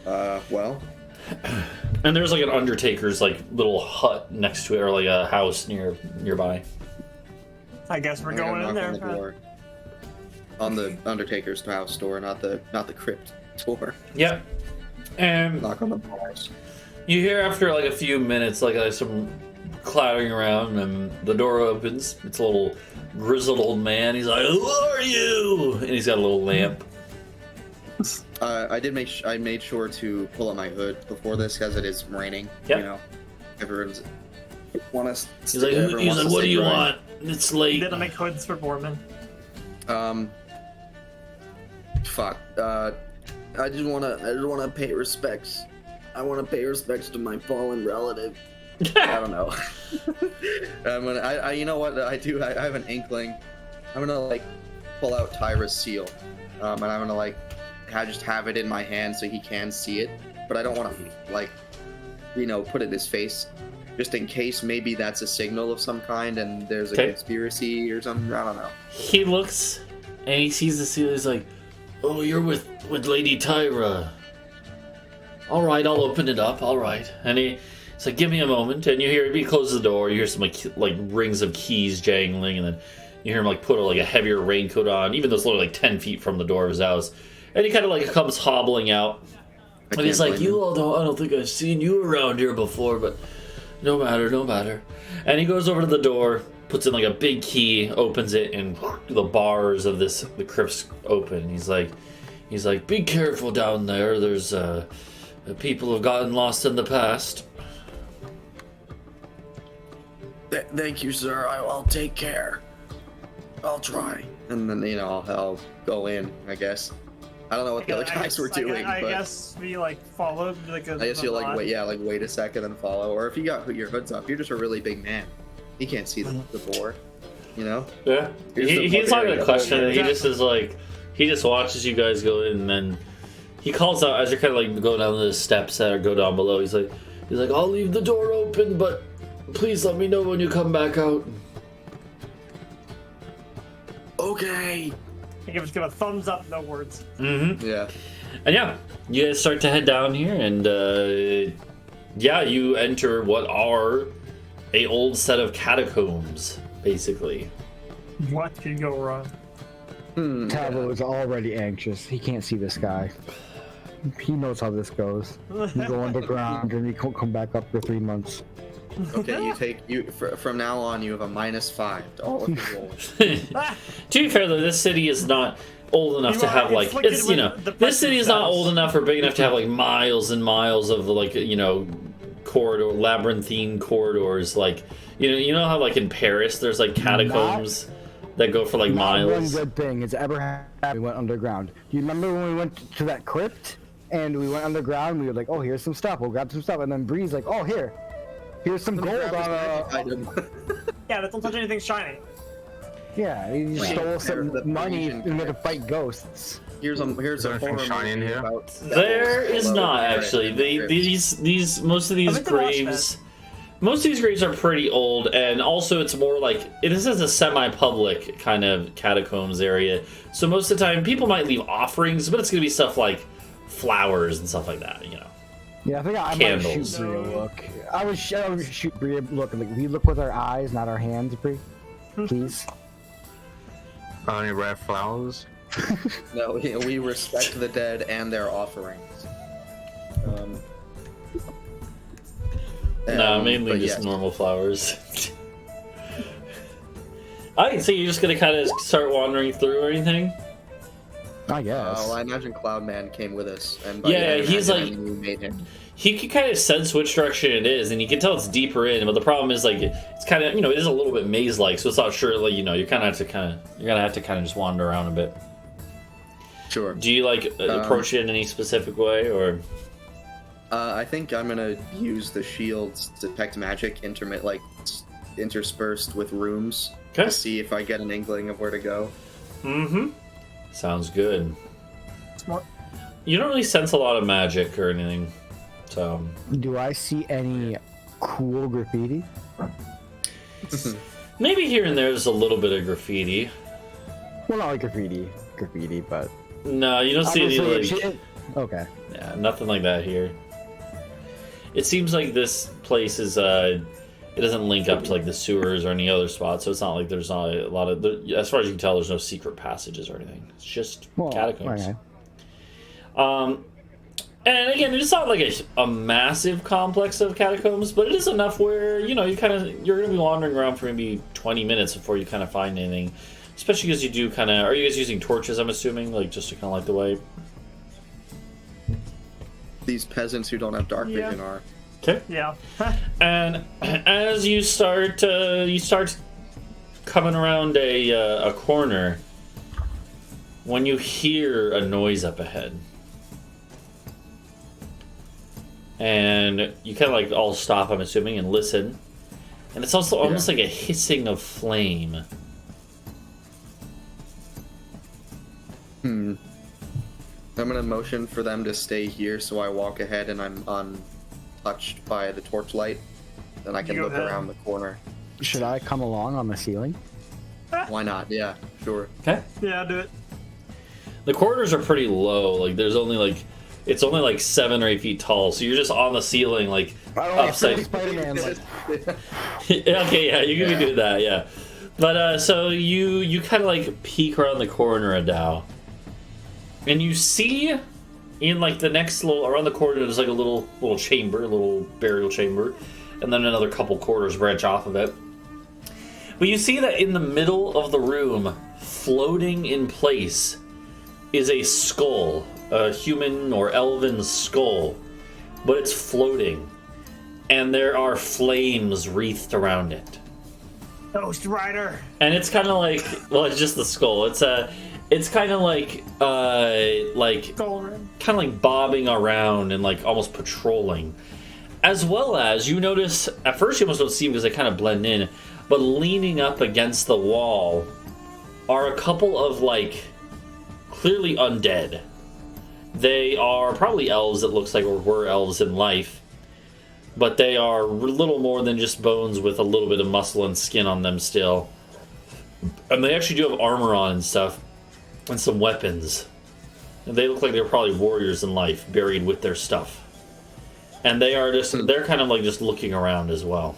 Yeah. Well. And there's like an Undertaker's like little hut next to it, or like a house nearby. I guess we're I'm gonna going in knock there. on the door. On the Undertaker's house door, not the crypt door. Yep. And Knock on the bars. you hear after like a few minutes like some clattering around, and the door opens. It's a little grizzled old man. He's like, "Who are you?" And he's got a little lamp. I made sure to pull up my hood before this because it is raining. Yep. You know, everyone's want us. He's like, "What do you want? It's late." Did I make hoods for Boarman? Fuck. I just wanna pay respects. I wanna pay respects to my fallen relative. I don't know. you know what I do? I have an inkling. I'm gonna like pull out Tyra's seal, and I'm gonna like just have it in my hand so he can see it. But I don't want to like, put it in his face, just in case maybe that's a signal of some kind and there's a conspiracy or something. I don't know. He looks and he sees the seal. He's like, "Oh, you're with Lady Tyra. All right, I'll open it up. All right." And he's like, "Give me a moment." And he closes the door. You hear some like rings of keys jangling, and then you hear him like put a heavier raincoat on, even though it's literally like 10 feet from the door of his house. And he kind of like comes hobbling out, and he's like, I don't think I've seen you around here before, but no matter. And he goes over to the door, puts in like a big key, opens it, and the bars of the crypts open. He's like, "Be careful down there. There's people have gotten lost in the past." Thank you, sir. I'll take care. I'll try. And then I'll go in. I guess. I don't know what the other guys were doing. I but guess we followed I guess you'll wait a second and follow. Or if you got your hoods up, you're just a really big man. He can't see the board. Yeah. He's not gonna question it. He just is like, he just watches you guys go in, and then he calls out as you're kind of like going down the steps that go down below. He's like, "I'll leave the door open, but please let me know when you come back out." Okay. I give a thumbs up, no words. Mm-hmm. Yeah. And yeah, you guys start to head down here, and you enter what are a old set of catacombs, basically. What could go wrong? Talvo is already anxious. He can't see this guy. He knows how this goes. You go underground and you can't come back up for 3 months. Okay, from now on you have a -5 to all of your rolls. To be fair though, this city is not old enough to have like it's this city is not old enough or big enough to have like miles and miles of corridor labyrinthine corridors, like you know how like in Paris there's like catacombs that go for like miles. One good thing has ever happened. We went underground. Do you remember when we went to that crypt and we went underground? We were like, "Oh, here's some stuff. We'll grab some stuff." And then Bree's like, "Oh, here's some gold on a item." Yeah, don't touch anything shiny. Yeah, he stole some money and had to fight ghosts. Here's a anything horror shiny in movie here? about There is devils. not actually. Most of these graves. Most of these graves are pretty old, and also it's more like this is a semi-public kind of catacombs area. So most of the time, people might leave offerings, but it's gonna be stuff like flowers and stuff like that. Yeah, I think I might Candles. shoot Bree a look. I would shoot Bree a look. Like, we look with our eyes, not our hands, Bree. Please. Any rare flowers? No, we respect the dead and their offerings. No, mainly but just yes. normal flowers. So you're just gonna kind of start wandering through or anything? I guess. Well, I imagine Cloudman came with us, and by Yeah, that, I he's imagine like- we made him. He can kind of sense which direction it is, and you can tell it's deeper in. But the problem is, like, it's kind of, it is a little bit maze-like, so it's not sure. Like, you're gonna have to kind of just wander around a bit. Sure. Do you approach it in any specific way, or? I think I'm gonna use the shields to detect magic, interspersed with rooms, Okay. to see if I get an inkling of where to go. Mm-hmm. Sounds good. Smart. You don't really sense a lot of magic or anything, so. Do I see any cool graffiti? Maybe here and there's a little bit of graffiti. Well, not like graffiti, but No, you don't see any like. Okay. Yeah, nothing like that here. It seems like this place is it doesn't link up to like the sewers or any other spot, so it's not like there's not a lot of as far as you can tell, there's no secret passages or anything. It's just catacombs. Okay. And again, it's not like a massive complex of catacombs, but it is enough where you're gonna be wandering around for maybe 20 minutes before you kind of find anything. Especially because you do kind of. Are you guys using torches? I'm assuming, like just to kind of light the way. These peasants who don't have dark vision are. Okay. Yeah. And as you start coming around a corner, when you hear a noise up ahead, and you kind of like all stop, I'm assuming, and listen, and it's also almost like a hissing of flame. I'm gonna motion for them to stay here, so I walk ahead and I'm untouched by the torchlight. Then I can You go look ahead. around the corner. Should I come along on the ceiling? Why not? Yeah, sure. Okay. Yeah, do it. The corridors are pretty low. Like it's only like 7 or 8 feet tall. So you're just on the ceiling, like upside. Spider-Man. Okay, yeah, you can do that, yeah. But so you kind of like peek around the corner, Adau, and you see in like the next little around the corner there's like a little chamber, a little burial chamber, and then another couple corridors branch off of it. But you see that in the middle of the room, floating in place, is a skull, a human or elven skull, but it's floating, and there are flames wreathed around it. Ghost Rider. And it's kind of like, well, it's just the skull. It's kind of like Golden. kind of like bobbing around and like almost patrolling. As well as you notice, at first you almost don't see them because they kind of blend in, but leaning up against the wall are a couple of like clearly undead. They are probably elves, it looks like, or were elves in life. But they are little more than just bones with a little bit of muscle and skin on them still. And they actually do have armor on and stuff. And some weapons. And they look like they're probably warriors in life, buried with their stuff. And they are they're kind of like just looking around as well.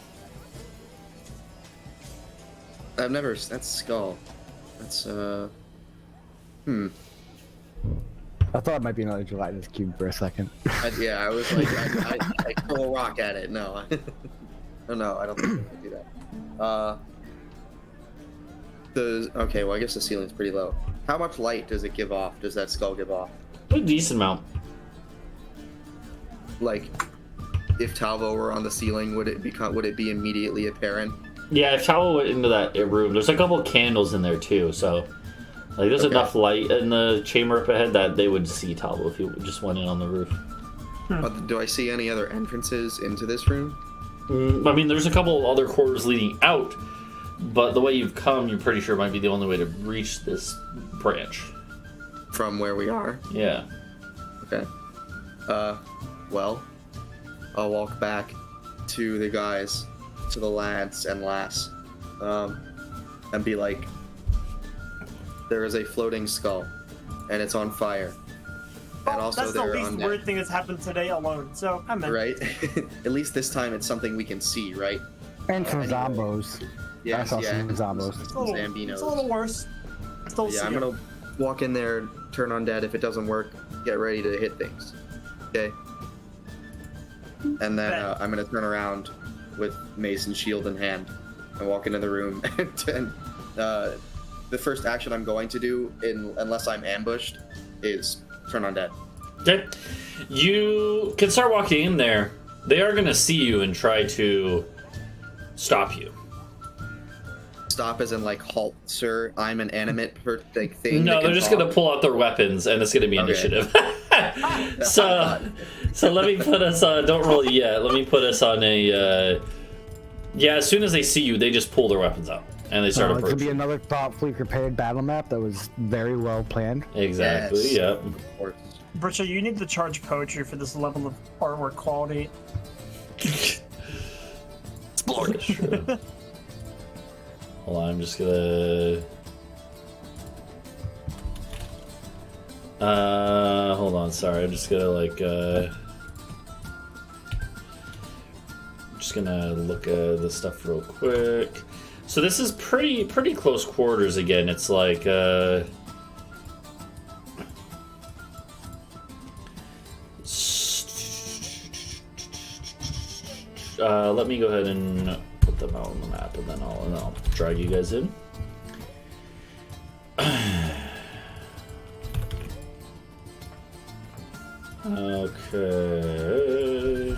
That's skull. That's I thought it might be another gelatinous cube for a second. I was like, I throw a rock at it. No, no, I don't think I can do that. Okay, well, I guess the ceiling's pretty low. How much light does it give off? Does that skull give off? A decent amount. Like, if Talvo were on the ceiling, would it be immediately apparent? Yeah, if Talvo went into that room, there's a couple of candles in there too, so like there's enough light in the chamber up ahead that they would see Talvo if you just went in on the roof. Do I see any other entrances into this room? I mean, there's a couple of other corridors leading out, but the way you've come, you're pretty sure might be the only way to reach this branch. From where we are? Yeah. Okay. Well, I'll walk back to the guys, to the lads and lass, and be like, there is a floating skull, and it's on fire. And also that's the they're least undead. weird thing that's happened today alone, so I'm in. Right? At least this time it's something we can see, right? And some Anyway. zombos. Yes, saw yeah. some zombos. It's a little, Zambinos. it's a little worse. Still Yeah, see I'm it. gonna walk in there, turn undead. If it doesn't work, get ready to hit things. Okay? And then I'm gonna turn around with mace and shield in hand and walk into the room and the first action I'm going to do, unless I'm ambushed, is turn undead. Okay. You can start walking in there. They are going to see you and try to stop you. Stop as in like halt, sir. I'm an animate thing. No, they're just going to pull out their weapons, and it's going to be initiative. so let me put us on. Don't roll yet. Let me put us on a. Yeah, as soon as they see you, they just pull their weapons out and they start It's approaching. gonna be another thoughtfully prepared battle map that was very well planned. Exactly. Yes. Yep. Of course. Britsha, you need to charge poetry for this level of artwork quality. Explore. Sure. Hold on, I'm just gonna. Hold on. Sorry, I'm just gonna like. Just gonna look at this stuff real quick. So this is pretty close quarters again. It's like let me go ahead and put them out on the map, and then I'll drag you guys in. Okay.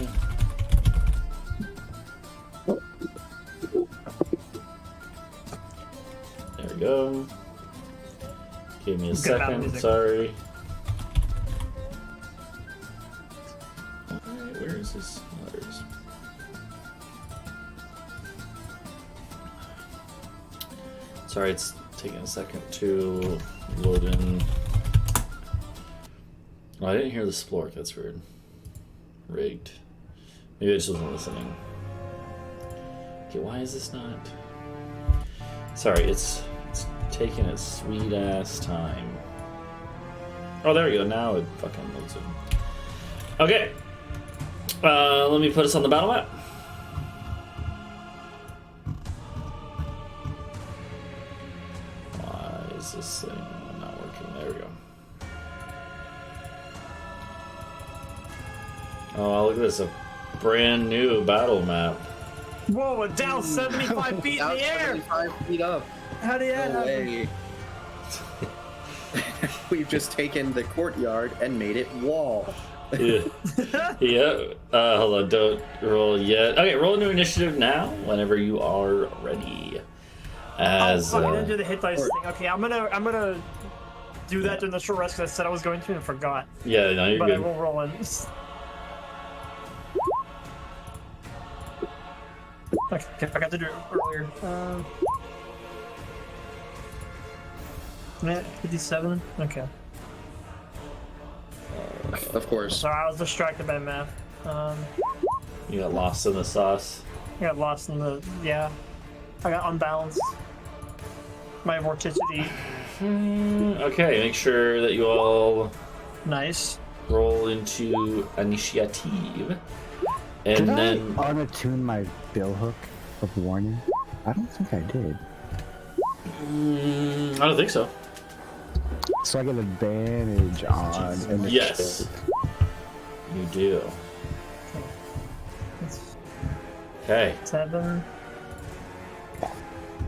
There we go. Give me a second. Sorry. Alright, where is this? Oh, there it is. Sorry, it's taking a second to load in. Oh, I didn't hear the splork. That's weird. Rigged. Maybe I just wasn't listening. Okay, why is this not? Sorry, it's taking a sweet ass time. Oh, there we go. Now it fucking loads in. Okay. Let me put us on the battle map. Why is this thing not working? There we go. Oh, look at this. A brand new battle map. Whoa, Adau 75 feet in the air! 75 feet up. How do you No happen? way. We've just taken the courtyard and made it wall. Yeah. Yeah. Hold on. Don't roll yet. Okay, roll a new initiative now. Whenever you are ready. As I'm gonna do the hit dice thing. Okay, I'm gonna do that during the short rest because I said I was going to and forgot. yeah, no, you're But I good. will roll in. Okay, I forgot to do it earlier. Yeah, 57. Okay. Of course. Sorry, I was distracted by math. You got lost in the sauce. I got lost in the I got unbalanced. My vorticity. Okay, make sure that you all Nice. roll into initiative. And Did then I unattune my bill hook of warning? I don't think I did. I don't think so. So I get advantage on initiative. Yes. You do. Okay. 7.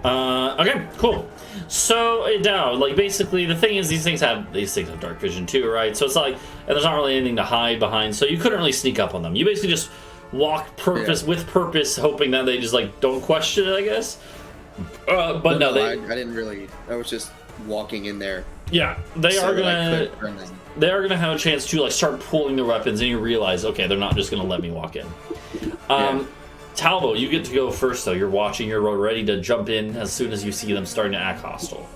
Okay, cool. So Adau, like basically the thing is these things have dark vision too, right? So it's like, and there's not really anything to hide behind, so you couldn't really sneak up on them. You basically just walk with purpose, hoping that they just like don't question it, I guess. But no, I didn't really. I was just walking in there. Yeah, they so are that I gonna could burn them. they are gonna have a chance to like start pulling their weapons, and you realize, okay, they're not just gonna let me walk in. Talvo, you get to go first though. You're watching. You're ready to jump in as soon as you see them starting to act hostile.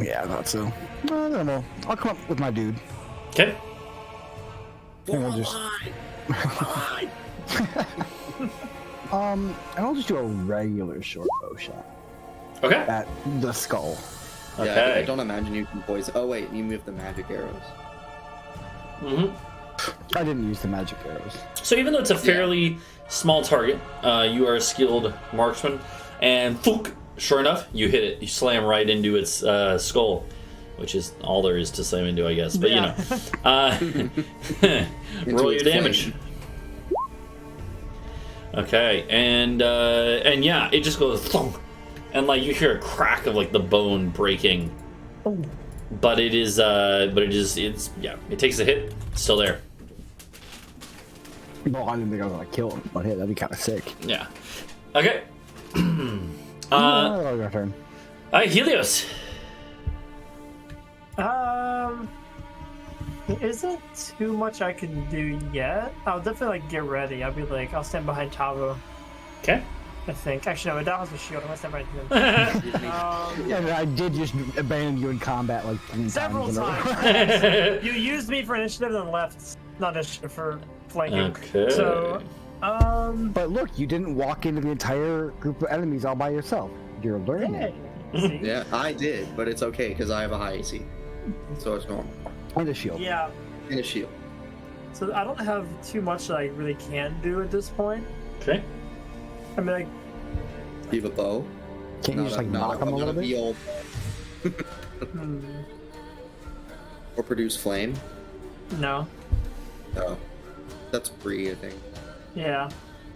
Yeah, I thought so. I don't know. I'll come up with my dude. Okay. And we'll just... and I'll just do a regular short bow shot Okay. at the skull. Okay. Yeah, I don't imagine you can poison. Oh wait, you move the magic arrows. Mm-hmm. I didn't use the magic arrows. So even though it's a fairly small target, you are a skilled marksman, and thunk, sure enough, you hit it. You slam right into its skull, which is all there is to slam into, I guess. But Yeah. you know, roll your its damage. Okay, and yeah, it just goes thunk, and like you hear a crack of like the bone breaking. Oh. But it is it's yeah, it takes a hit, it's still there. Well, I didn't think I was gonna kill him, but hey, that'd be kind of sick. Yeah. Okay. Your turn. Helios. There isn't too much I can do yet. I'll definitely like get ready. I'll be like, I'll stand behind Talvo. Okay. I think. Actually, no, Adau has a shield. I'm gonna stand behind him. Yeah, I did just abandon you in combat like 3 Several times. times. You used me for initiative and left. Not initiative, for flanking. Okay. So, But look, you didn't walk into the entire group of enemies all by yourself. You're learning. hey. See? Yeah, I did, but it's okay because I have a high AC, so it's normal. And a shield. Yeah. And a shield. So I don't have too much that I really can do at this point. Okay. I mean, like, Do you have a bow? Can't you just like knock them a little bit? Old... or produce flame? no. Oh, that's Bree, I think. Yeah.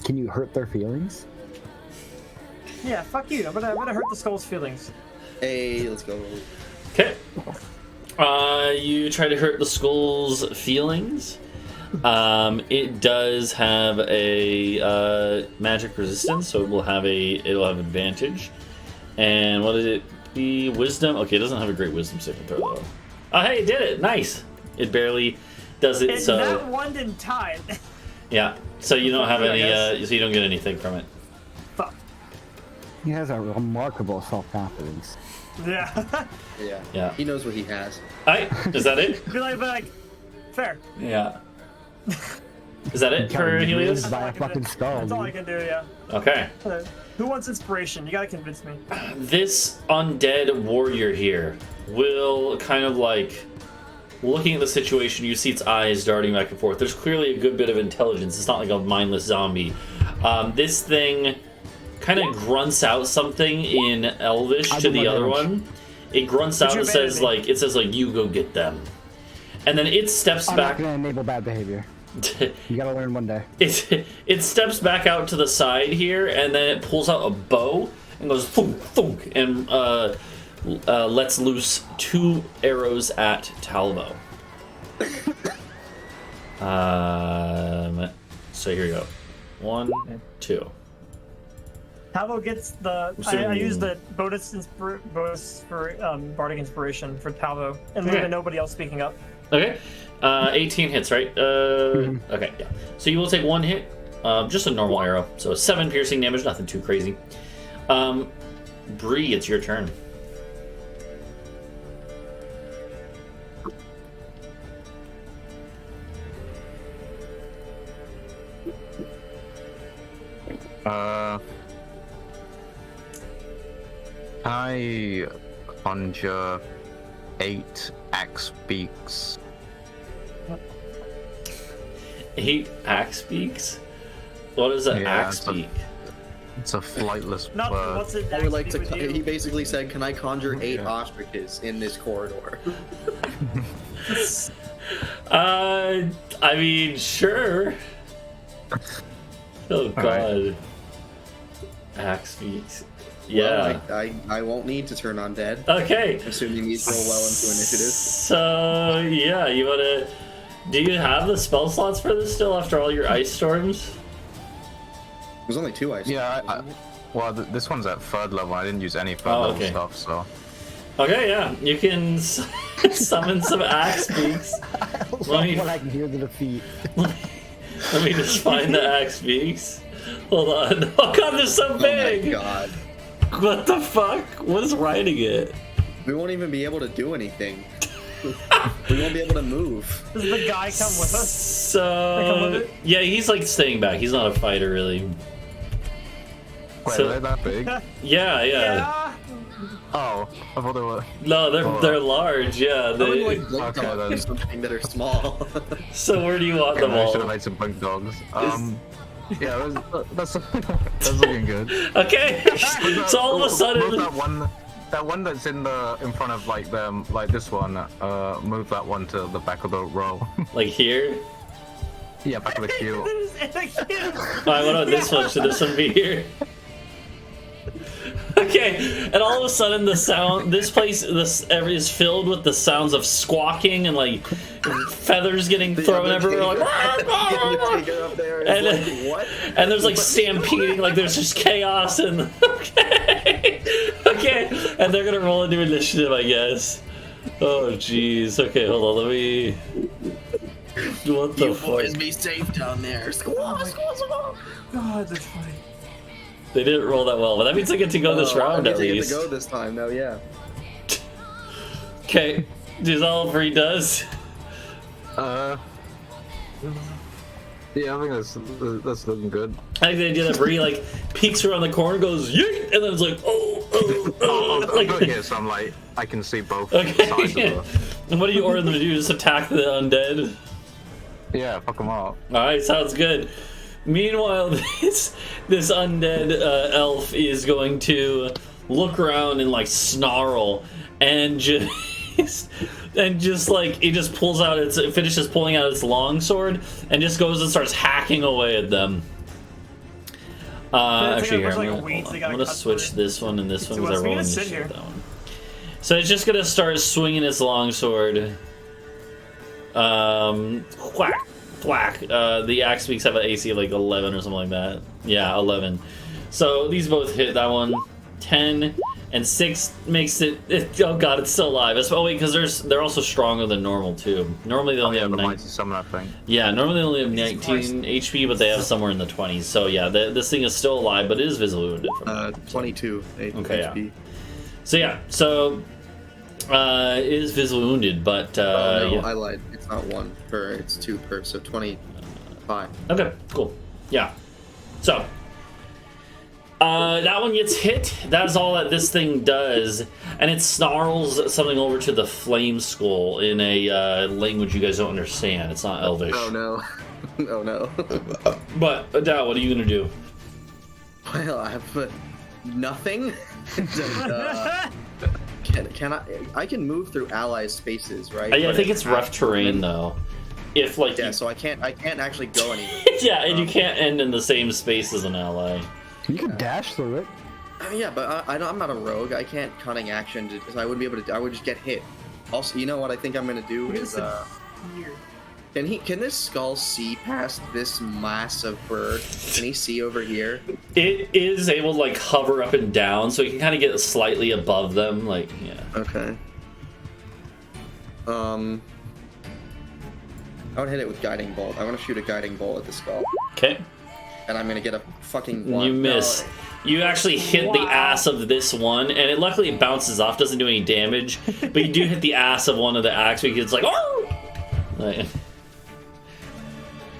Can you hurt their feelings? Yeah, fuck you. I'm gonna hurt the skull's feelings. Hey, let's go. Okay. You try to hurt the skull's feelings. It does have a magic resistance, so it'll have advantage. And what did it be? Wisdom. Okay, it doesn't have a great wisdom saving throw though. Oh, hey, it did it! Nice. It barely does it. And So that one didn't tie it. yeah. So you don't have Yeah, I any. guess. So you don't get anything from it. Fuck. He has a remarkable self-confidence. Yeah. Yeah. Yeah. He knows what he has. Alright, is that it? be like, fair. Yeah. Is that it for Kinda Helios? bruised by a fucking skull. That's all I dude. can do, yeah. Okay. Who wants inspiration? You gotta convince me. This undead warrior here will kind of like looking at the situation. You see its eyes darting back and forth. There's clearly a good bit of intelligence. It's not like a mindless zombie. This thing kind of grunts out something in Elvish to the other one. It grunts out and says like, you go get them. And then it steps I'm back. not gonna enable bad behavior. You gotta learn one day. It steps back out to the side here, and then it pulls out a bow and goes thunk, thunk, and lets loose 2 arrows at Talvo. So here you go. 1, 2. Talvo gets the. I use the bonus for bardic inspiration for Talvo, and leave nobody else speaking up. Okay. 18 hits, right? Okay, yeah. So you will take 1 hit, just a normal arrow. So 7 piercing damage, nothing too crazy. Bree, it's your turn. I conjure 8 axe beaks. 8 axe beaks? What is an axe beak? It's a flightless Not bird. what's it. I would like to. with you? He basically said, "Can I conjure 8 ostriches in this corridor?" I mean, sure. Oh god. Right. Axe beaks. Yeah. Well, I won't need to turn on dead, Okay. assuming these roll well into initiative. So yeah, you wanna? Do you have the spell slots for this still after all your ice storms? There's only 2 ice. Yeah, well, this one's at 3rd level. I didn't use any 3rd Oh, level okay. stuff, so. Okay, yeah, you can summon some axe beaks. Let me When I can hear the defeat. let me just find the axe beaks. Hold on. Oh god, they're so big. Oh my god. What the fuck? What is riding it? We won't even be able to do anything. We won't be able to move. Does the guy come with us? So with it? yeah, he's like staying back. He's not a fighter really. Wait, So- are they that big? Yeah. Yeah. Oh, I thought they were. No, they're large. Yeah. I would They, like blink Okay, dogs or then. something that are small. so where do you want them I should have all? made some blink dogs. Yeah, that's looking good. Okay. So all of a Move sudden, that one that's in front of like them, like this one. Move that one to the back of the row. like here. Yeah, back of the queue. Alright, what about this one? Should this one be here? Okay, and all of a sudden this place is filled with the sounds of squawking and like feathers getting thrown everywhere, like, and there's like stampeding, like there's just chaos and okay, and they're gonna roll into initiative, I guess. Oh jeez. Okay, hold on, let me. What the fuck? Boys, be safe down there. Squaw, squaw, squaw. God, that's funny. They didn't roll that well, but that means I get to go this round at I get least. to go this time, though. Yeah. Okay, is all Bree does? Yeah, I think that's looking good. I like the idea that Bree like peeks around the corner, goes yeet, and then it's like I'm like, good here, so I'm like, I can see both okay. sides of the... And what do you order them to do? Just attack the undead? Yeah, fuck them up. Alright, sounds good. Meanwhile, this undead elf is going to look around and like snarl and just like it just pulls out it finishes pulling out its longsword and just goes and starts hacking away at them. Actually, here I'm gonna switch this one and this one because I rolled initiative that one. So it's just gonna start swinging its longsword. Whack. Whack. The axe beaks have an AC of like 11 or something like that. Yeah, 11. So these both hit that one. 10 and 6 makes it. Oh god, it's still alive. Oh wait, because they're also stronger than normal too. Normally they only have 19. Summon, I think. Yeah, normally they only have 19 HP, but they have somewhere in the 20s. So yeah, this thing is still alive, but it is visibly wounded. 22 okay, HP. Yeah. So yeah, so it is visibly wounded, but no, yeah. I lied. It's not 1 per. It's 2 per. So 25. Okay, cool. Yeah. So that one gets hit. That is all that this thing does, and it snarls something over to the flame skull in a language you guys don't understand. It's not Elvish. Oh no. Oh no. But Adau, what are you gonna do? Well, I have nothing. Can I can move through allies' spaces, right? I think it's rough terrain though. If like yeah, so I can't actually go anywhere. Yeah, and you can't end in the same space as an ally. You could dash through it. Yeah, but I'm not a rogue. I can't cunning action because I wouldn't be able to. I would just get hit. Also, you know what I think I'm gonna do is Can this skull see past this mass of fur? Can he see over here? It is able to like hover up and down, so you can kind of get slightly above them, like yeah. Okay. I would hit it with guiding bolt. I want to shoot a guiding bolt at the skull. Okay. And I'm gonna get a fucking one. You miss. No. You actually hit the ass of this one, and it luckily bounces off, doesn't do any damage. But you do hit the ass of one of the axe because it's like, oh! Like,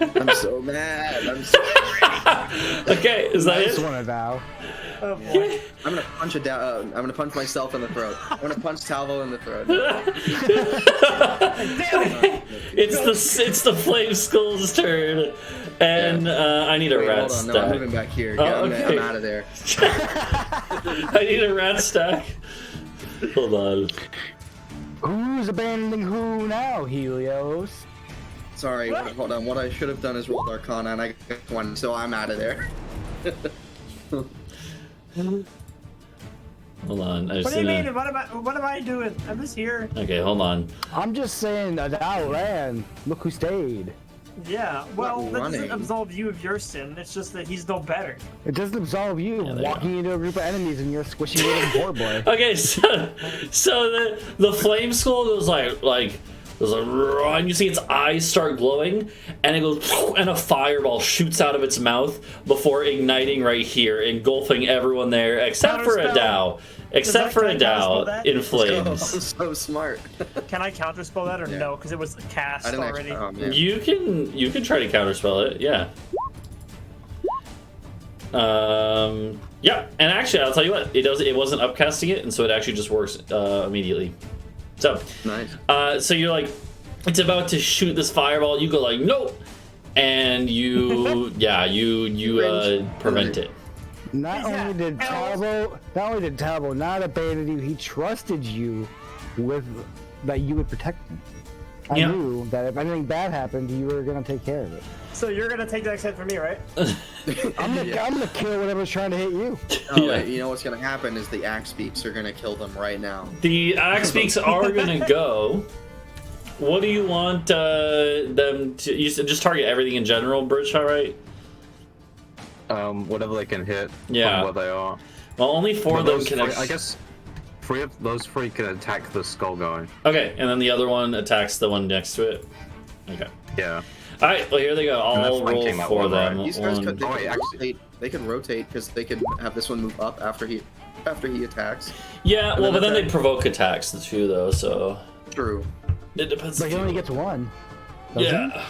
I'm so mad. I'm so angry. Okay, is that Nice it? one, Adau. Oh boy. I'm gonna punch I'm gonna punch myself in the throat. I'm gonna punch Talvo in the throat. It's the flame skull's turn, and I need a rat hold on, stack. no, I'm moving back here. Oh, Yeah, okay. I'm out of there. I need a rat stack. Hold on. Who's abandoning who now, Helios? Sorry, hold on. What I should have done is rolled Arcana, and I got one, so I'm out of there. Hold on. What do you mean? What am I doing? I'm just here. Okay, hold on. I'm just saying Adau ran. Look who stayed. Yeah, well, that doesn't running. absolve you of your sin. It's just that he's no better. It doesn't absolve you Yeah, there walking into a group of enemies and you're a squishy little poor boy. Okay, so the flame skull goes like and you see its eyes start glowing, and it goes, and a fireball shoots out of its mouth before igniting right here, engulfing everyone there except for Adau. Except for Adau in I'm flames. so smart. Can I counterspell that or Yeah. no? Because it was cast I didn't already. actually. Oh, man. You can try to counterspell it, yeah. Yeah, and actually I'll tell you what, it wasn't upcasting it, and so it actually just works immediately. So, Nice. So you're like, it's about to shoot this fireball. You go like, nope, and you, prevent it. Not only did Talvo not abandon you, he trusted you with that you would protect him. I Yeah. knew that if anything bad happened, you were gonna take care of it. So you're gonna take that hit for me, right? I'm gonna kill whatever's trying to hit you. Oh, Yeah. you know what's gonna happen is the axe beaks are gonna kill them right now. The axe beaks are gonna go. What do you want them to? You said just target everything in general, Britsha, right? Whatever they can hit. Yeah. From where they are. Well, only 4 of But them those can. three- I guess those three can attack the skull guy. Okay, and then the other one attacks the one next to it. Okay. Yeah. All right. Well, here they go. And I'll they're roll flanking that for one, them. right? These guys One- could, Oh, wait, actually- they can rotate because they can have this one move up after he attacks. Yeah. Well, but then they attack. provoke attacks too, though. So True. it depends. But if he you- only gets one. doesn't he? Yeah.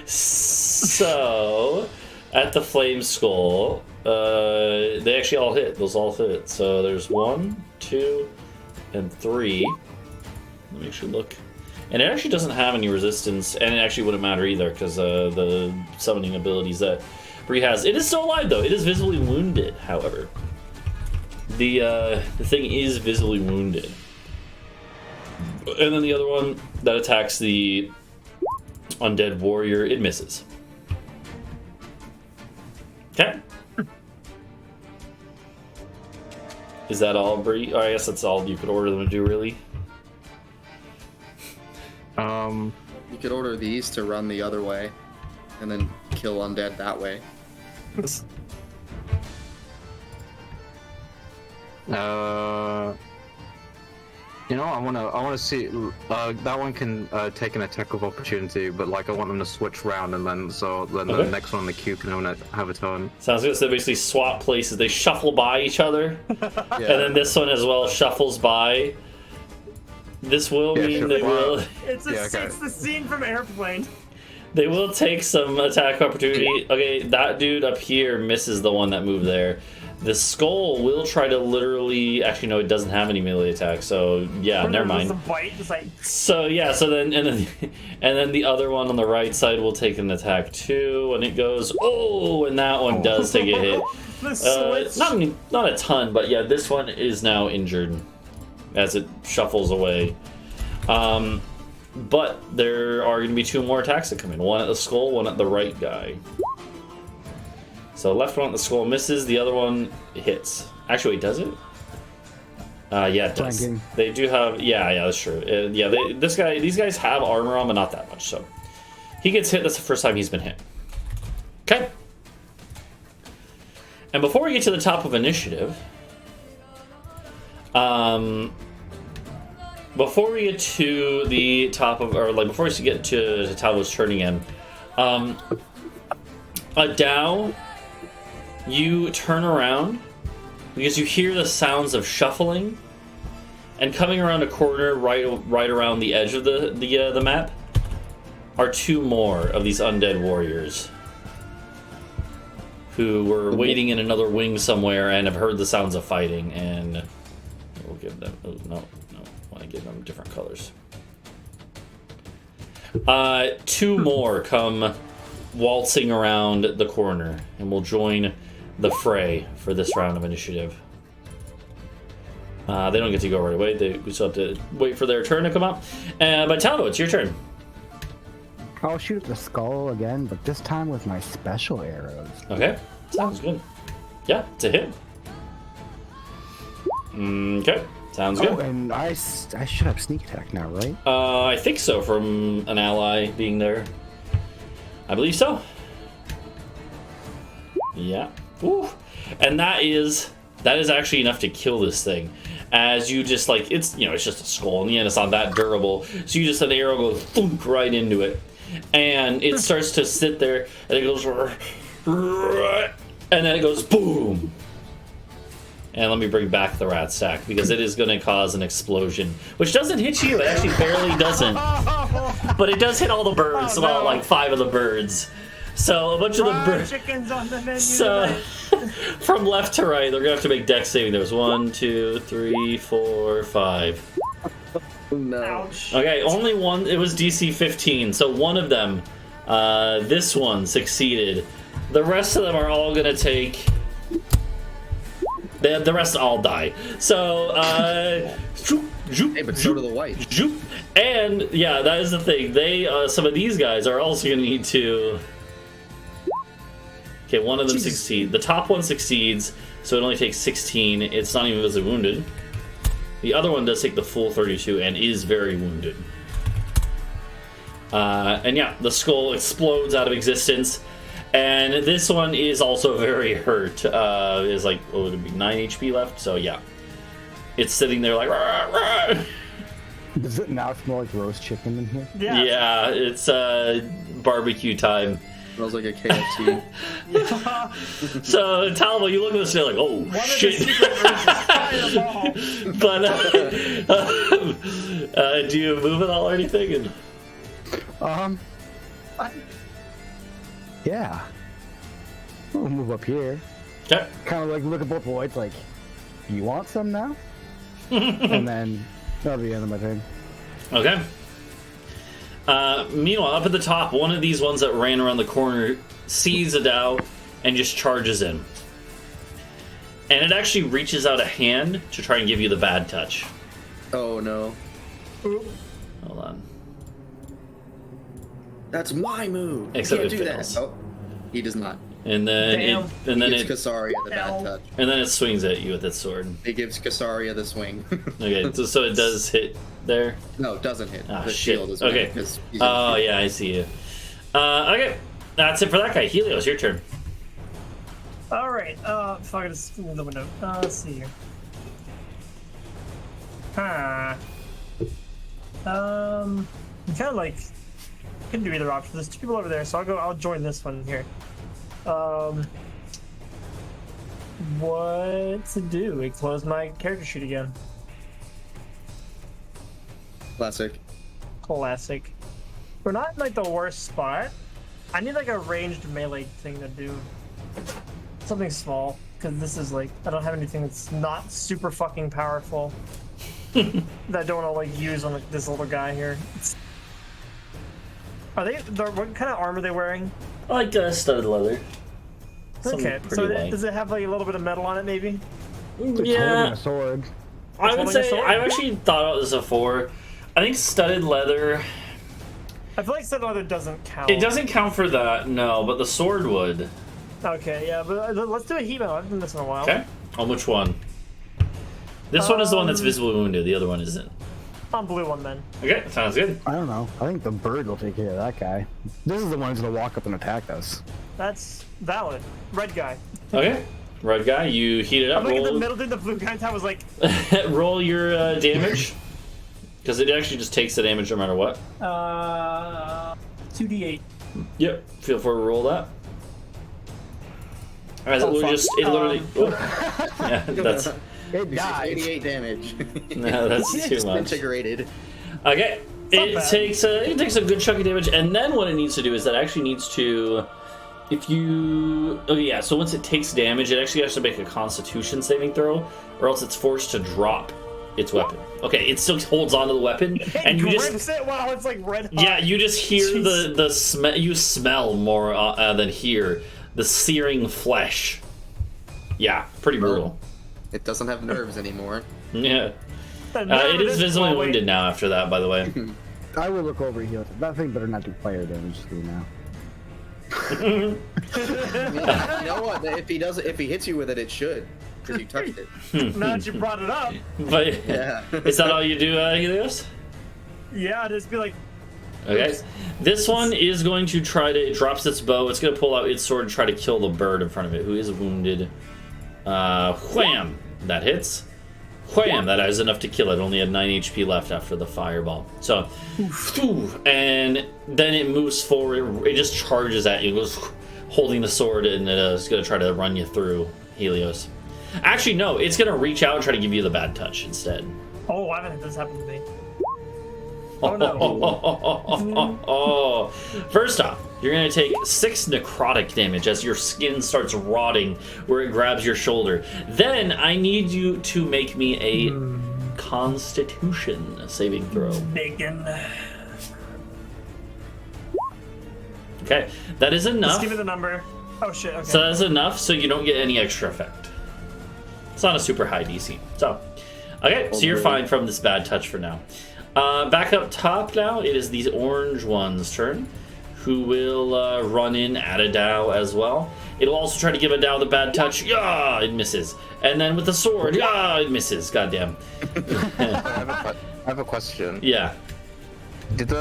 So at the flame skull, they actually all hit. Those all hit. So there's 1, 2, and 3. Let me actually look. And it actually doesn't have any resistance, and it actually wouldn't matter either because the summoning abilities that Bree has. It is still alive though. It is visibly wounded, however. The thing is visibly wounded. And then the other one that attacks the undead warrior, it misses. Okay. Is that all, Bree? Oh, I guess that's all you could order them to do, really. You could order these to run the other way, and then kill undead that way. You know, I wanna see. That one can take an attack of opportunity, but like I want them to switch round, and then the Okay. next one in the queue can have a turn. Sounds good. So they basically swap places. They shuffle by each other, Yeah. and then this one as well shuffles by. This will Yeah, mean sure. they will. It's it's the scene from Airplane. They will take some attack opportunity. Okay, that dude up here misses the one that moved there. The skull will try to literally. Actually, no, it doesn't have any melee attack. So yeah, never mind. Just a bite, just like So yeah, so then and then the other one on the right side will take an attack too, and it goes and that one does take a hit. the switch. Not a ton, but yeah, this one is now injured as it shuffles away. But there are going to be 2 more attacks that come in. One at the skull, one at the right guy. So left one at the skull misses, the other one hits. Actually, does it? Yeah, it does. Flanking. They do have. Yeah, that's true. These guys have armor on, but not that much. So he gets hit. That's the first time he's been hit. Okay. And before we get to the top of initiative, before we get to the top of, or like before we get to Talvo's turn again, Adau, you turn around because you hear the sounds of shuffling, and coming around a corner right around the edge of the map are 2 more of these undead warriors who were waiting in another wing somewhere and have heard the sounds of fighting, and we'll give them. Oh, no, I want to give them different colors. 2 more come waltzing around the corner and will join the fray for this round of initiative. They don't get to go right away. We still have to wait for their turn to come up. But Talvo, it's your turn. I'll shoot at the skull again, but this time with my special arrows. Okay, sounds good. Yeah, it's a hit. Okay, sounds Oh, good. and I should have sneak attack now, right? I think so, from an ally being there. I believe so. Yeah. Ooh. And that is actually enough to kill this thing. As you just it's just a skull, and the end it's not that durable. So you just let the arrow go thunk right into it. And it starts to sit there, and it goes, and then it goes boom. And let me bring back the rat stack, because it is going to cause an explosion. Which doesn't hit you, it actually barely doesn't. But it does hit all the birds, about like 5 of the birds. So a bunch of the birds. Chickens on the menu. So from left to right, they're going to have to make dex saving throws. 1, 2, 3, 4, 5. No. Ouch. Okay, only one. It was DC 15, so one of them, this one, succeeded. The rest of them are all going to take The rest all die. So, zoop, zoop, Hey, but so zoop, do the whites. zoop. And yeah, that is the thing. They some of these guys are also going to need to. Okay, one of them succeeds. The top one succeeds, so it only takes 16. It's not even visibly wounded. The other one does take the full 32 and is very wounded. And yeah, the skull explodes out of existence. And this one is also very hurt. Is like, what would it be, 9 HP left? So yeah. It's sitting there like, rah, rah. Does it now smell like roast chicken in here? Yeah, it's barbecue time. Smells like a KFC. So, Talvo, you look at this and you're like, oh, One shit. of the secret versions, But, do you move it all or anything? And... Yeah. We'll move up here. Okay. Kind of like look at both voids, like, you want some now? And then that'll be the end of my turn. Okay. Meanwhile, up at the top, one of these ones that ran around the corner sees Adau and just charges in. And it actually reaches out a hand to try and give you the bad touch. Oh no. Hold on. That's my move. Except Can't it do fails. that. Oh, he does not. And then Damn. and then He it gives Kasaria the bad Ow. touch. and then it swings at you with its sword. It gives Kasaria the swing. Okay, so it does hit there. No, it doesn't hit. Ah, the shit. shield is Okay. because he's Oh yeah, I see you. Okay, that's it for that guy. Helios, your turn. Alright, fuck, just move the window. Let's see here. I'm kind of like, can do either option. There's two people over there, so I'll join this one here. What to do? We close my character sheet again. Classic. Classic. We're not in like the worst spot. I need like a ranged melee thing to do. Something small, because this is like, I don't have anything that's not super fucking powerful. That I don't want to like use on like, this little guy here. What kind of armor are they wearing? I like studded leather. Okay, so does it have like a little bit of metal on it maybe? It's holding Yeah, a sword. I would holding a say sword? I've actually thought about this before. I think studded leather. I feel like studded leather doesn't count. It doesn't count for that, no, but the sword would. Okay, yeah, but let's do a heat metal. I haven't done this in a while. Okay. On which one? This one is the one that's visibly wounded. The other one isn't. On blue one then. Okay, sounds good. I don't know. I think the bird will take care of that guy. This is the one who's gonna walk up and attack us. That's valid. Red guy. Okay. Red guy, you heat it up. I'm looking at the Roll, middle dude, the blue guy. I was like, roll your damage. Because it actually just takes the damage no matter what. 2d8. Yep. Feel free to roll that. Alright, Oh, fuck. it literally. Yeah, that's. It dies. 88 damage. No, that's too much. Disintegrated. Okay. not It bad. takes a good chunk of damage, and then what it needs to do is that it actually needs to. If you. Okay, yeah, so once it takes damage, it actually has to make a constitution saving throw, or else it's forced to drop its weapon. Okay, it still holds onto the weapon, and you just. grips it while it's like red hot. Yeah, you just hear Jeez. the smell. You smell more than hear the searing flesh. Yeah, pretty brutal. It doesn't have nerves anymore. Yeah, The nerve it of is this visibly blowing- wounded now. After that, by the way. I would look over here. That thing better not do fire damage to me now. You know what? If he hits you with it, it should, because you touched it. Now that you brought it up, But Yeah. is that all you do, Helios? yeah, just be like, Okay. This one is going to try to. It drops its bow. It's going to pull out its sword and try to kill the bird in front of it, who is wounded. Wham! That hits. Wham! That is enough to kill it. Only had 9 HP left after the fireball. So, and then it moves forward. It just charges at you. It goes holding the sword, and it is going to try to run you through, Helios. Actually, no. It's going to reach out and try to give you the bad touch instead. oh, I haven't had this happen to me. Oh no. First off, you're going to take 6 necrotic damage as your skin starts rotting where it grabs your shoulder. Then I need you to make me a Constitution saving throw. Bacon. Okay, that is Just enough. give me the number. Oh shit, okay. So that's enough so you don't get any extra effect. It's not a super high DC. So, okay, so you're fine from this bad touch for now. Back up top now, it is these orange ones' turn, who will run in at Adau as well. It'll also try to give Adau the bad touch. Yeah, it misses. And then with the sword, yeah, it misses. Goddamn. I have a question. Yeah. Did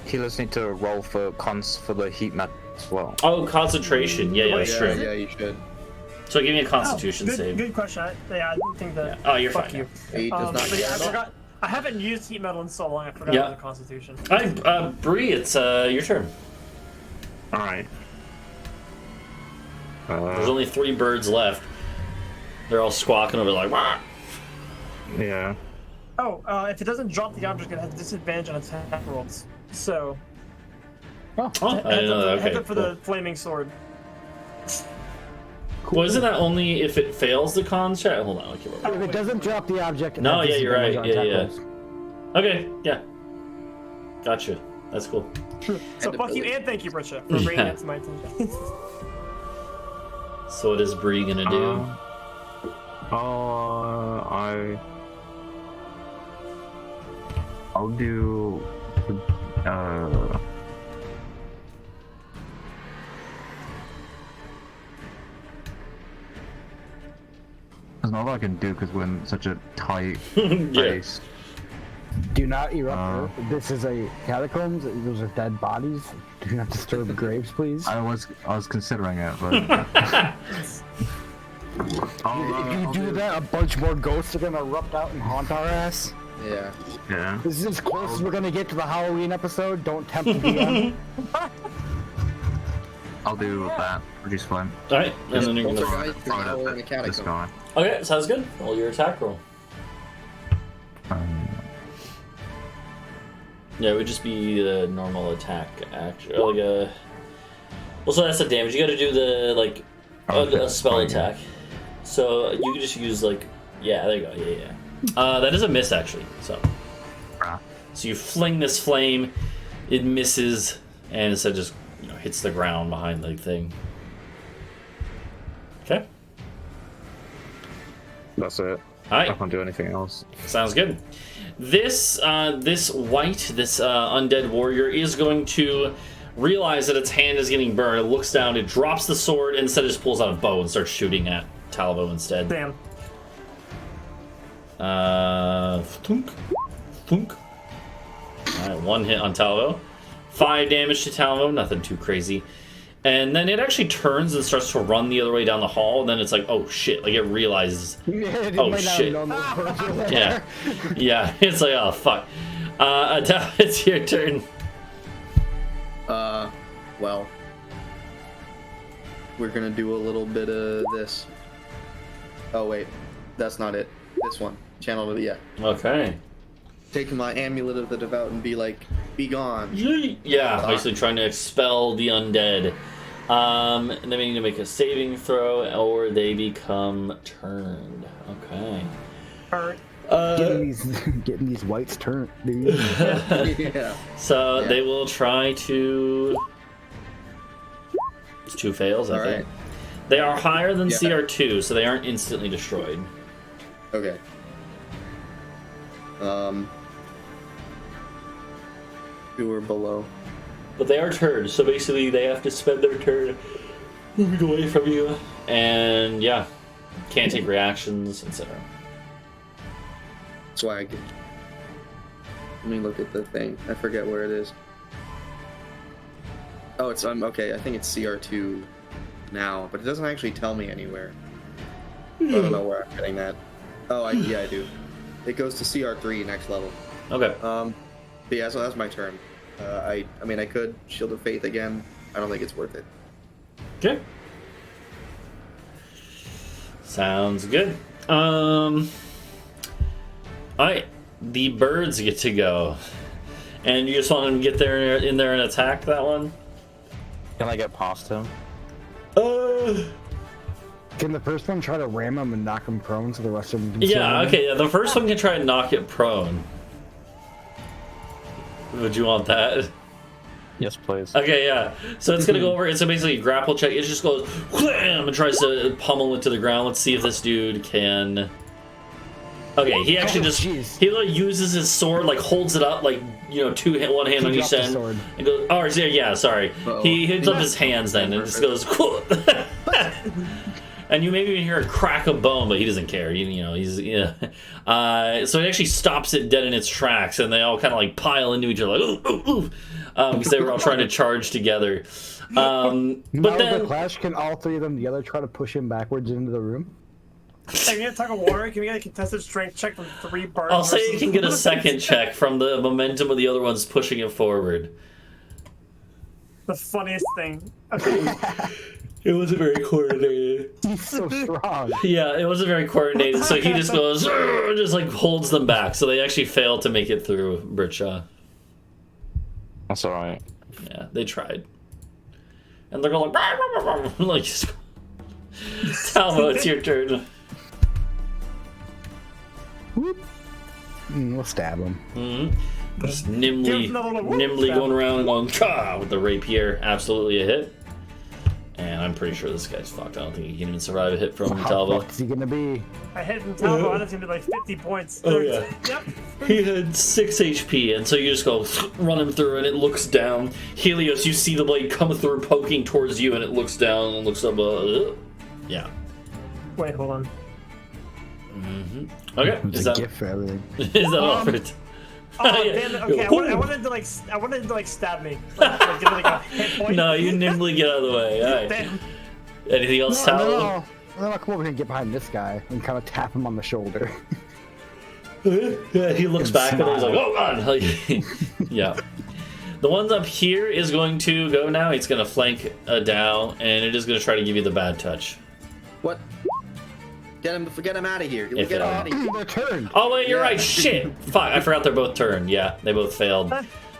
Helios need to roll for cons for the heat map as well? Oh, concentration. Yeah, that's true. Yeah, you should. So give me a Constitution save. Good question. I didn't think that. Oh, you're Fuck fine. you. He does not But yeah, I get forgot. I haven't used heat metal in so long. I forgot Yeah. about the Constitution. Alright, Bree, it's your turn. Alright. There's only 3 birds left. They're all squawking over like, wah! Yeah. Oh, if it doesn't drop the object, it has disadvantage on attack rolls. So, Oh, I didn't know that. heads Okay, up for cool. the flaming sword. Well, isn't that only if it fails the con check? Hold on, I'll keep it. If it doesn't drop the object, it No, has yeah, you're right. disadvantage on Yeah, attack yeah. rolls. Okay, yeah. Gotcha. That's cool. So fuck you and thank you, Britsha, for bringing Yeah. that to my attention. So what is Bree gonna do? I'll do. There's not a lot I can do because we're in such a tight space. Do not erupt. This is a catacombs. Those are dead bodies. Do not disturb graves, please. I was considering it, but If you do that, a bunch more ghosts are gonna erupt out and haunt our ass. Yeah. yeah. This is as close as we're gonna get to the Halloween episode. Don't tempt the DM. I'll do that. Reduce flame. Alright, and then you're gonna. Poltergeist is Throw it now in a at this catacomb. guy. Okay, sounds good. Roll your attack roll. Yeah, it would just be the normal attack action. Like a. Well, so that's the damage. You gotta do the, like, a spell attack. So you can just use, like. Yeah, there you go. Yeah, yeah. That is a miss, actually. So. Ah. So you fling this flame, it misses, and instead just hits the ground behind the thing. Okay. That's it. Alright. I can't do anything else. Sounds good. This undead warrior is going to realize that its hand is getting burned. It looks down, it drops the sword, and instead just pulls out a bow and starts shooting at Talvo instead. Damn. Thunk. Thunk. Alright, 1 hit on Talvo. 5 damage to Talvo, nothing too crazy. And then it actually turns and starts to run the other way down the hall, and then it's like, oh shit, like it realizes. It Oh, might not have shit. known those birds were there. Yeah. Yeah, it's like, oh fuck. Adau, it's your turn. Well, we're gonna do a little bit of this. Oh wait, that's not it. This one, channel to yeah. Okay. Taking my amulet of the devout and be like, be gone. Yeah, basically trying to expel the undead. And then we need to make a saving throw, or they become turned. Okay. Alright. Getting these whites turned, dude. Yeah. So Yeah. they will try to. It's 2 fails, I think. Alright. They are higher than Yeah. CR2, so they aren't instantly destroyed. Okay. 2 or below. But they are turned, so basically they have to spend their turn moving away from you. And yeah, can't take reactions, etc. Swag. Let me look at the thing. I forget where it is. Oh, it's okay. I think it's CR2 now, but it doesn't actually tell me anywhere. I don't know where I'm getting that. Oh, yeah, I do. It goes to CR3 next level. Okay. But yeah, so that's my turn. I mean, I could Shield of Faith again. I don't think it's worth it. Okay. Sounds good. Alright. The birds get to go. And you just want them to get there in there and attack that one? Can I get past him? Can the first one try to ram him and knock him prone so the rest of them can Yeah, swing okay, yeah, the first one can try and knock it prone. Would you want that? him? Yes, please. Okay, yeah. So it's gonna go over. It's a basically grapple check. It just goes wham, and tries to pummel it to the ground. Let's see if this dude can. Okay, he actually jeez. he like uses his sword, like holds it up, like one hand on each dropped the end, sword. and goes. Oh, yeah, sorry. Uh-oh. He hits up his hands then, and it just goes. And you maybe even hear a crack of bone, but he doesn't care. He's so he actually stops it dead in its tracks, and they all kind of like pile into each other, like ooh, ooh, ooh, because they were all trying to charge together. But Now then the clash, can all three of them together try to push him backwards into the room? Hey, we gotta talk of water. Can we get a contested strength check from 3 birds? I'll say you versus- can get a second check from the momentum of the other ones pushing it forward. The funniest thing. Okay. It wasn't very coordinated. He's so strong. Yeah, it wasn't very coordinated, so he just goes, just like holds them back. So they actually failed to make it through Britsha. That's alright. Yeah, they tried. And they're going like, Talvo, it's your turn. We'll stab him. Mm-hmm. Just nimbly Stab going him. around and going, Ka! With the rapier. Absolutely a hit. And I'm pretty sure this guy's fucked. I don't think he can even survive a hit from How Talvo. fucked is he gonna be? I hit from Talvo, and it's gonna be like 50 points. Oh, yeah. Yep. He had 6 HP, and so you just go run him through, and it looks down. Helios, you see the blade come through, poking towards you, and it looks down and looks up. Yeah. Wait, hold on. Okay. It's Is a that gift for everything. is that all for it? Oh, damn it. Okay, I wanted to like stab me. Like give me like a hit point. No, you nimbly get out of the way. All right. Damn. Anything else, Talvo? No, I'll come over here and get behind this guy and kind of tap him on the shoulder. Yeah, he looks back and he's like, oh god. Yeah. The one up here is going to go now. It's going to flank Adau, and it is going to try to give you the bad touch. What? Get him out of here. If Get him it- out of here. They're turned. Oh wait, you're Yeah. right. Shit. Fuck, I forgot they're both turned. Yeah, they both failed.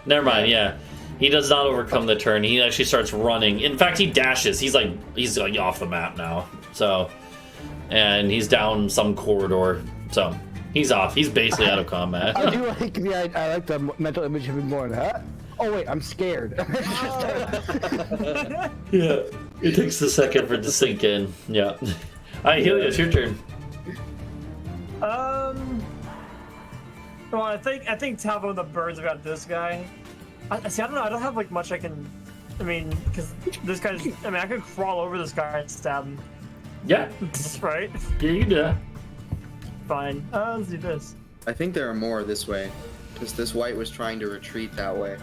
Never mind. Yeah, he does not overcome the turn. He actually starts running. In fact, he dashes. He's like off the map now. So, and he's down some corridor. So he's off. He's basically out of combat. I do like I like the mental image of him going, huh? Oh wait, I'm scared. Yeah, it takes a second for it to sink in. Yeah. All right, Helios, your turn. Well, I think Talvo and the birds have got this guy. I don't know. I don't have like much I can. I mean, because this guy's. I mean, I could crawl over this guy and stab him. Yeah, Right? yeah, you do that. Fine. Let's do this. I think there are more this way. Because this white was trying to retreat that way.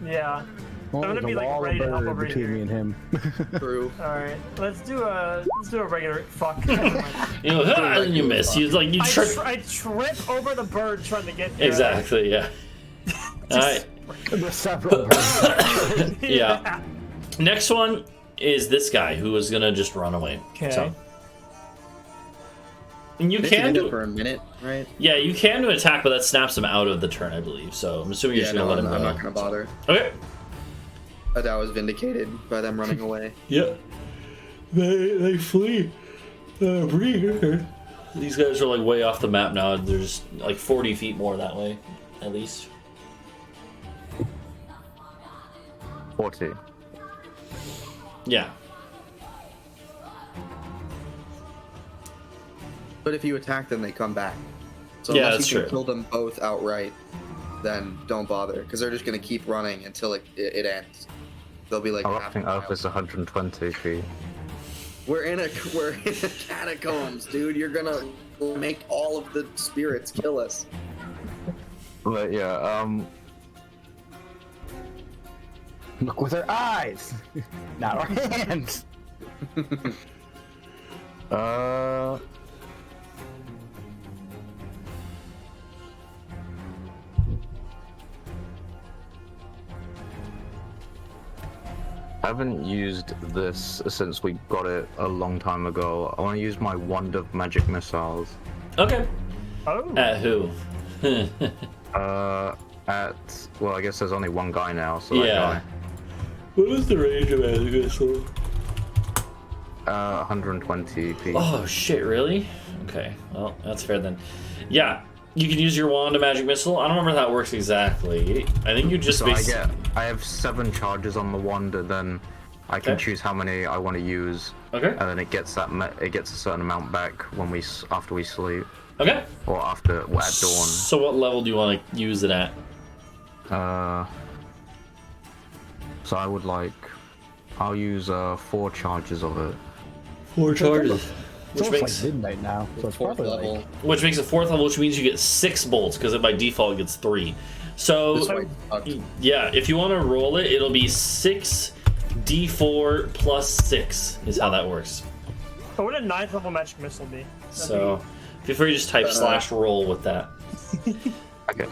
Yeah. Well, I'm gonna there's be, a like, wall of ready to help bird over between here. me and him. True. All right. Let's do a regular. Fuck. You know, and you miss. You like you trip. I trip over the bird trying to get here. Exactly. Yeah. All right. There's several birds. Yeah. Next one is this guy who is gonna just run away. Okay. So. And you They can did it do, for a minute, right? yeah, you can do an attack, but that snaps him out of the turn, I believe. So I'm assuming you're Yeah, just gonna no, let him I'm go. not gonna bother. Okay. Adau was vindicated by them running away. Yep. They flee. Bree. These guys are like way off the map now. There's like 40 feet more that way, at least. 40. Yeah. But if you attack them, they come back. So Yeah, unless that's you can true. kill them both outright, then don't bother, because they're just gonna keep running until it ends. They'll be like, I half think a Earth mile. is 120 feet. We're in catacombs, dude. You're gonna make all of the spirits kill us. But yeah, Look with our eyes, not our hands. I haven't used this since we got it a long time ago. I want to use my wand of magic missiles. Okay. Oh. At who? Well, I guess there's only one guy now, so that Yeah. What is the range of magic missile? guy. 120 feet. Oh shit! Really? Okay. Well, that's fair then. Yeah. You can use your wand to magic missile. I don't remember how that works exactly. I think you just So I have 7 charges on the wand, and then I can Okay. choose how many I want to use, Okay. and then it gets it gets a certain amount back when after we sleep Okay. or after at dawn. So what level do you want to use it at? So I'll use 4 charges of it. 4 charges. It's Which almost makes like midnight now, so it's Fourth probably level. like... which makes it 4th level, which means you get 6 bolts because by default it gets 3. So This way. yeah, if you want to roll it, it'll be 6d4 plus 6 is how that works. But what would a 9th level magic missile be? So feel free to just type /roll with that. Okay.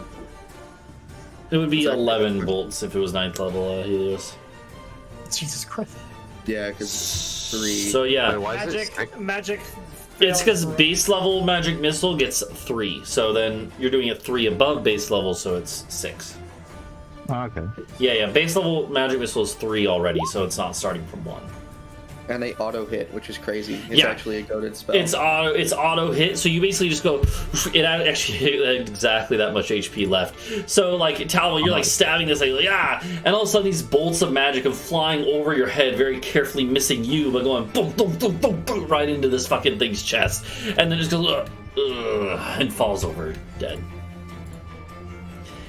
It would be Sorry. 11 bolts if it was 9th level Helios. Jesus Christ. Yeah, because 3. So yeah, Wait, why is it Magic. it's because base level magic missile gets 3. So then you're doing it 3 above base level, so it's 6. Oh, okay. Yeah, base level magic missile is 3 already, so it's not starting from 1. And they auto hit, which is crazy. It's Yeah. actually a goated spell. It's auto hit, so you basically just go. It actually had exactly that much HP left. So like Talvo, you're like stabbing this, like and all of a sudden these bolts of magic come flying over your head, very carefully missing you, but going boom, boom, boom, boom, boom, right into this fucking thing's chest, and then just goes and falls over dead.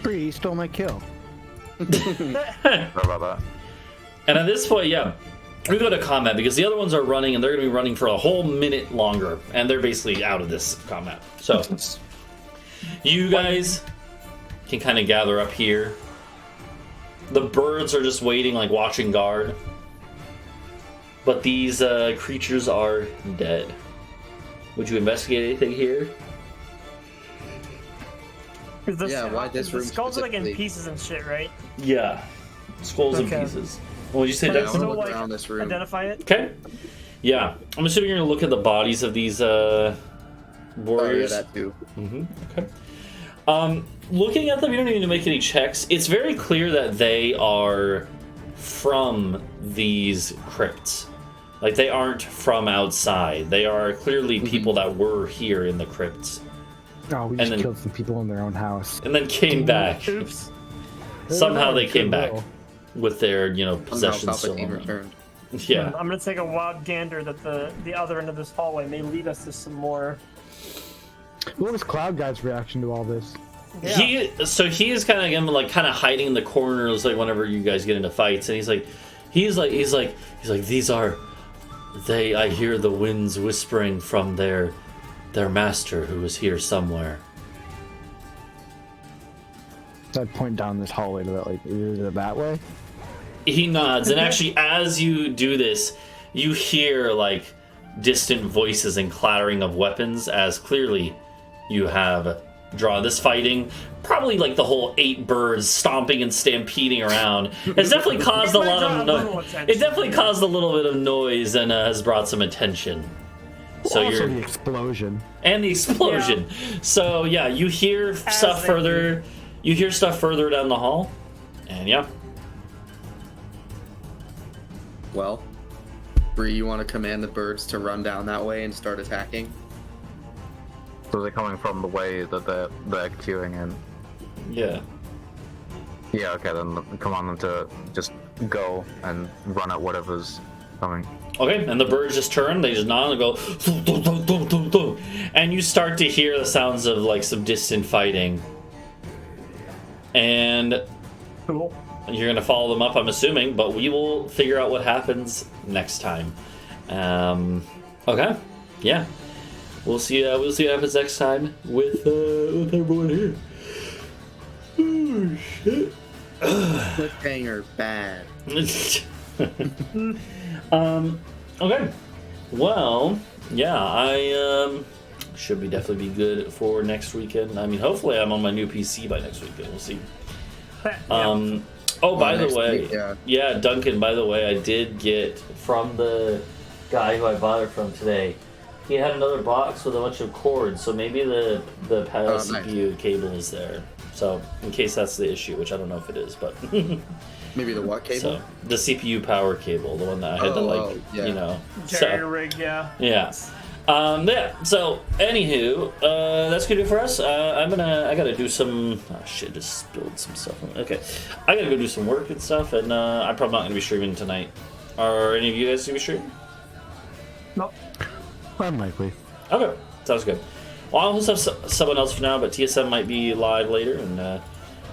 Bree stole my kill. Sorry about that. And at this point, yeah. We go to combat because the other ones are running and they're going to be running for a whole minute longer, and they're basically out of this combat. So, you guys can kind of gather up here. The birds are just waiting, like watching guard. But these creatures are dead. Would you investigate anything here? Why this the room skulls are like in specifically? pieces and shit, right? Yeah. Skulls and Okay. pieces. What would you say, But Yeah, I it's Duncan? wanna still look like around this room. identify it. Okay. Yeah. I'm assuming you're going to look at the bodies of these Oh, yeah, warriors. that too. Okay. Looking at them, you don't need to make any checks. It's very clear that they are from these crypts. Like, they aren't from outside. They are clearly people that were here in the crypts. Oh, we And just then- killed some people in their own house. And then came back. Oops. Somehow they came back Goodwill. with their, Somehow possessions still Palpatine on them. returned. Yeah. I'm gonna take a wild gander that the other end of this hallway may lead us to some more. What was Cloud Guy's reaction to all this? Yeah. He is kind of again like kind of hiding in the corners like whenever you guys get into fights, and he's like these are they. I hear the winds whispering from their master who is here somewhere. So I'd point down this hallway to that, like, is it that way? He nods, and actually, as you do this, you hear like distant voices and clattering of weapons, as clearly you have drawn this fighting. Probably like the whole 8 birds stomping and stampeding around. It's definitely caused a lot of it definitely caused a little bit of noise and has brought some attention. So Also you're the explosion. and the explosion. So yeah, you hear stuff they further. You hear stuff further down the hall, and yeah. Well, Bree, you want to command the birds to run down that way and start attacking? So they're coming from the way that they're queuing in. Yeah. Yeah, okay, then command them to just go and run at whatever's coming. Okay, and the birds just turn, they just nod and go, thum, thum, thum, thum, thum, thum. And you start to hear the sounds of like some distant fighting. And Cool. you're gonna follow them up, I'm assuming, but we will figure out what happens next time. Okay, yeah, we'll see. We'll see what happens next time with everyone here. Oh shit. Cliffhanger bad. Okay. Well, yeah, I should be definitely be good for next weekend. I mean, hopefully I'm on my new PC by next weekend. We'll see. Oh, by the next way, week, yeah. yeah, Duncan, by the way, I did get from the guy who I bought it from today. He had another box with a bunch of cords, so maybe the nice. CPU cable is there. So, in case that's the issue, which I don't know if it is, but Maybe the what cable? so the CPU power cable, the one that I had to Oh, yeah. you know, Jerry so, rig, yeah. yeah. Yeah. So, anywho, that's gonna do it for us. I gotta do some. Oh shit! Just spilled some stuff. Okay, I gotta go do some work and stuff, and I'm probably not gonna be streaming tonight. Are any of you guys gonna be streaming? Nope. Unlikely. Okay, sounds good. Well, I'll just have someone else for now, but TSM might be live later, and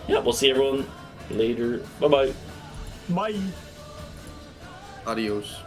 yeah, we'll see everyone later. Bye bye. Bye. Adios.